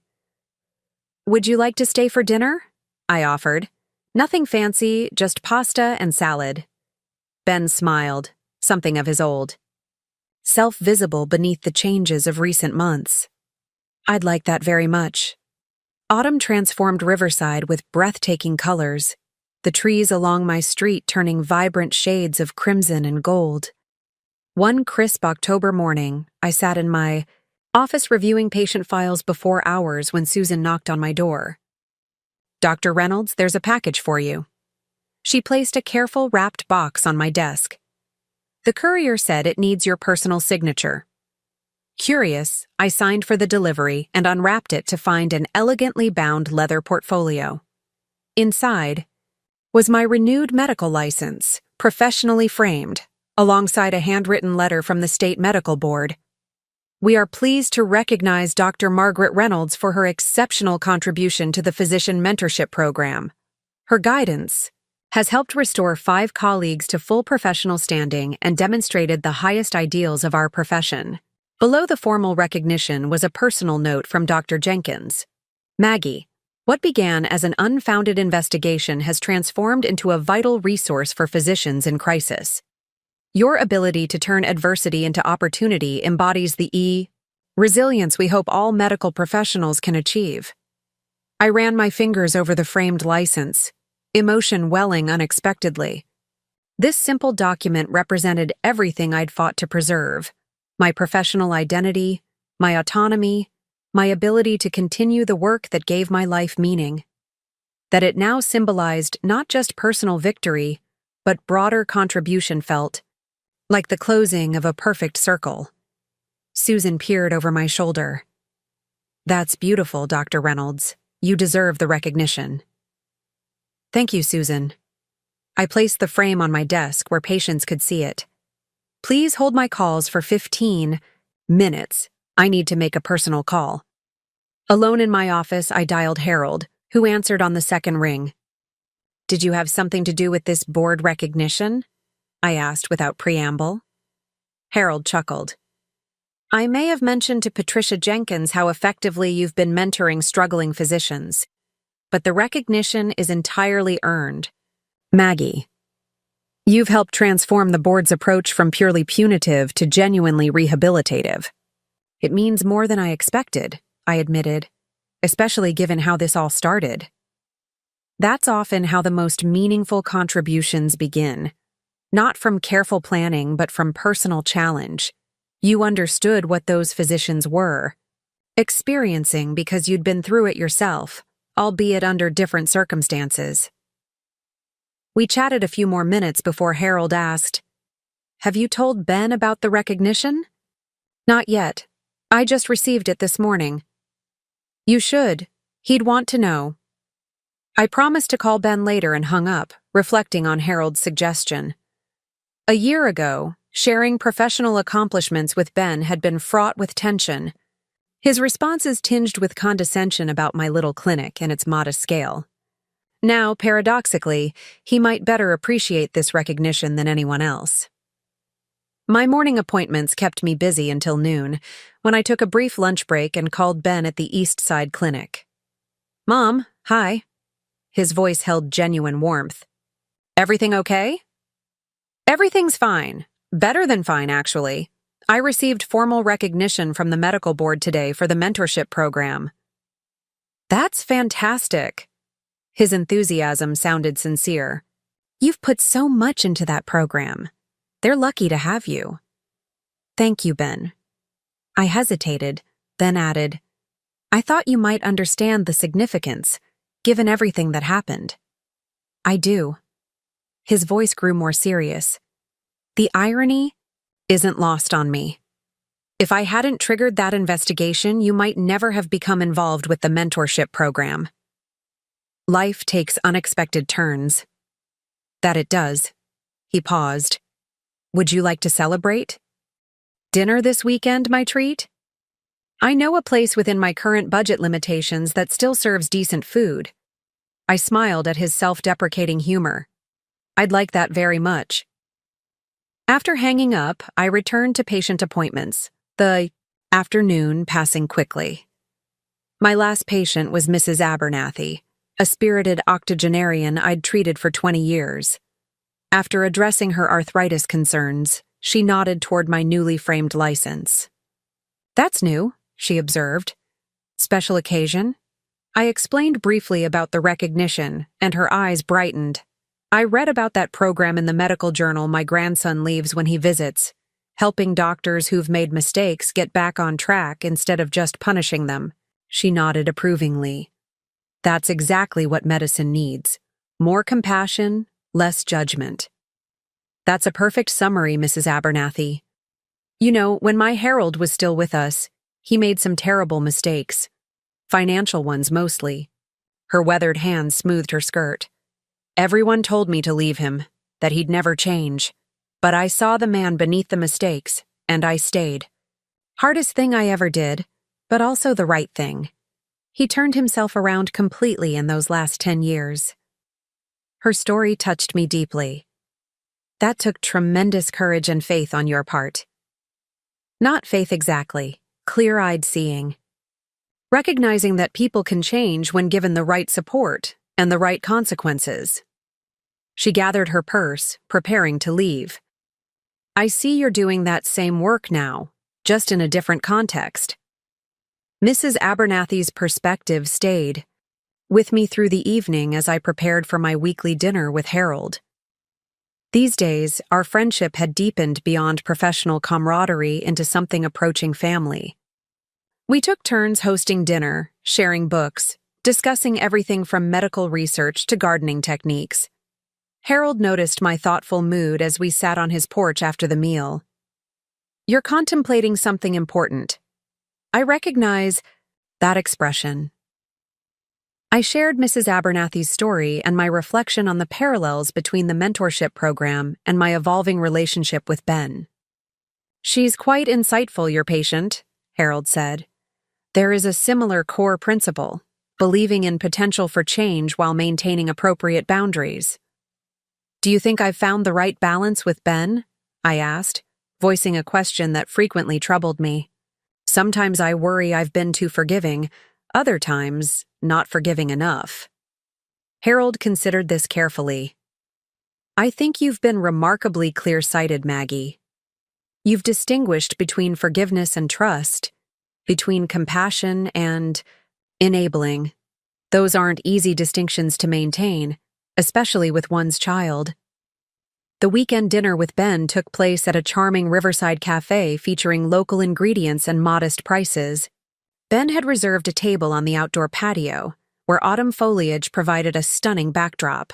"Would you like to stay for dinner?" I offered. "Nothing fancy, just pasta and salad." Ben smiled, something of his old self visible beneath the changes of recent months. "I'd like that very much." Autumn transformed Riverside with breathtaking colors, the trees along my street turning vibrant shades of crimson and gold. One crisp October morning, I sat in my office reviewing patient files before hours when Susan knocked on my door. "Dr. Reynolds, there's a package for you." She placed a careful wrapped box on my desk. "The courier said it needs your personal signature." Curious, I signed for the delivery and unwrapped it to find an elegantly bound leather portfolio. Inside was my renewed medical license, professionally framed, alongside a handwritten letter from the State Medical Board. "We are pleased to recognize Dr. Margaret Reynolds for her exceptional contribution to the Physician Mentorship Program. Her guidance has helped restore 5 colleagues to full professional standing and demonstrated the highest ideals of our profession." Below the formal recognition was a personal note from Dr. Jenkins. "Maggie, what began as an unfounded investigation has transformed into a vital resource for physicians in crisis. Your ability to turn adversity into opportunity embodies the resilience we hope all medical professionals can achieve." I ran my fingers over the framed license, emotion welling unexpectedly. This simple document represented everything I'd fought to preserve: my professional identity, my autonomy, my ability to continue the work that gave my life meaning. That it now symbolized not just personal victory, but broader contribution felt like the closing of a perfect circle. Susan peered over my shoulder. "That's beautiful, Dr. Reynolds. You deserve the recognition. Thank you, Susan. I placed the frame on my desk where patients could see it. Please hold my calls for 15 minutes. I need to make a personal call. Alone in my office, I dialed Harold, who answered on the second ring. Did you have something to do with this board recognition? I asked without preamble. Harold chuckled. I may have mentioned to Patricia Jenkins how effectively you've been mentoring struggling physicians, but the recognition is entirely earned. Maggie, you've helped transform the board's approach from purely punitive to genuinely rehabilitative. It means more than I expected, I admitted, especially given how this all started. That's often how the most meaningful contributions begin. Not from careful planning, but from personal challenge. You understood what those physicians were, experiencing because you'd been through it yourself, albeit under different circumstances. We chatted a few more minutes before Harold asked, Have you told Ben about the recognition? Not yet. I just received it this morning. You should. He'd want to know. I promised to call Ben later and hung up, reflecting on Harold's suggestion. A year ago, sharing professional accomplishments with Ben had been fraught with tension. His responses tinged with condescension about my little clinic and its modest scale. Now, paradoxically, he might better appreciate this recognition than anyone else. My morning appointments kept me busy until noon, when I took a brief lunch break and called Ben at the East Side Clinic. Mom, hi. His voice held genuine warmth. Everything okay? Everything's fine. Better than fine, actually. I received formal recognition from the medical board today for the mentorship program. That's fantastic. His enthusiasm sounded sincere. You've put so much into that program. They're lucky to have you. Thank you, Ben. I hesitated, then added, I thought you might understand the significance, given everything that happened. I do. His voice grew more serious. The irony isn't lost on me. If I hadn't triggered that investigation, you might never have become involved with the mentorship program. Life takes unexpected turns. That it does. He paused. Would you like to celebrate? Dinner this weekend, my treat? I know a place within my current budget limitations that still serves decent food. I smiled at his self-deprecating humor. I'd like that very much. After hanging up, I returned to patient appointments, the afternoon passing quickly. My last patient was Mrs. Abernathy, a spirited octogenarian I'd treated for 20 years. After addressing her arthritis concerns, she nodded toward my newly framed license. That's new, she observed. Special occasion? I explained briefly about the recognition, and her eyes brightened. I read about that program in the medical journal my grandson leaves when he visits, helping doctors who've made mistakes get back on track instead of just punishing them. She nodded approvingly. That's exactly what medicine needs. More compassion, less judgment. That's a perfect summary, Mrs. Abernathy. You know, when my Harold was still with us, he made some terrible mistakes. Financial ones mostly. Her weathered hand smoothed her skirt. Everyone told me to leave him, that he'd never change. But I saw the man beneath the mistakes, and I stayed. Hardest thing I ever did, but also the right thing. He turned himself around completely in those last 10 years. Her story touched me deeply. That took tremendous courage and faith on your part. Not faith exactly, clear-eyed seeing. Recognizing that people can change when given the right support and the right consequences. She gathered her purse, preparing to leave. I see you're doing that same work now, just in a different context. Mrs. Abernathy's perspective stayed with me through the evening as I prepared for my weekly dinner with Harold. These days, our friendship had deepened beyond professional camaraderie into something approaching family. We took turns hosting dinner, sharing books, discussing everything from medical research to gardening techniques. Harold noticed my thoughtful mood as we sat on his porch after the meal. You're contemplating something important. I recognize that expression. I shared Mrs. Abernathy's story and my reflection on the parallels between the mentorship program and my evolving relationship with Ben. "She's quite insightful, your patient," Harold said. "There is a similar core principle, believing in potential for change while maintaining appropriate boundaries." "Do you think I've found the right balance with Ben?" I asked, voicing a question that frequently troubled me. Sometimes I worry I've been too forgiving, other times, not forgiving enough. Harold considered this carefully. "I think you've been remarkably clear-sighted, Maggie. You've distinguished between forgiveness and trust, between compassion and enabling. Those aren't easy distinctions to maintain, especially with one's child." The weekend dinner with Ben took place at a charming riverside cafe featuring local ingredients and modest prices. Ben had reserved a table on the outdoor patio, where autumn foliage provided a stunning backdrop.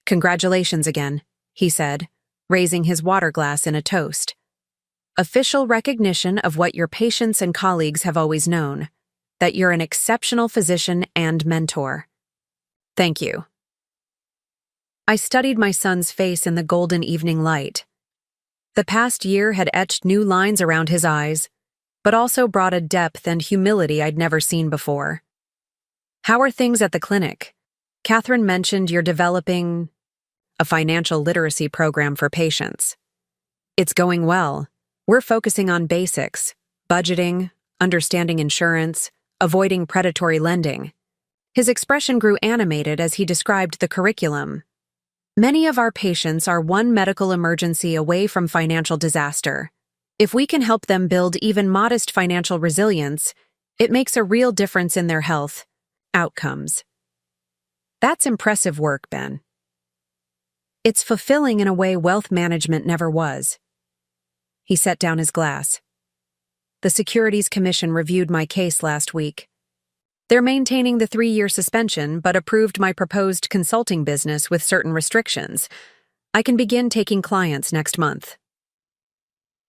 "Congratulations again," he said, raising his water glass in a toast. "Official recognition of what your patients and colleagues have always known, that you're an exceptional physician and mentor." "Thank you." I studied my son's face in the golden evening light. The past year had etched new lines around his eyes, but also brought a depth and humility I'd never seen before. "How are things at the clinic? Catherine mentioned you're developing a financial literacy program for patients." "It's going well. We're focusing on basics, budgeting, understanding insurance, avoiding predatory lending." His expression grew animated as he described the curriculum. "Many of our patients are one medical emergency away from financial disaster. If we can help them build even modest financial resilience, it makes a real difference in their health outcomes." "That's impressive work, Ben." "It's fulfilling in a way wealth management never was." He set down his glass. "The Securities Commission reviewed my case last week. They're maintaining the 3-year suspension, but approved my proposed consulting business with certain restrictions. I can begin taking clients next month."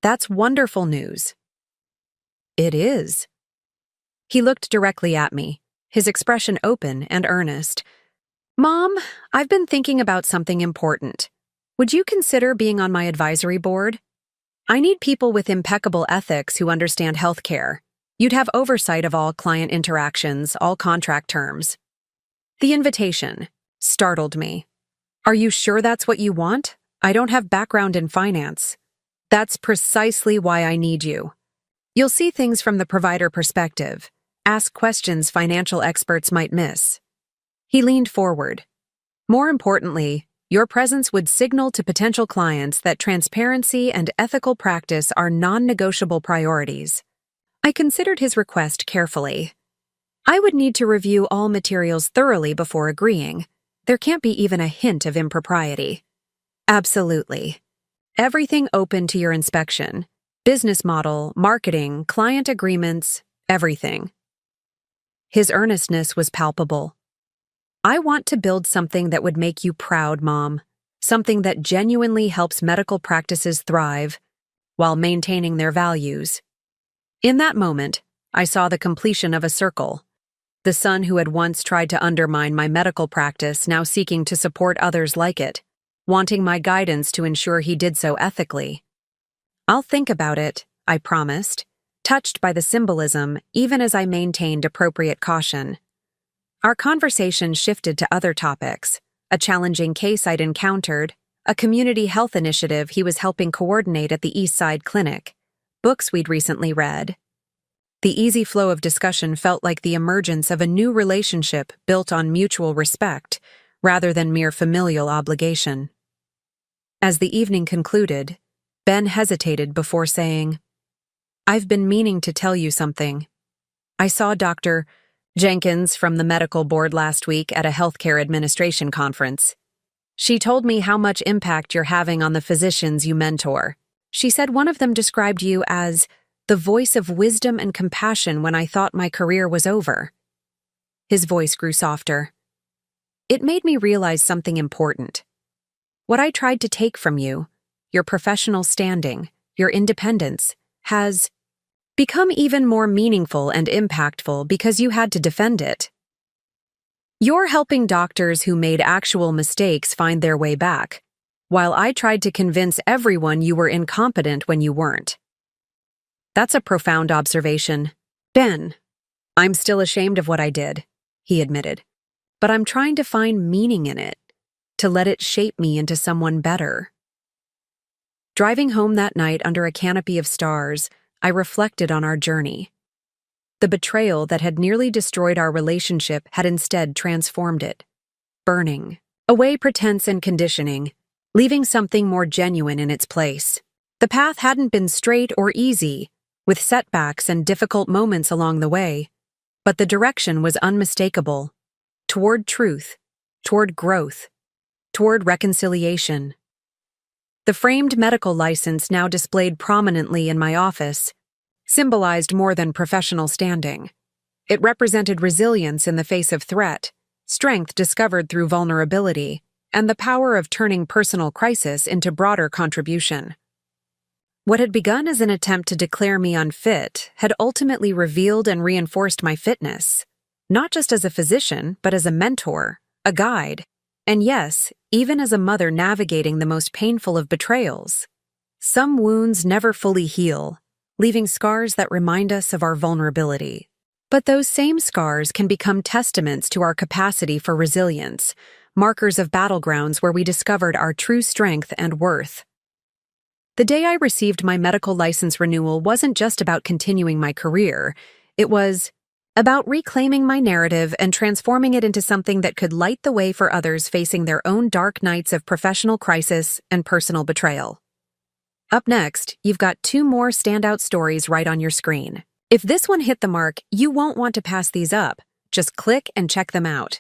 "That's wonderful news." "It is." He looked directly at me, his expression open and earnest. "Mom, I've been thinking about something important. Would you consider being on my advisory board? I need people with impeccable ethics who understand healthcare. You'd have oversight of all client interactions, all contract terms." The invitation startled me. "Are you sure that's what you want? I don't have background in finance." "That's precisely why I need you. You'll see things from the provider perspective, ask questions financial experts might miss." He leaned forward. "More importantly, your presence would signal to potential clients that transparency and ethical practice are non-negotiable priorities." I considered his request carefully. I would need to review all materials thoroughly before agreeing. There can't be even a hint of impropriety. "Absolutely. Everything open to your inspection. Business model, marketing, client agreements, everything." His earnestness was palpable. "I want to build something that would make you proud, Mom. Something that genuinely helps medical practices thrive while maintaining their values." In that moment, I saw the completion of a circle. The son who had once tried to undermine my medical practice now seeking to support others like it, wanting my guidance to ensure he did so ethically. "I'll think about it," I promised, touched by the symbolism even as I maintained appropriate caution. Our conversation shifted to other topics, a challenging case I'd encountered, a community health initiative he was helping coordinate at the East Side Clinic, books we'd recently read. The easy flow of discussion felt like the emergence of a new relationship built on mutual respect, rather than mere familial obligation. As the evening concluded, Ben hesitated before saying, "I've been meaning to tell you something. I saw Dr. Jenkins from the medical board last week at a healthcare administration conference. She told me how much impact you're having on the physicians you mentor. She said one of them described you as the voice of wisdom and compassion when I thought my career was over." His voice grew softer. "It made me realize something important. What I tried to take from you, your professional standing, your independence, has become even more meaningful and impactful because you had to defend it." You're helping doctors who made actual mistakes find their way back, while I tried to convince everyone you were incompetent when you weren't. That's a profound observation. Ben, I'm still ashamed of what I did, he admitted, but I'm trying to find meaning in it, to let it shape me into someone better. Driving home that night under a canopy of stars, I reflected on our journey. The betrayal that had nearly destroyed our relationship had instead transformed it, burning away pretense and conditioning, leaving something more genuine in its place. The path hadn't been straight or easy, with setbacks and difficult moments along the way, but the direction was unmistakable, toward truth, toward growth, toward reconciliation. The framed medical license now displayed prominently in my office symbolized more than professional standing. It represented resilience in the face of threat, strength discovered through vulnerability, and the power of turning personal crisis into broader contribution. What had begun as an attempt to declare me unfit had ultimately revealed and reinforced my fitness, not just as a physician, but as a mentor, a guide, and yes, even as a mother navigating the most painful of betrayals. Some wounds never fully heal, leaving scars that remind us of our vulnerability. But those same scars can become testaments to our capacity for resilience, markers of battlegrounds where we discovered our true strength and worth. The day I received my medical license renewal wasn't just about continuing my career, it was about reclaiming my narrative and transforming it into something that could light the way for others facing their own dark nights of professional crisis and personal betrayal. Up next, you've got 2 more standout stories right on your screen. If this one hit the mark, you won't want to pass these up. Just click and check them out.